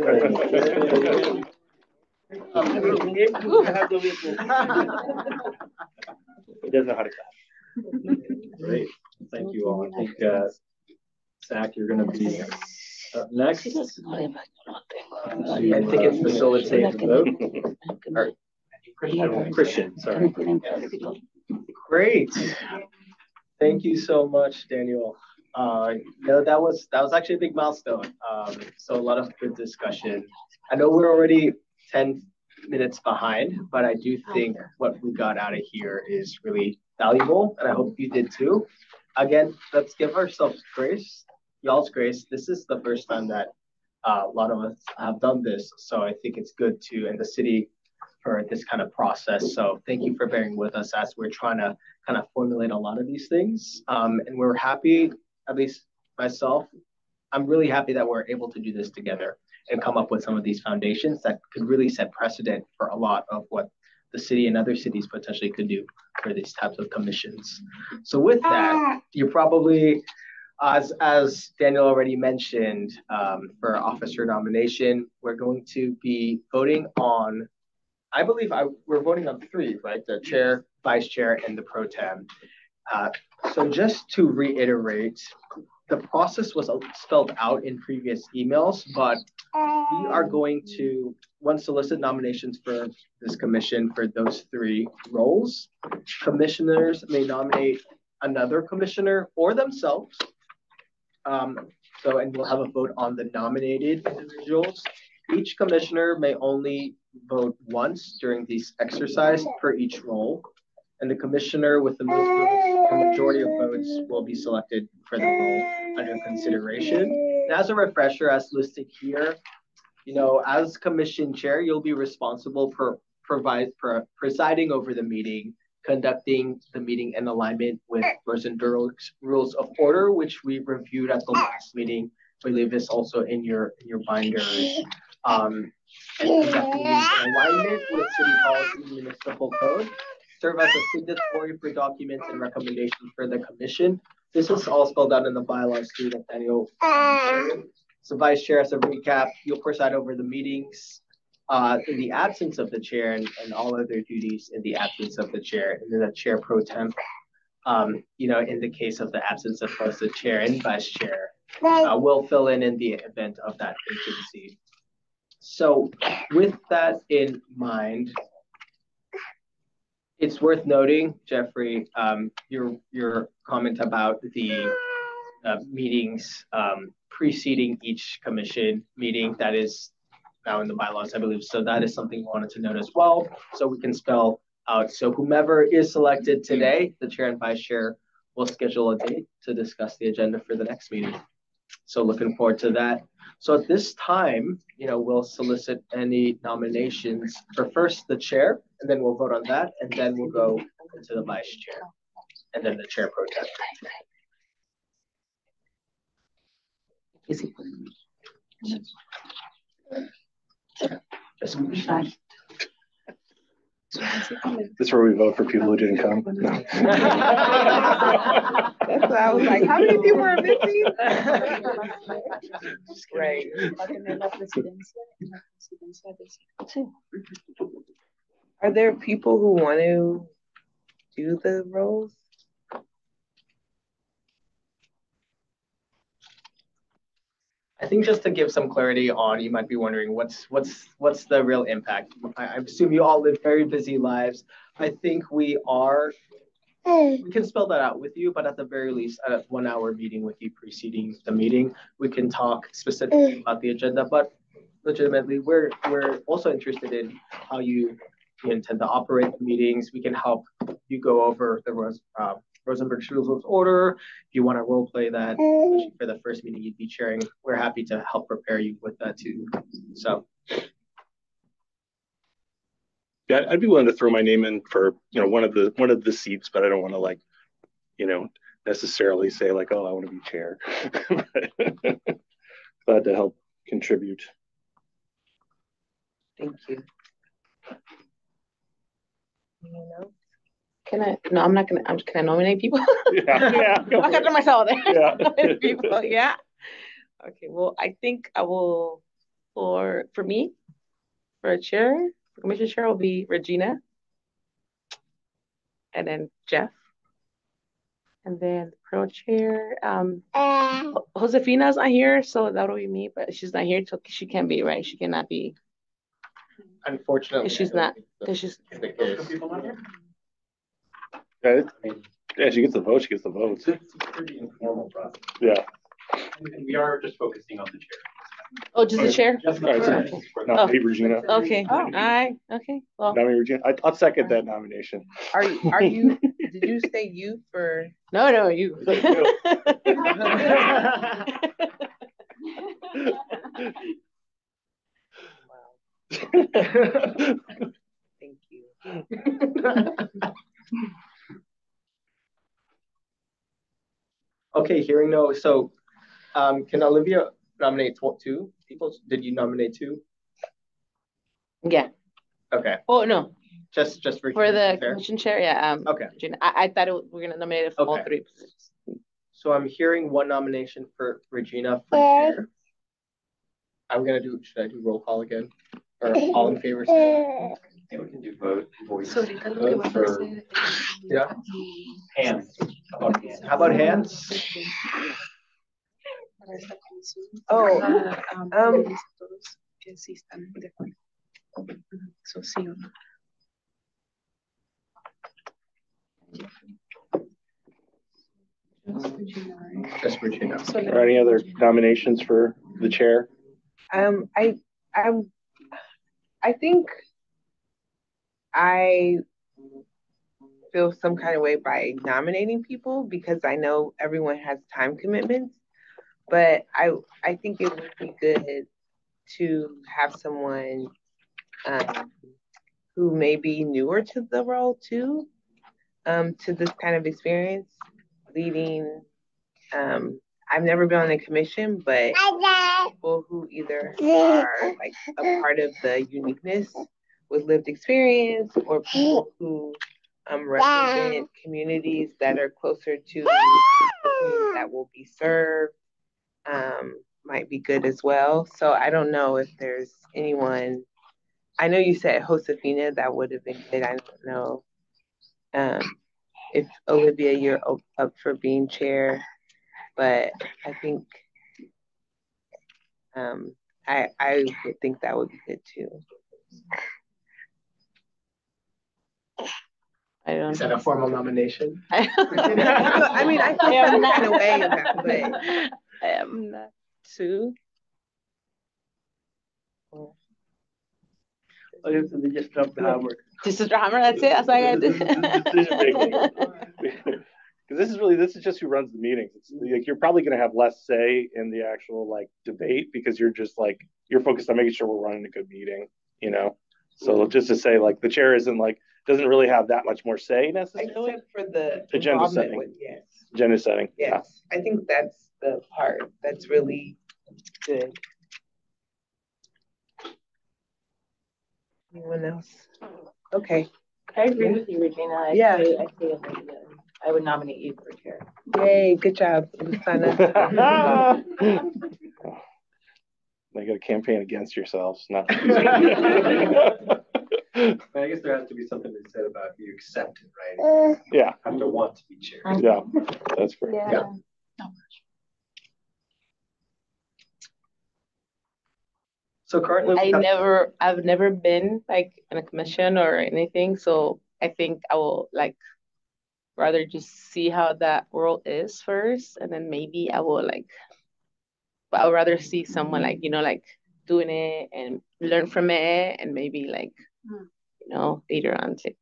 He doesn't know how to clap. Great. Thank you all. I think, Zach, you're going to be up next. I think it's facilitate the vote. Christian, sorry. Great. Thank you so much, Daniel. That was actually a big milestone. So a lot of good discussion. I know we're already 10 minutes behind, but I do think what we got out of here is really valuable, and I hope you did too. Again, let's give ourselves grace, y'all's grace. This is the first time that a lot of us have done this, so I think it's good to, and the city for this kind of process. So thank you for bearing with us as we're trying to kind of formulate a lot of these things. And we're happy, at least myself, I'm really happy that we're able to do this together and come up with some of these foundations that could really set precedent for a lot of what the city and other cities potentially could do for these types of commissions. So with that, you're probably, as Daniel already mentioned, for officer nomination, we're going to be voting on, I believe we're voting on 3, right? The chair, vice chair, and the pro tem. So just to reiterate, the process was spelled out in previous emails, but we are going to, solicit nominations for this commission for those 3 roles. Commissioners may nominate another commissioner or themselves. And we'll have a vote on the nominated individuals. Each commissioner may only vote once during this exercise per each role. And the commissioner with the most votes, the majority of votes, will be selected for the role under consideration. And as a refresher, as listed here, as commission chair, you'll be responsible for presiding over the meeting, conducting the meeting in alignment with Rosenberg's rules of order, which we reviewed at the last meeting. I believe this also in your binders. And conducting meetings in alignment with city policy and municipal code. Serve as a signatory for documents and recommendations for the commission. This is all spelled out in the bylaws too that Daniel. So vice chair, as a recap, you'll preside over the meetings in the absence of the chair and all other duties in the absence of the chair. And then the chair pro tem, in the case of the absence of both the chair and vice chair, will fill in the event of that vacancy. So with that in mind, it's worth noting, Jeffrey, your comment about the meetings preceding each commission meeting that is now in the bylaws, I believe. So that is something we wanted to note as well. So we can spell out. So whomever is selected today, the chair and vice chair, will schedule a date to discuss the agenda for the next meeting. So looking forward to that. So at this time, we'll solicit any nominations for first the chair, and then we'll vote on that, and then we'll go into the vice chair, and then the chair pro tem. This is where we vote for people who didn't come. No. That's what I was like, how many people are missing? Right. Are there people who want to do the roles? I think just to give some clarity on, you might be wondering what's the real impact. I assume you all live very busy lives. I think we can spell that out with you, but at the very least, at a 1-hour meeting with you preceding the meeting, we can talk specifically about the agenda. But legitimately, we're also interested in how you intend to operate the meetings. We can help you go over the Rosenberg's rules of order. If you want to role play that, especially for the first meeting you'd be chairing, we're happy to help prepare you with that too. So. Yeah, I'd be willing to throw my name in for one of the seats, but I don't want to necessarily say like, oh, I want to be chair. Glad to help contribute. Thank you. Can I? No, I'm not gonna. Can I nominate people? Yeah. I'll cut myself there. Yeah. People, yeah. Okay. Well, I think I will. For me, for a chair, for commission chair will be Regina, and then Jeff, And then pro chair, Josefina's not here, so that'll be me, but she's not here, so she can't be, right? She cannot be. Unfortunately, she's not, because she's. Yeah, she gets the vote. She gets the votes. It's a pretty informal process. Yeah. And we are just focusing on the chair. Oh, just the chair? All right, so nominate Regina. Okay. All right. Okay. Well. Nominate Regina. I'll second that nomination. Are you? Did you say you for? No, you. Thank you. Okay, hearing no. So, can Olivia nominate two people? Did you nominate two? Yeah. Okay. Oh no. Just for the commission chair. Yeah. Okay. I thought we were gonna nominate it for all three positions. So I'm hearing one nomination for Regina for chair. I'm gonna do. Should I do roll call again, or all in favor? I think we can do vote. Voice. Vote for, yeah. Hands. How about hands? Oh. Just Regina. Are there any other nominations for the chair? I think I feel some kind of way by nominating people because I know everyone has time commitments, but I think it would be good to have someone who may be newer to the role too, to this kind of experience, leading. I've never been on a commission, but people who either are like a part of the uniqueness with lived experience or people who represent communities that are closer to the communities that will be served might be good as well. So I don't know if there's anyone. I know you said Josefina, that would have been good. I don't know if Olivia, you're up for being chair, but I think I would think that would be good too. I don't. Is that a formal nomination? I mean, I feel some kind of way about it, but I am not too. Oh, you have to just drop the hammer. Just a hammer. That's it. That's all I got to do. Because this is just who runs the meetings. It's like you're probably going to have less say in the actual like debate because you're just like you're focused on making sure we're running a good meeting, you know. So just to say like the chair isn't like doesn't really have that much more say necessarily. Except for the agenda setting. yes. Agenda setting. Yes, yeah. I think that's the part that's really good. Anyone else? Okay. I agree with you, Regina. I would nominate you for chair. Yay, good job, Luciana. They got a campaign against yourselves. No. I guess there has to be something to be said about you accept it, right? Yeah. You have to want to be chair. Yeah, that's great. Yeah. So currently, I've never been like in a commission or anything, so I think I will like rather just see how that world is first, and then maybe I will like. But I would rather see someone like like doing it and learn from it, and maybe like later on take.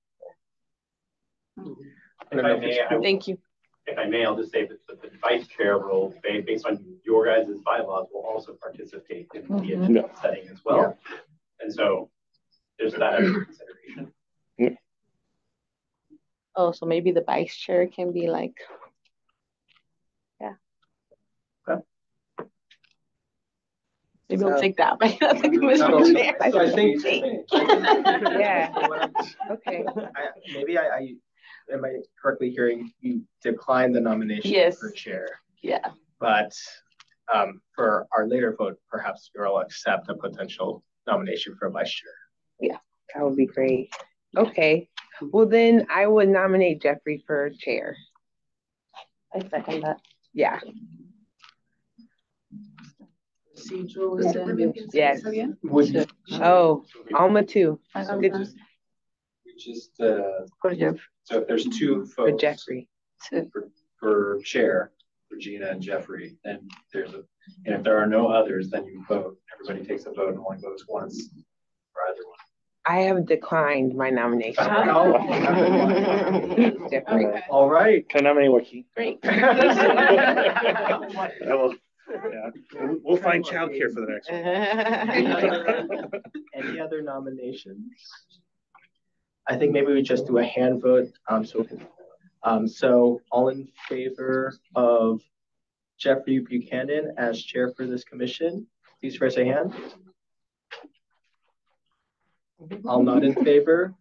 Thank you. If I may, I'll just say that the vice chair role, based on your guys' bylaws, will also participate in the agenda setting as well. Yeah. And so there's that under consideration. Yeah. Oh, so maybe the vice chair can be like, yeah. Okay. Maybe I'll take that. So I think, yeah. Okay. Maybe am I correctly hearing you decline the nomination for chair? Yeah. But for our later vote, perhaps you'll accept a potential nomination for vice chair. Yeah, that would be great. Okay. Well, then I would nominate Jeffrey for chair. I second that. Yeah. Yes. Oh, Alma too. So if there's two folks For Jeffrey. for chair, Regina and Jeffrey, then there's a, and if there are no others, then you vote. Everybody takes a vote and only votes once for either one. I have declined my nomination. Jeffrey. All right. Can I nominate Joaquin? Great. We'll find childcare for the next one. Any other nominations? I think maybe we just do a hand vote. So all in favor of Jeffrey Buchanan as chair for this commission, please raise a hand. All not in favor.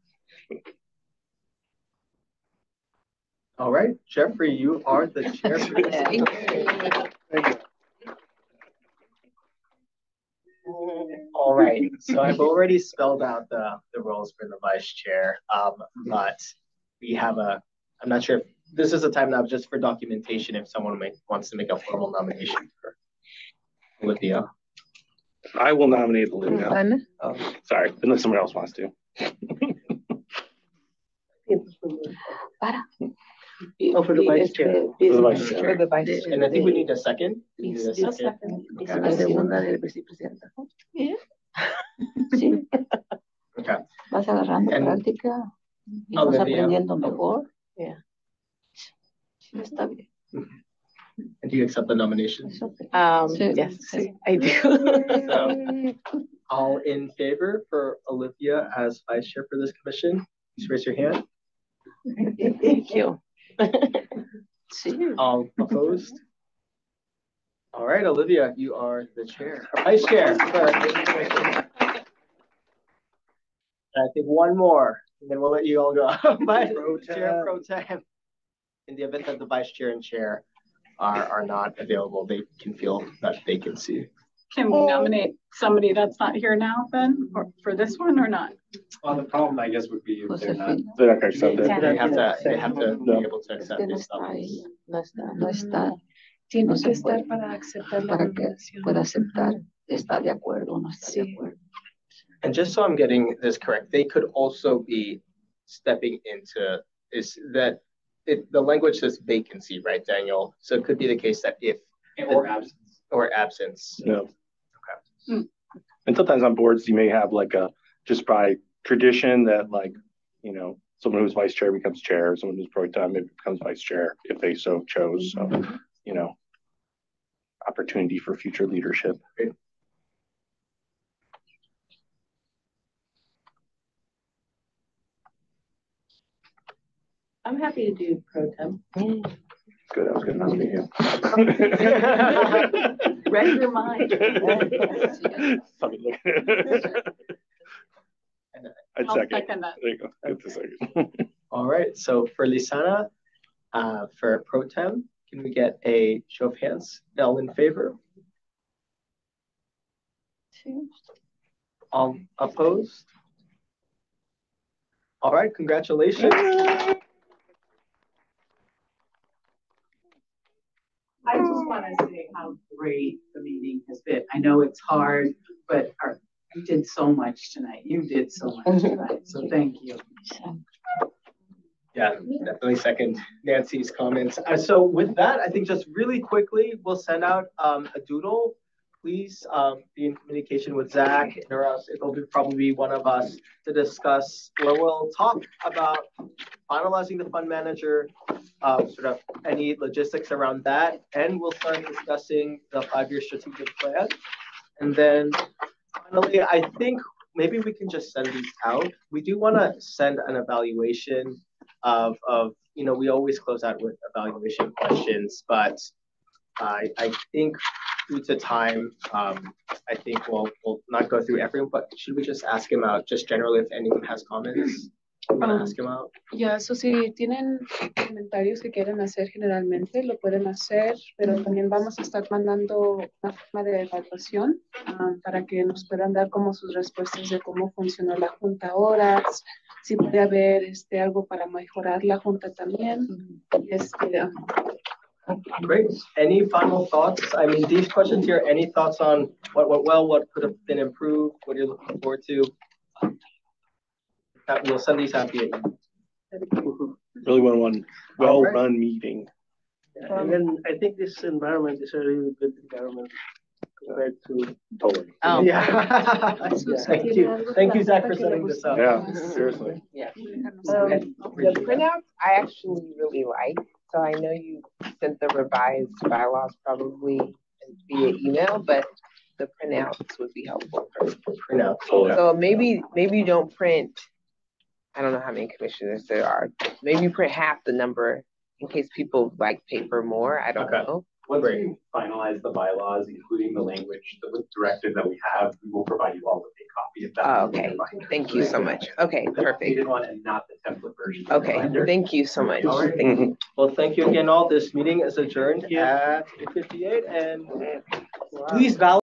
All right, Jeffrey, you are the chair for this commission. All right, so I've already spelled out the roles for the vice chair, but we have I'm not sure if this is a time now just for documentation if someone wants to make a formal nomination for Olivia. I will nominate Olivia. Oh. Sorry, unless someone else wants to. For the vice chair. For the vice chair. For the vice chair. And I think we need a second. We need a second. Okay. Vas agarrando práctica y vas aprendiendo mejor. Yeah. Está bien. And do you accept the nomination? Yes, I do. So, all in favor for Olivia as vice chair for this commission? Please raise your hand. Thank you. All opposed? All right, Olivia, you are the chair, vice chair for this commission. I think one more, and then we'll let you all go. Chair pro tem. In the event that the vice chair and chair are not available, they can fill that vacancy. Can we nominate somebody that's not here now then, or for this one or not? Well, the problem, I guess, would be if they're not going to accept it. They have to be able to accept this. No está. Tiene que estar para aceptar la nominación. Pueda aceptar, está de acuerdo o no está de acuerdo. And just so I'm getting this correct, they could also be stepping into the language says vacancy, right, Daniel? So it could be the case that if or absence. Yeah. Okay. And sometimes on boards you may have like just by tradition that someone who's vice chair becomes chair, someone who's pro tem becomes vice chair if they so chose. So opportunity for future leadership. Great. I'm happy to do pro tem. Good, I was going to nominate you. Read your mind. I'd second that. There you go. Get the second. All right. So for Lisana, for pro tem, can we get a show of hands? All in favor? All opposed? All right. Congratulations. I just want to say how great the meeting has been. I know it's hard, but you did so much tonight. You did so much tonight. So thank you. Yeah, definitely second Nancy's comments. So with that, I think just really quickly, we'll send out a doodle. Please be in communication with Zach or else it'll probably be one of us to discuss where we'll talk about finalizing the fund manager, sort of any logistics around that. And we'll start discussing the 5-year strategic plan. And then finally, I think maybe we can just send these out. We do want to send an evaluation of we always close out with evaluation questions, but I think due to time, I think we'll not go through everyone, but should we just ask him out just generally if anyone has comments? I'm gonna ask him out. Ya, so si tienen comentarios que quieren hacer generalmente, lo pueden hacer, pero también vamos a estar mandando una forma de evaluación para que nos puedan dar como sus respuestas de cómo funcionó la junta ahora, si puede haber algo para mejorar la junta también. Great. Any final thoughts? I mean, these questions here, any thoughts on what went well, what could have been improved, what you're looking forward to? We'll send these out via email. Really one well-run meeting. And then I think this environment is a really good environment compared to totally. Yeah. Thank you, Zach, for setting this up. Yeah, seriously. Yeah. The printouts I actually really like. So I know you sent the revised bylaws probably via email, but the printouts would be helpful for printouts. So maybe you don't print. I don't know how many commissioners there are. Maybe you print half the number in case people like paper more. I don't know. Once we finalize the bylaws, including the language, the directive that we have, we will provide you all with a copy of that. Oh, okay. Thank you so much. Okay, perfect. The one and not the template version. Okay, thank you so much. All right. Thank you. Well, thank you again all. This meeting is adjourned at 8:58 and please validate